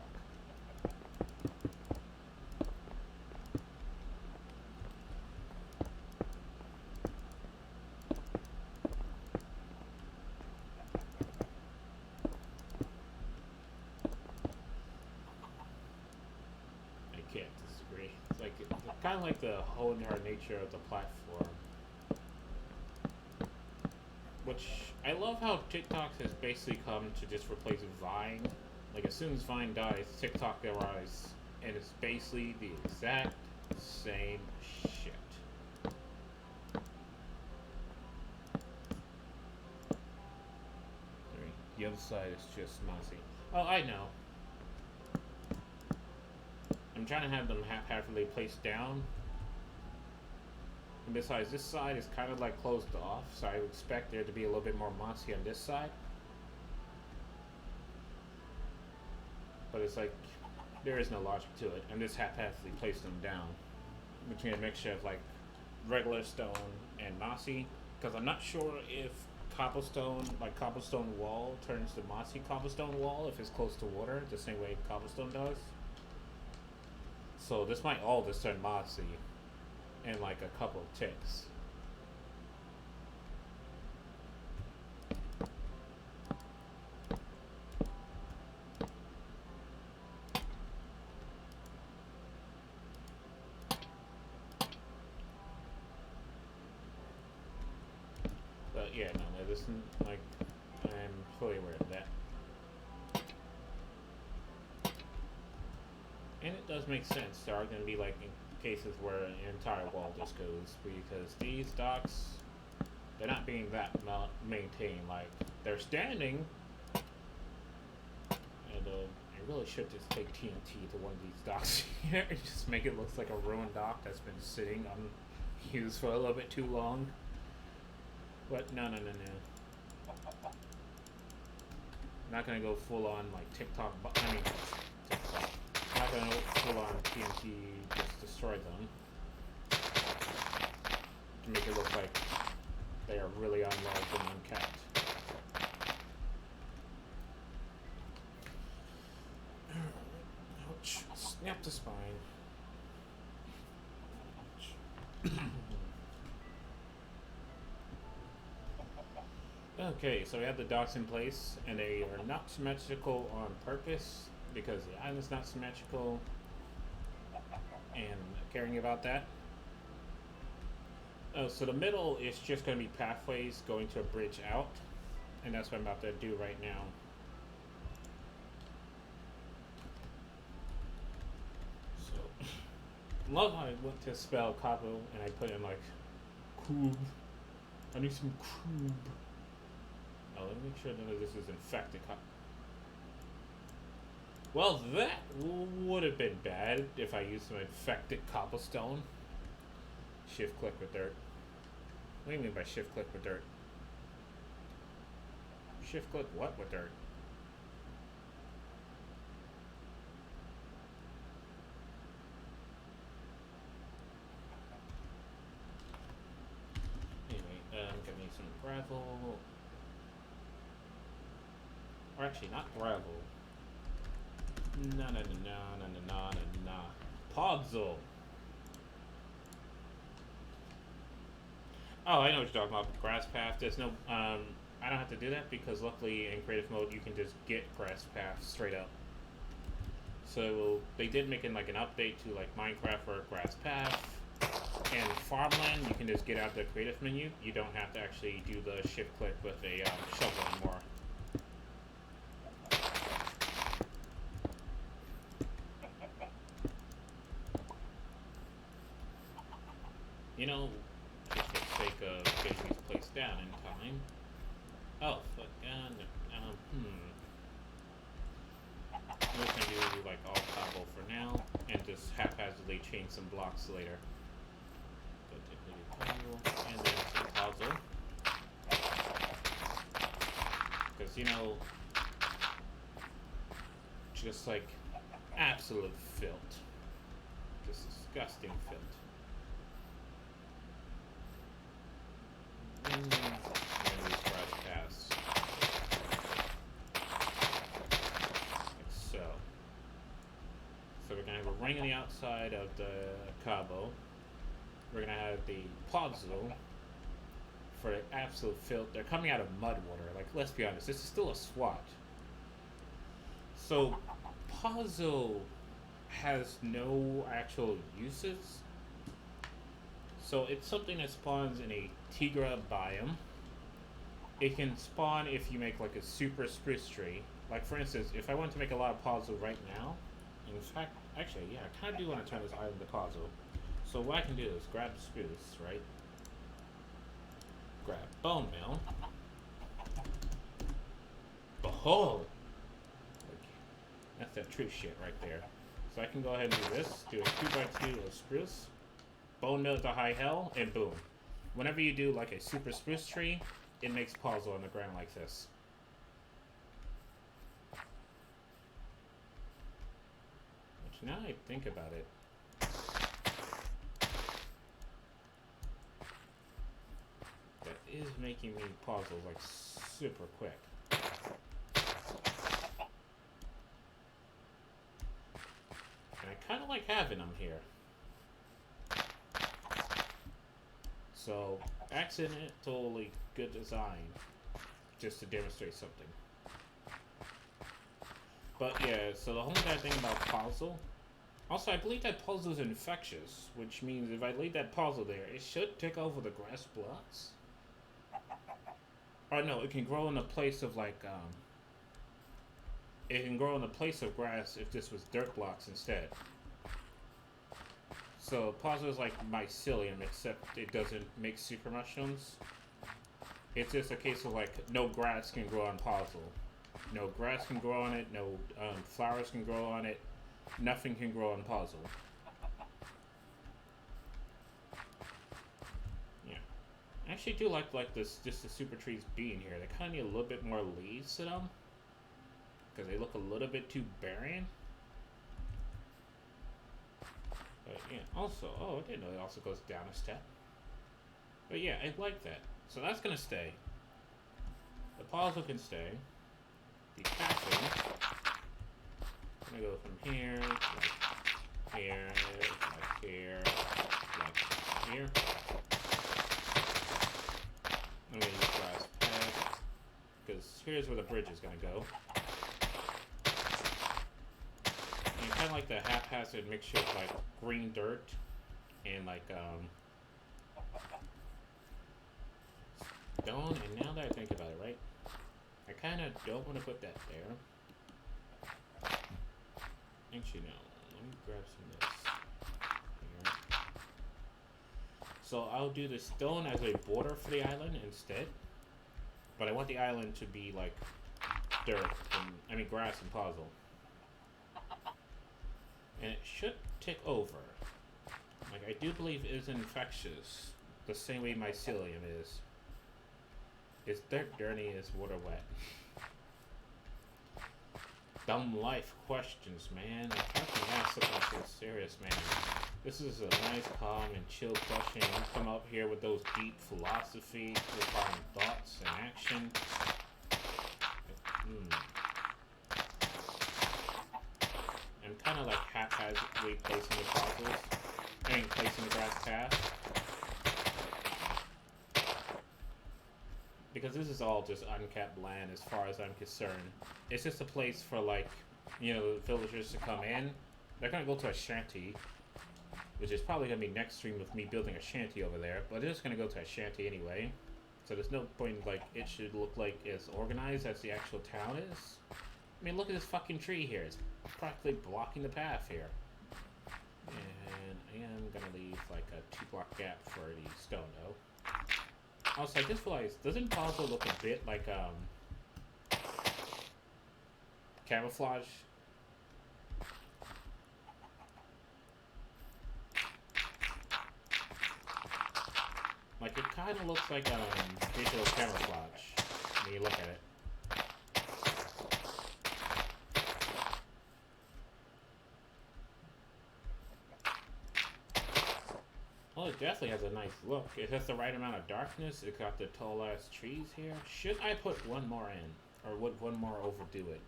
Kind of like the whole entire nature of the platform, which I love how TikTok has basically come to just replace Vine. Like as soon as Vine dies, TikTok arrives, and it's basically the exact same shit. The other side is just mossy. Oh, I know. I'm trying to have them haphazardly placed down. And besides, this side is kind of like closed off, so I would expect there to be a little bit more mossy on this side. But it's like, there is no logic to it. I'm just haphazardly placing them down. Between a mixture of like regular stone and mossy. Because I'm not sure if cobblestone, like cobblestone wall, turns to mossy cobblestone wall if it's close to water, the same way cobblestone does. So this might all just turn mossy in like a couple of ticks. But yeah, no, this is like, I'm fully aware of that. And it does make sense. There are going to be like cases where an entire wall just goes because these docks, they're not being that maintained. Like they're standing, and I really should just take TNT to one of these docks here and just make it look like a ruined dock that's been sitting unused for a little bit too long. But no. I'm not gonna go full on like TikTok. I mean, TikTok. I'm not gonna full on TNT just destroy them to make it look like they are really unloved and unkept. Ouch! Snap the spine. Okay, so we have the docks in place, and they are not symmetrical on purpose because the island's not symmetrical, and caring about that. So the middle is just going to be pathways going to a bridge out, and that's what I'm about to do right now. So, love how I went to spell Cabo and I put in like, Coob. I need some Coob. Oh, let me make sure none of this is infected. Well, that would have been bad if I used some infected cobblestone. Shift click with dirt. What do you mean by shift click with dirt? Shift click what with dirt? Anyway, I'm gonna need some gravel. Or actually, not gravel. No. Podzol. Oh, I know what you're talking about. Grass path. There's no. I don't have to do that because luckily in creative mode you can just get grass path straight up. So they did make it like an update to like Minecraft for grass path. And farmland, you can just get out the creative menu. You don't have to actually do the shift click with a shovel anymore. You know, just for the sake of getting these placed down in time. Oh, fuck. We're gonna do like all cobble for now, and just haphazardly change some blocks later. So technically cobble, and then some puzzle. Because, you know, just like absolute filth. Just disgusting filth. And these grass paths. Like so. So we're gonna have a ring on the outside of the cobble. We're gonna have the puzzle for the absolute filth. They're coming out of mud water. Like, let's be honest, this is still a swat. So, puzzle has no actual uses. So it's something that spawns in a Tigra biome. It can spawn if you make like a super spruce tree. Like for instance, if I want to make a lot of puzzle right now, in fact, actually, yeah, I kind of do want to turn this island to puzzle. So what I can do is grab spruce, right? Grab bone meal. Behold! Like, that's that true shit right there. So I can go ahead and do this. Do a 2x2 of spruce. Bone meal to high hell, and boom. Whenever you do like a super spruce tree, it makes puzzle on the ground like this. Which now I think about it, that is making me puzzle like super quick. And I kind of like having them here. So, accidentally good design, just to demonstrate something. But yeah, so the whole entire thing about puzzle. Also, I believe that puzzle is infectious, which means if I leave that puzzle there, it should take over the grass blocks. Or no, it can grow in the place of like, it can grow in the place of grass if this was dirt blocks instead. So puzzle is like mycelium, except it doesn't make super mushrooms. It's just a case of like no grass can grow on puzzle. No grass can grow on it, no flowers can grow on it, nothing can grow on puzzle. Yeah. I actually do like this, just the super trees being here. They kind of need a little bit more leaves to them. Because they look a little bit too barren. But yeah, also, oh, I didn't know it also goes down a step. But yeah, I like that. So that's gonna stay. The puzzle can stay. The casting, I'm gonna go from here, like here, like here, like here. I'm gonna use grass path, because here's where the bridge is gonna go. And kind of like the haphazard mixture of like green dirt and like stone. And now that I think about it, right? I kind of don't want to put that there. Actually, no. Let me grab some of this here. So I'll do the stone as a border for the island instead. But I want the island to be like dirt and, I mean, grass and puzzle. And it should tick over. Like, I do believe it is infectious. The same way mycelium is. It's dirt dirty, it's water wet. Dumb life questions, man. How can you ask something so serious, man? This is a nice, calm, and chill question. You come up here with those deep philosophy, requiring thoughts and action. I'm kind of like haphazardly placing the puzzles. I mean, placing the grass path. because this is all just unkept land as far as I'm concerned. It's just a place for, like, you know, villagers to come in. They're gonna go to a shanty, which is probably gonna be next stream with me building a shanty over there, but they're just gonna go to a shanty anyway. So there's no point, like, it should look like it's organized as the actual town is. I mean, look at this fucking tree here. It's practically blocking the path here. And I am gonna leave, like, a 2-block gap for the stone, though. Also, I just realized, doesn't Puzzle look a bit like, camouflage? Like, it kind of looks like, digital camouflage when you look at it. Well, it definitely has a nice look. It has the right amount of darkness. It's got the tall ass trees here. Should I put one more in? Or would one more overdo it?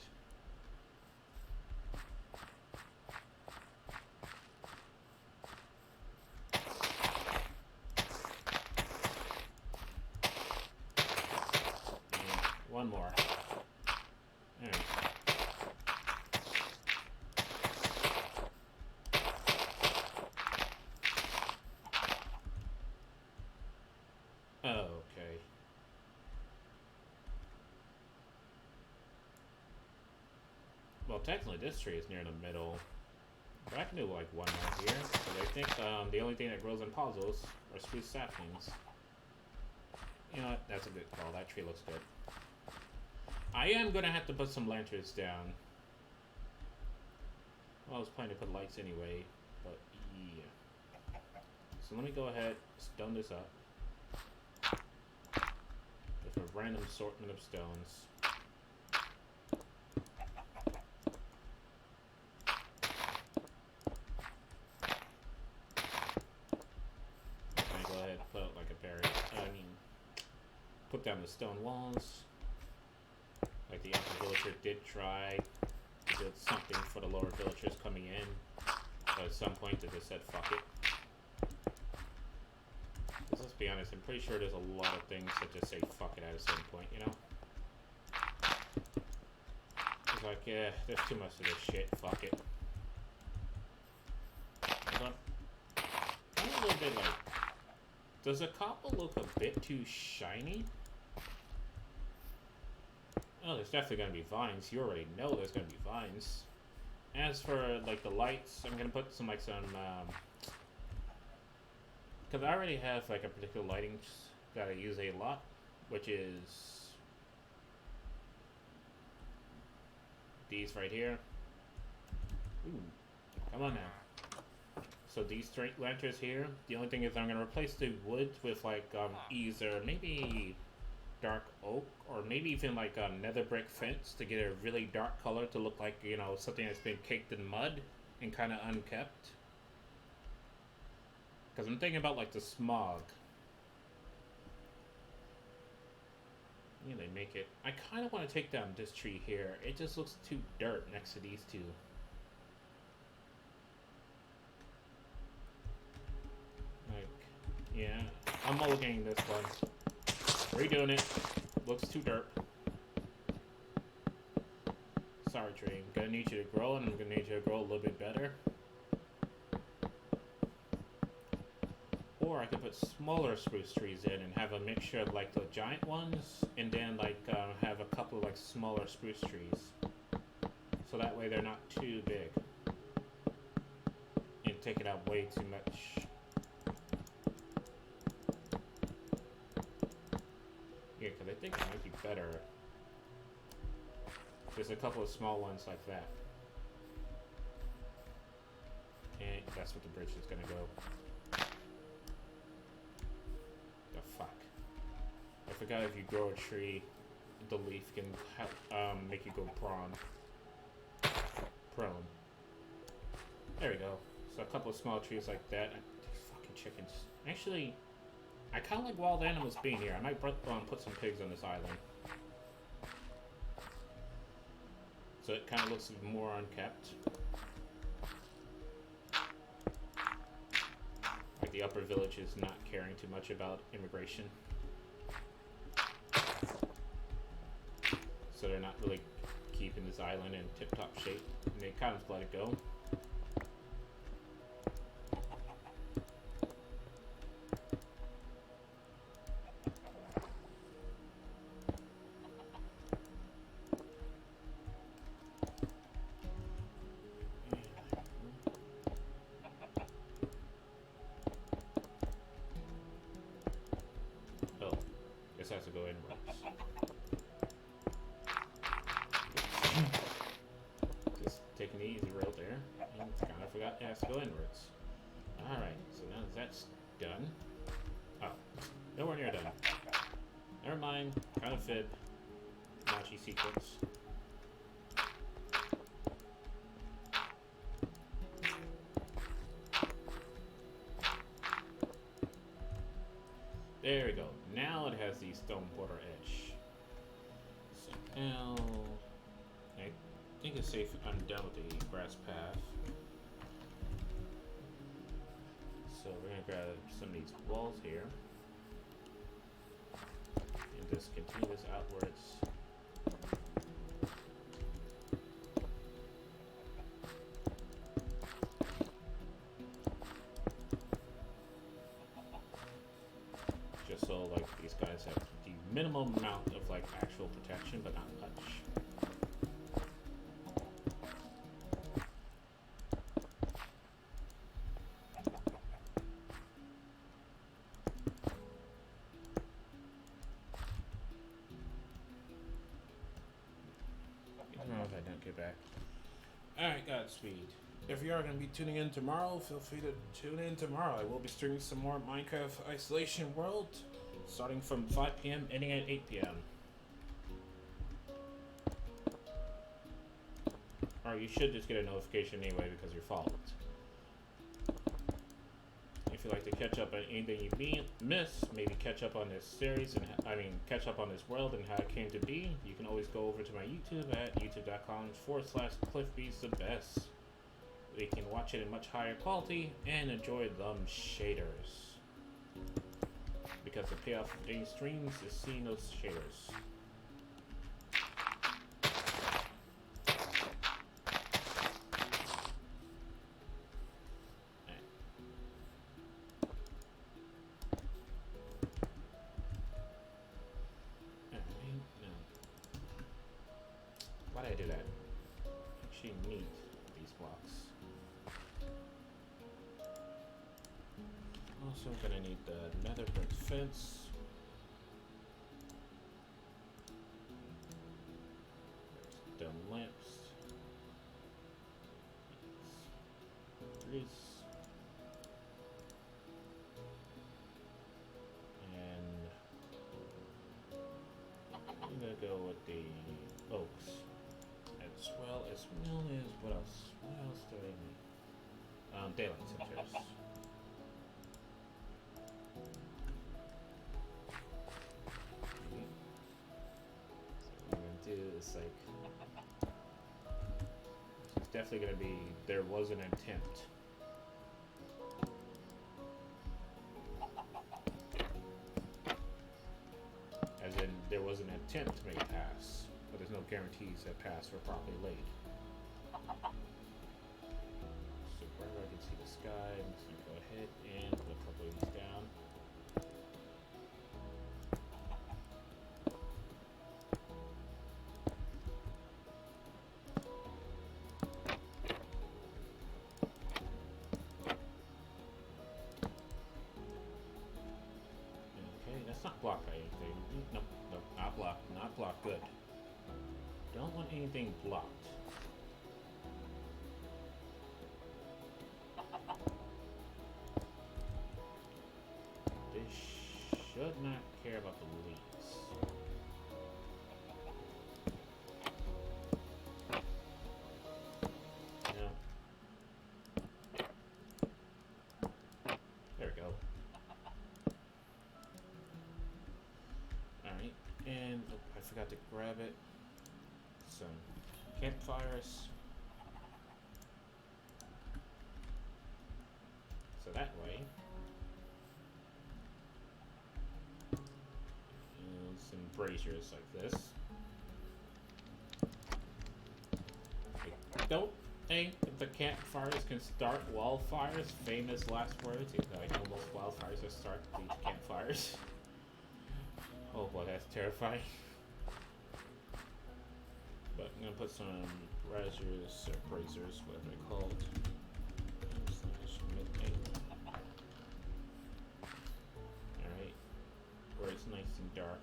Yeah, one more. Alright. Okay. Well, technically this tree is near the middle. But I can do like one more here. Because I think the only thing that grows in puzzles are spruce saplings. You know what? That's a good call. That tree looks good. I am going to have to put some lanterns down. Well, I was planning to put lights anyway. But yeah. So let me go ahead, stone this up. With a random assortment of stones. Go ahead, put out like a barrier. Put down the stone walls. Like the upper villager did try to build something for the lower villagers coming in. But at some point they just said fuck it. Let's be honest, I'm pretty sure there's a lot of things that just say fuck it at a certain point, you know? It's like, yeah, there's too much of this shit, fuck it. But I'm a little bit like, does the copper look a bit too shiny? Oh, there's definitely gonna be vines. You already know there's gonna be vines. As for like the lights, I'm gonna put some because I already have like a particular lighting that I use a lot, which is these right here. Ooh, come on now. So these straight lanterns here, the only thing is I'm going to replace the wood with like either maybe dark oak or maybe even like a nether brick fence to get a really dark color to look like, you know, something that's been caked in mud and kind of unkept. Because I'm thinking about like the smog. Yeah, they make it. I kind of want to take down this tree here. It just looks too dirt next to these two. Like, yeah, I'm mulliganing this one. Redoing it. Looks too dirt. Sorry, tree. I'm gonna need you to grow, and I'm gonna need you to grow a little bit better. Or I could put smaller spruce trees in and have a mixture of like the giant ones, and then like have a couple of like smaller spruce trees. So that way they're not too big and taking out way too much. Yeah, because I think it might be better. There's a couple of small ones like that. And that's what the bridge is gonna go. The fuck. I forgot if you grow a tree, the leaf can make you go prone. There we go. So a couple of small trees like that. These fucking chickens. Actually, I kind of like wild animals being here. I might put some pigs on this island. So it kind of looks more unkept. Like the upper village is not caring too much about immigration. so they're not really keeping this island in tip-top shape. And they kind of let it go. Oh, guess I have to go inwards. Just taking the easy road there. And kind of forgot it has to go inwards. Alright, so now that's done. Oh, nowhere near done. Never mind, kind of fib. Machi sequence. There we go. Now it has the stone border edge. So now I think it's safe. I'm done with the grass path. So we're gonna grab some of these walls here and just continue this outwards. Just so like these guys have the minimum amount of like actual protection, but not much. I don't know if I don't get back. Alright, Godspeed. If you are going to be tuning in tomorrow, feel free to tune in tomorrow. I will be streaming some more Minecraft Isolation World, starting from 5 p.m., ending at 8 p.m. Or you should just get a notification anyway because you're followed. If you'd like to catch up on anything you miss, maybe catch up on this series, and catch up on this world and how it came to be, you can always go over to my YouTube at youtube.com/CliffBeatsTheBest. We can watch it in much higher quality and enjoy them shaders. Because the payoff of any streams is seeing those shaders. Why did I do that? Actually need these blocks. Also gonna need the nether brick fence. The lamps. Grease. And I'm gonna go with the oaks. As well as what else? What else do I need? Daylight sensors. So what I'm gonna do is like, it's definitely gonna be, there was an attempt. As in, there was an attempt to make it pass, but there's no guarantees that pass were properly laid. So wherever I can see the sky, I'm just gonna go ahead and put a couple of these down. Okay, that's not blocked by anything. Nope, nope, not blocked, not blocked, good. Don't want anything blocked. They should not care about the leaves. No. There we go. Alright, and oh, I forgot to grab it. Some campfires. So that way, and some braziers like this. don't think the campfires can start wildfires. Famous last words, even though I know most wildfires will start these campfires. Oh boy, that's terrifying. But I'm gonna put some braziers or braziers, whatever they're called. Alright. Where it's nice and dark.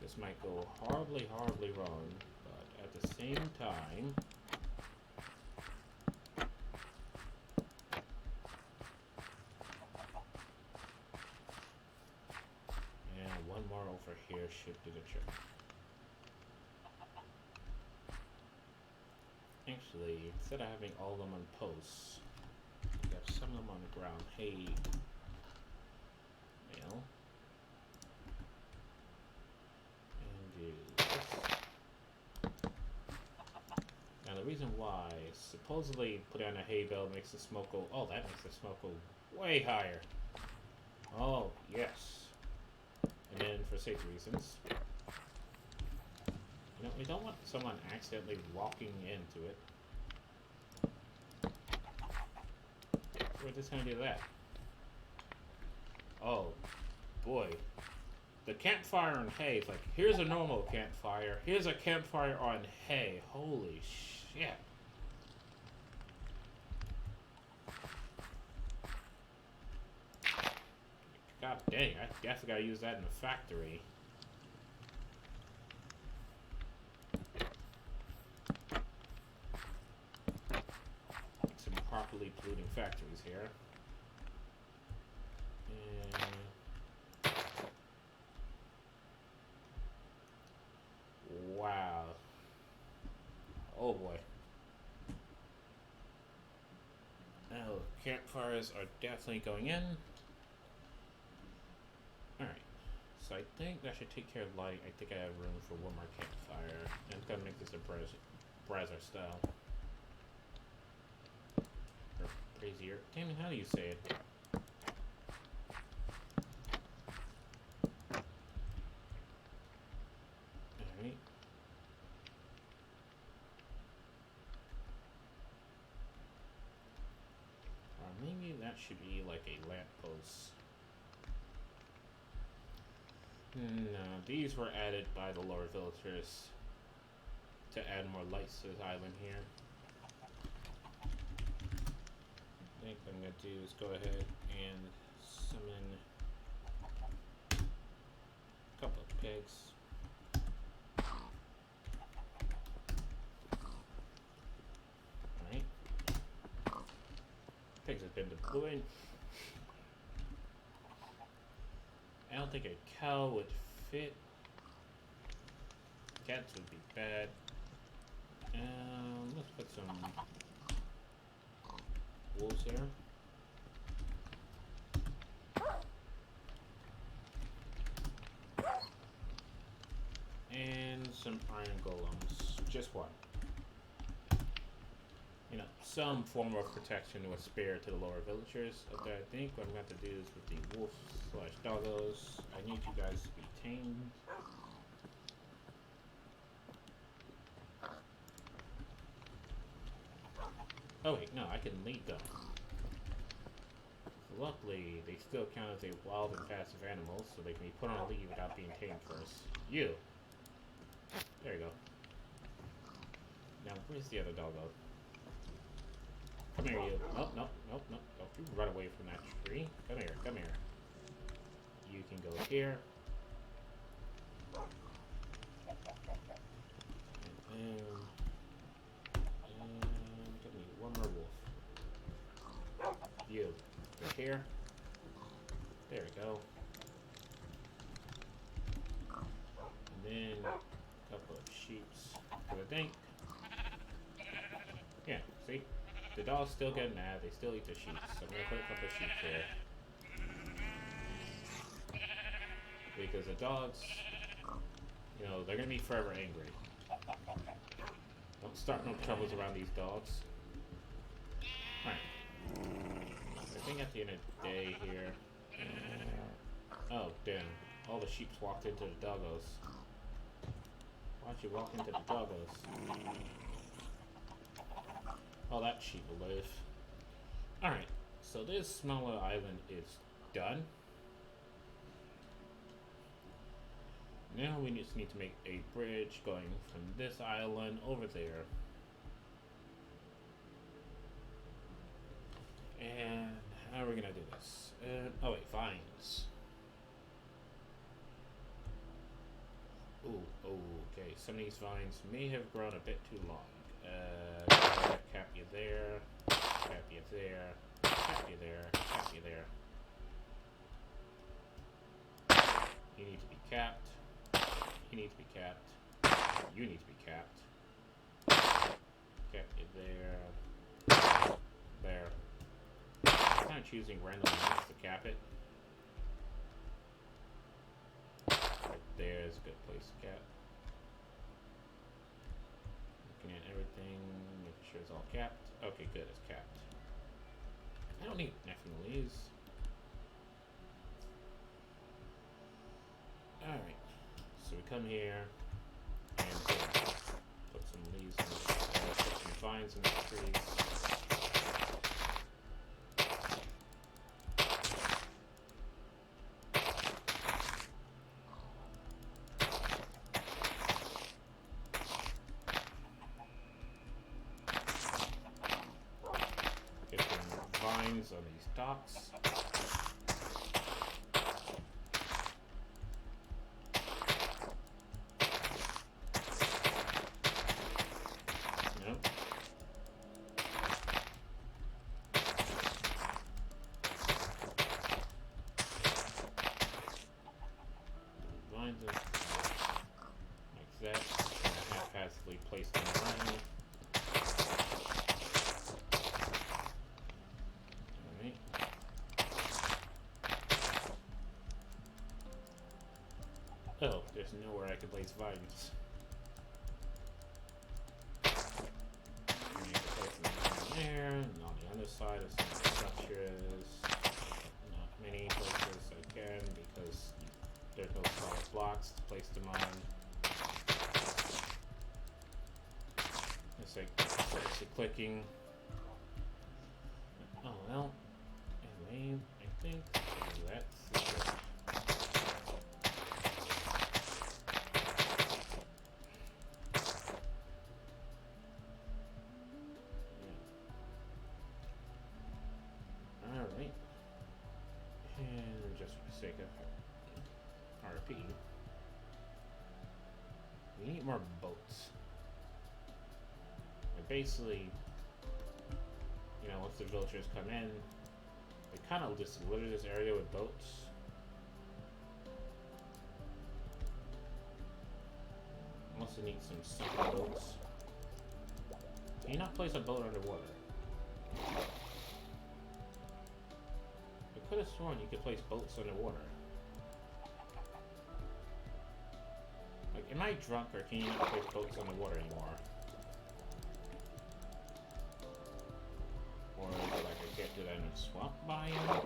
This might go horribly, horribly wrong, but at the same time, and one more over here should do the trick. Actually, instead of having all of them on posts, we have some of them on the ground. Hey, male. And do this. Now the reason why, supposedly putting on a hay bale makes the smoke go, oh, that makes the smoke go way higher. Oh, yes. And then for safety reasons, you know, we don't want someone accidentally walking into it. So we're just gonna do that. Oh, boy. The campfire on hay is like, here's a normal campfire, here's a campfire on hay. Holy shit. God dang, I definitely gotta use that in the factory. Make some properly polluting factories here. And wow. Oh boy. Now, campfires are definitely going in. Alright. So I think that should take care of light. I think I have room for one more campfire. And I'm gonna make this a brazier style. Or brazier. Damn it, how do you say it? Alright. Or maybe that should be like a lamppost. No, these were added by the lower villagers to add more lights to this island here. I think what I'm gonna do is go ahead and summon a couple of pigs. Alright. Pigs have been deployed. I don't think a cow would fit. Cats would be bad. Let's put some wolves here. And some iron golems. Just one. You know, some form of protection or spare to the lower villagers. Okay, I think what I'm going to have to do is with the wolf / doggos, I need you guys to be tamed. Oh wait, no, I can lead them. Luckily, they still count as a wild and passive animal, so they can be put on a lead without being tamed first. You! There you go. Now, where's the other doggo? Come here, you. Nope, nope, nope, nope. Don't you run away from that tree. Come here, come here. You can go here. And give me one more wolf. You. Go here. There we go. And then a couple of sheeps for the dink. Yeah, see? The dogs still get mad, they still eat the sheep, so I'm gonna put a couple of sheep here. Because the dogs, you know, they're gonna be forever angry. Don't start no troubles around these dogs. Alright. I think at the end of the day here... oh, damn. All the sheeps walked into the doggos. Why'd you walk into the doggos? Oh, that sheep will live. Alright, so this smaller island is done. Now we just need to make a bridge going from this island over there. And how are we gonna do this? Oh wait, vines. Ooh, okay. Some of these vines may have grown a bit too long. Cap you there, cap you there, cap you there, cap you there. You need to be capped. You need to be capped. You need to be capped. Cap you there. There. I'm kind of choosing random ones to cap it. Right there's a good place to cap. Looking at everything, making sure it's all capped. Okay, good, it's capped. I don't need nothing of these. Alright, so we come here and put some leaves in put some vines in the trees. Get some vines on these docks. Nope. Vines like that. Haphazardly place them around. Alright. Oh, there's nowhere I can place vines. There, and on the other side of some structures. Not many places I can because there's no solid blocks to place them on. It's like seriously clicking. Oh well. Anyway, I think that's it. Alright. And just for the sake of RP, we need more boats. And basically, you know, once the villagers come in, they kind of just litter this area with boats. Also need some sunken boats. Can you not place a boat underwater? I could have sworn you could place boats underwater. Like, am I drunk or can you not place boats underwater anymore? Or is it like I can't do that in a swamp biome?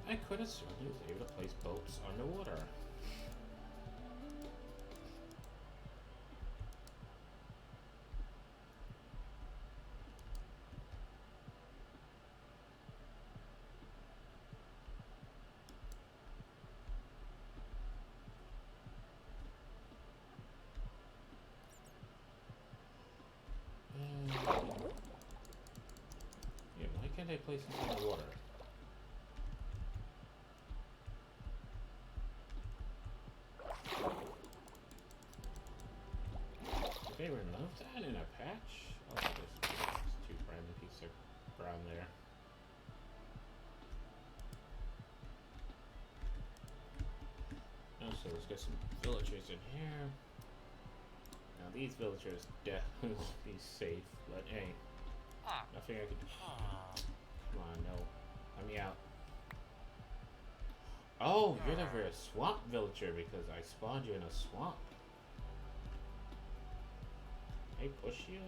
I could have sworn he was able to place boats underwater. Yeah, why can't I place this in the water? Did they remove that in a patch? Also, there's two random pieces of brown there. Also, let's get some villagers in here. Now, these villagers definitely be safe, but hey, nothing I can do. Come on, no. Let me out. Oh, you're never a swamp villager because I spawned you in a swamp. Hey, push you?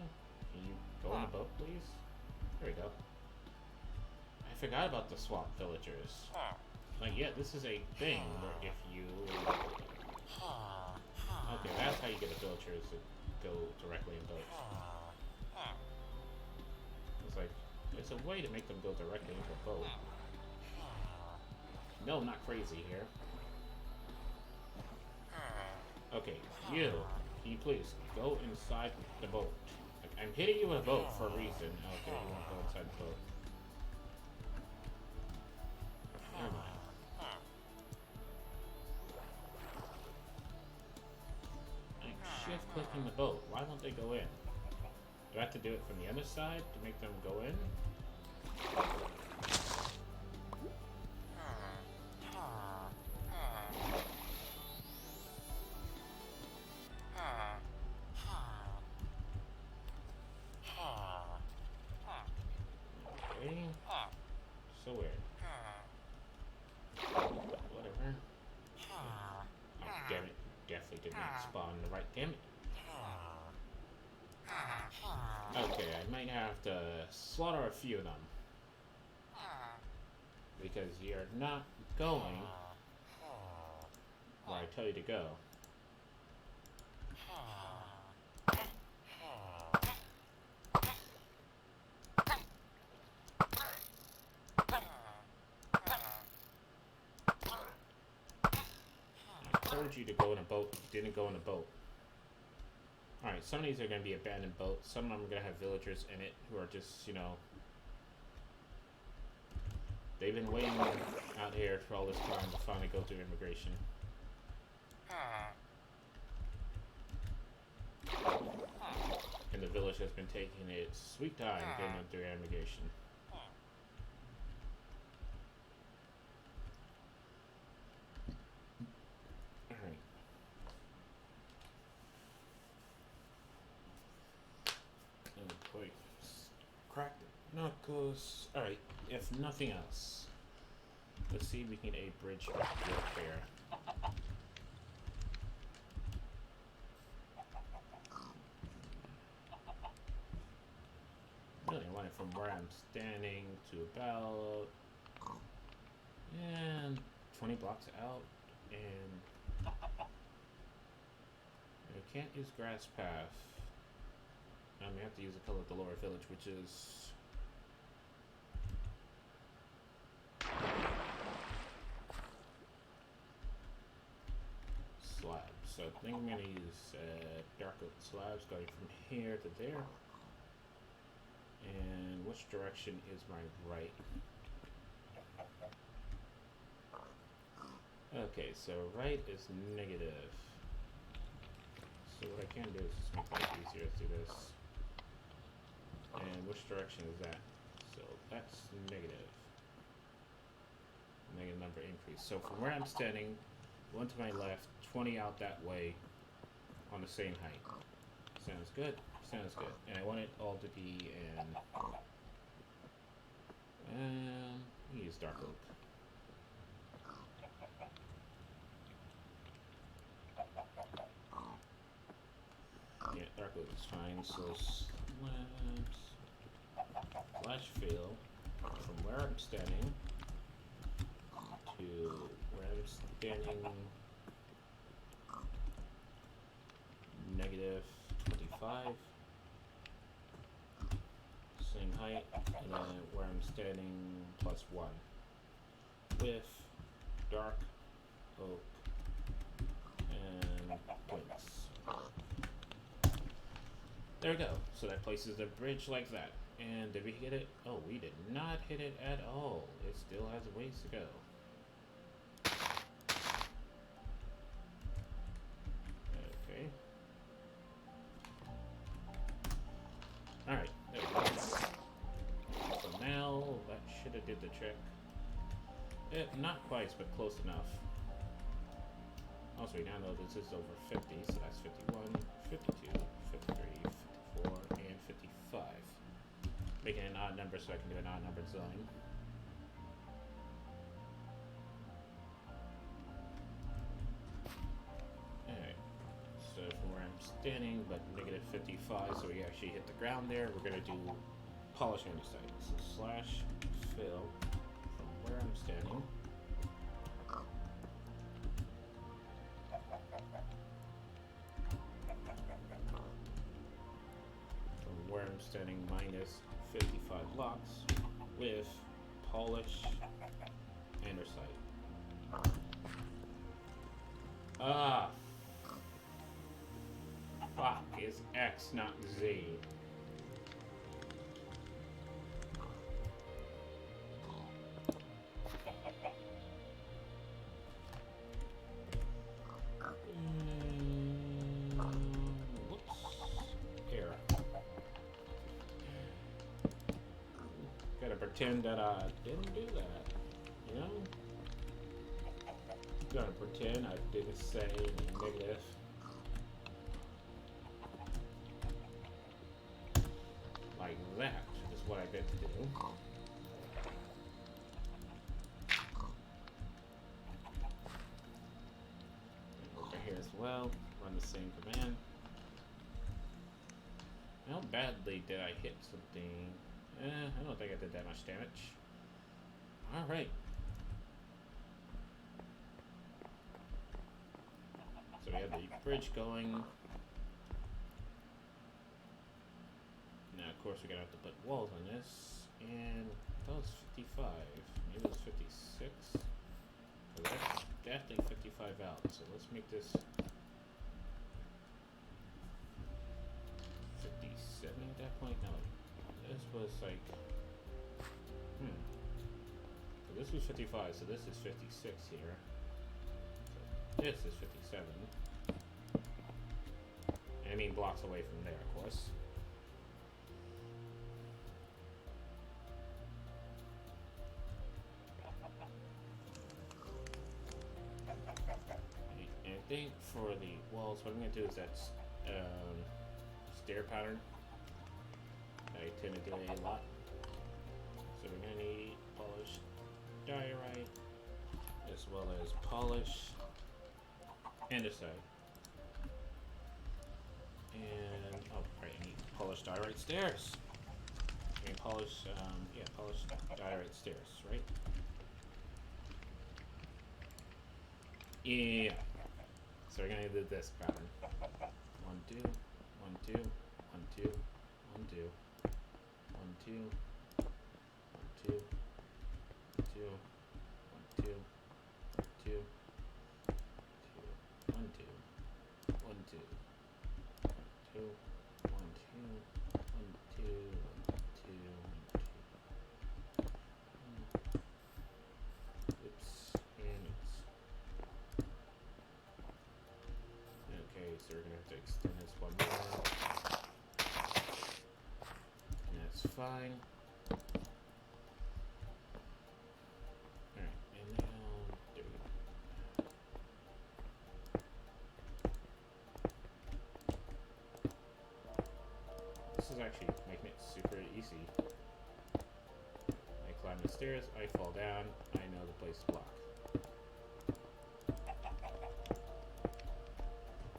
Can you go on the boat, please? There we go. I forgot about the swamp villagers. Like, yeah, this is a thing where if you... Okay, that's how you get the villagers to go directly in boats. It's like, there's a way to make them go directly into a boat. No, I'm not crazy here. Okay, you. Can you please go inside the boat? Like, I'm hitting you with a boat for a reason. Okay, you won't go inside the boat. Never mind. I'm shift clicking the boat. Why won't they go in? Do I have to do it from the other side to make them go in? Okay. So weird. Whatever. Oh, damn it. Definitely did not spawn the right. Damn it. Okay, I might have to slaughter a few of them. Because you're not going where I tell you to go. I told you to go in a boat, you didn't go in a boat. Alright, some of these are going to be abandoned boats. Some of them are going to have villagers in it who are just, you know... They've been waiting out here for all this time to finally go through immigration. And the village has been taking its sweet time getting them through immigration. Alright. Oh boy. Cracked it. Knuckles. Alright, if nothing else, let's see if we can get a bridge repair. Really want it from where I'm standing to about 20 blocks out, and I can't use grass path. I may have to use the color of the lower village, which is slabs. So I think I'm gonna use dark oak slabs going from here to there. And which direction is my right? Okay, so right is negative. So what I can do is just make life easier. Let's do this. And which direction is that? So that's negative. Negative number increase. So from where I'm standing, 1 to my left, 20 out that way on the same height. Sounds good. Sounds good. And I want it all to be in... let me use dark oak. Yeah, dark oak is fine. So slabs... Flash fill from where I'm standing to where I'm standing... Negative 25. Same height, and then where I'm standing +1 with dark oak and points. There we go. So that places the bridge like that. And did we hit it? Oh, we did not hit it at all. It still has a ways to go. Okay. Alright, there we go. So now, that should have did the trick. Not quite, but close enough. Also, we now know this is over 50, so that's 51, 52, 53, 54, and 55. Making an odd number so I can do an odd numbered zone. Alright, so from where I'm standing, but negative 55, so we actually hit the ground there. We're going to do polishing on the site. So slash fill from where I'm standing I'm standing minus 55 blocks with polish andesite. Ah, fuck, is X not Z? Whoops. Here. Gotta pretend that I didn't do that, you know? Gotta pretend I didn't say any negative. Like that is what I get to do. Over here as well, run the same command. How badly did I hit something? I don't think I did that much damage. Alright. So we have the bridge going. Now, of course, we're gonna have to put walls on this. And that was 55. Maybe it was 56. So that's definitely 55 out. So let's make this 57 at that point. No, this was like, So this was 55. So this is 56 here. So this is 57. And I mean blocks away from there, of course. And I think for the walls, what I'm going to do is that stair pattern that I tend to do a lot. So we're going to need polished diorite as well as polish andesite. And, oh, right, I need polished diorite stairs. I mean, polished diorite stairs, right? Yeah. So we're gonna do this pattern. 1, 2, 1, 2, 1, 2, 1, 2, 1, 2, 1, 2, 2, 1, 2, 2, 1, 2, 1, 2, 1, 2, 1, 2, 1, 2, 1, 2, 1, 2. Oops, and oops. Okay, so we're gonna have to extend this one more. And that's fine. Alright, and now there we go. This is actually making it super easy. I climb the stairs, I fall down, I know the place to block.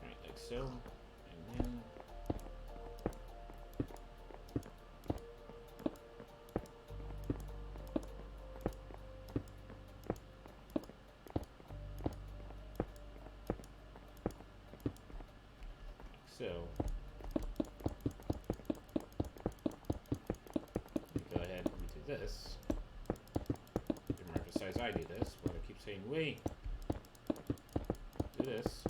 Alright, like so, and then like so. Go ahead and do this. Remember, besides I do this, but I keep saying, wait, do this.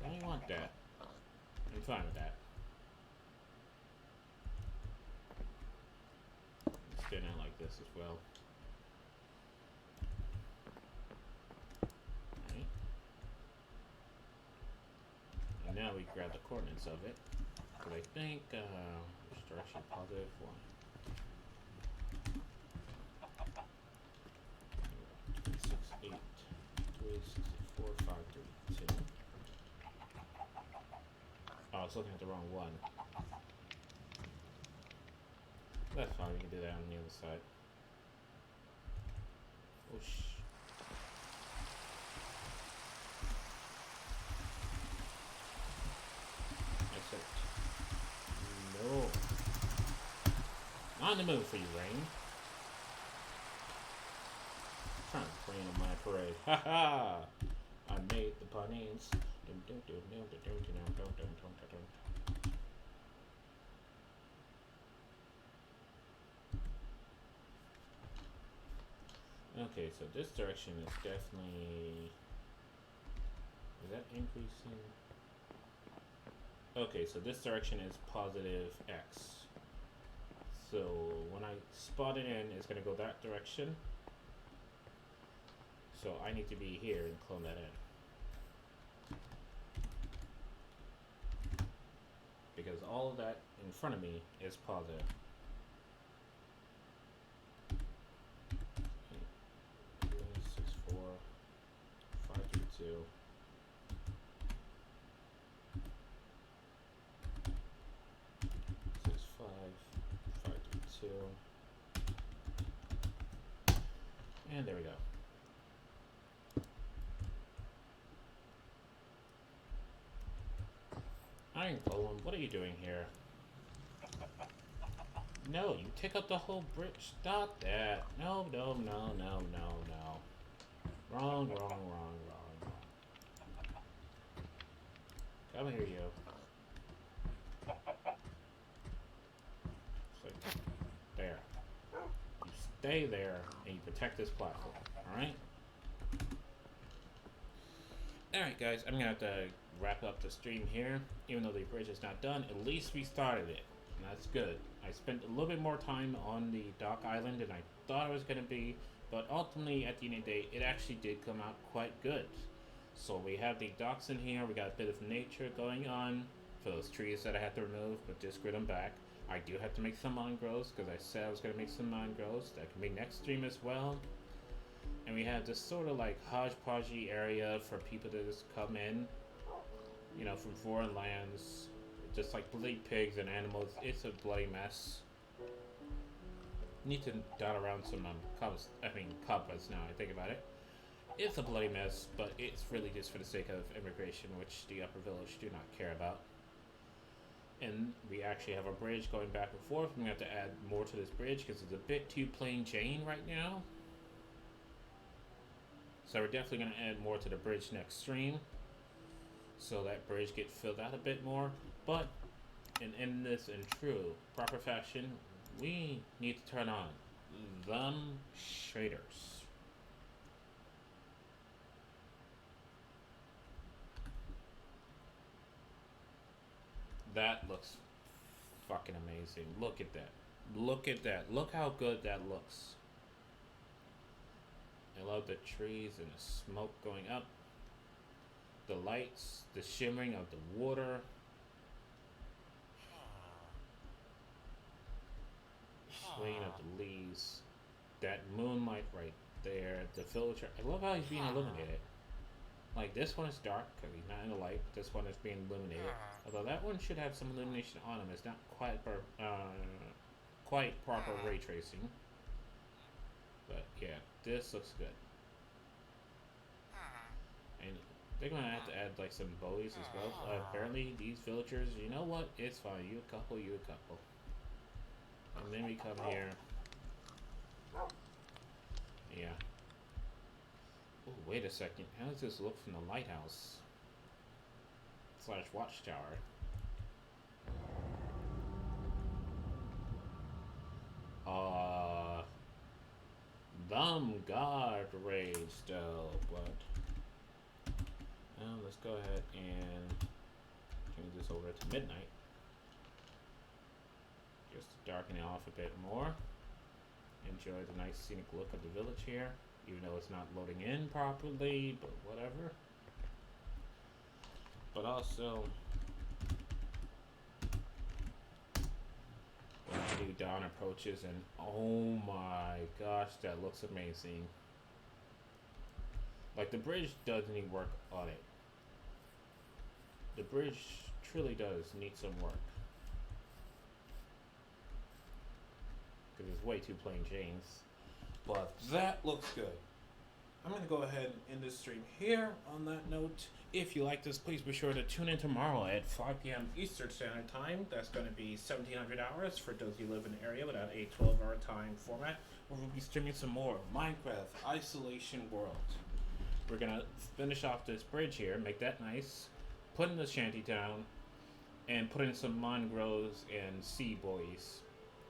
I don't want that. I'm fine with that. Spin out like this as well. Alright. And now we grab the coordinates of it. But I think, which direction? Positive 1. 26, 8, 64, 5, 3, 2. Oh, I was looking at the wrong one. That's fine, we can do that on the other side. Whoosh. Except, no. On the move for you, Rain. Huh. rain on my parade. Ha ha! I made the bunnies. Okay, so this direction is definitely. Is that increasing? Okay, so this direction is positive X. So when I spot it in, it's gonna go that direction. So I need to be here and clone that in. Because all of that in front of me is positive. 6, 4, 5, 3, 2. 6, 5, 5, 3, 2. And there we go. Iron Golem, what are you doing here? No, you take up the whole bridge. Stop that. No, no, no, no, no, no. Wrong, wrong, wrong, wrong, wrong. Come here, you. So, there. You stay there and you protect this platform, alright? Alright, guys, I'm gonna have to wrap up the stream here. Even though the bridge is not done, at least we started it. And that's good. I spent a little bit more time on the dock island than I thought it was going to be, but ultimately, at the end of the day, it actually did come out quite good. So we have the docks in here, we got a bit of nature going on for those trees that I had to remove, but just grid them back. I do have to make some mangroves, because I said I was going to make some mangroves. That can be next stream as well. And we have this sort of like hodgepodgey area for people to just come in, you know, from foreign lands. Just like bloody pigs and animals, it's a bloody mess. Need to dot around some cobwebs now I think about it. It's a bloody mess, but it's really just for the sake of immigration, which the upper village do not care about. And we actually have a bridge going back and forth. I'm going to have to add more to this bridge because it's a bit too plain Jane right now. So we're definitely going to add more to the bridge next stream, so that bridge gets filled out a bit more. But in this in true proper fashion, we need to turn on them shaders. That looks fucking amazing. Look at that. Look at that. Look how good that looks. I love the trees and the smoke going up. The lights, the shimmering of the water. Swaying of the leaves. That moonlight right there. The villager. I love how he's being illuminated. Like, this one is dark because he's not in the light, but this one is being illuminated. Although that one should have some illumination on him. It's not quite proper ray tracing. But yeah, this looks good. And they're gonna have to add like some buoys as well. Apparently these villagers, you know what? It's fine. You a couple, you a couple. And then we come here. Yeah. Oh, wait a second. How does this look from the lighthouse? / watchtower. Them guard raised still, but let's go ahead and change this over to midnight. Just to darken it off a bit more. Enjoy the nice scenic look of the village here, even though it's not loading in properly, but whatever. But also, when I do dawn approaches, and oh my gosh, that looks amazing. Like, the bridge does need work on it. The bridge truly does need some work. Because it's way too plain Jane's. But that looks good. I'm going to go ahead and end this stream here on that note. If you like this, please be sure to tune in tomorrow at 5 p.m. Eastern Standard Time. That's going to be 1700 hours for those who live in the area without a 12-hour time format. Where we'll be streaming some more Minecraft Isolation World. We're going to finish off this bridge here, make that nice, put in the shanty town, and put in some mangroves and sea buoys.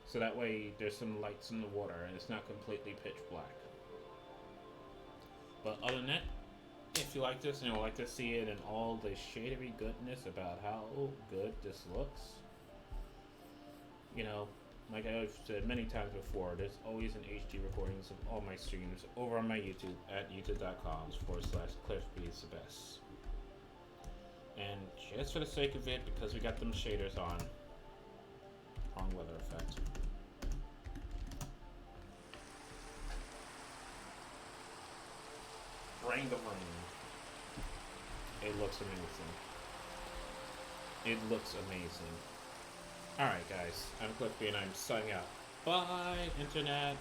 So that way there's some lights in the water and it's not completely pitch black. But other than that, if you like this and you would like to see it in all the shadery goodness about how good this looks, you know, like I've said many times before, there's always an HD recordings of all my streams over on my YouTube at youtube.com/CliffBeatsTheBest. And just for the sake of it, because we got them shaders on weather effect. Bring the rain. It looks amazing. It looks amazing. Alright guys, I'm Cliffy and I'm signing out. Bye, Internet!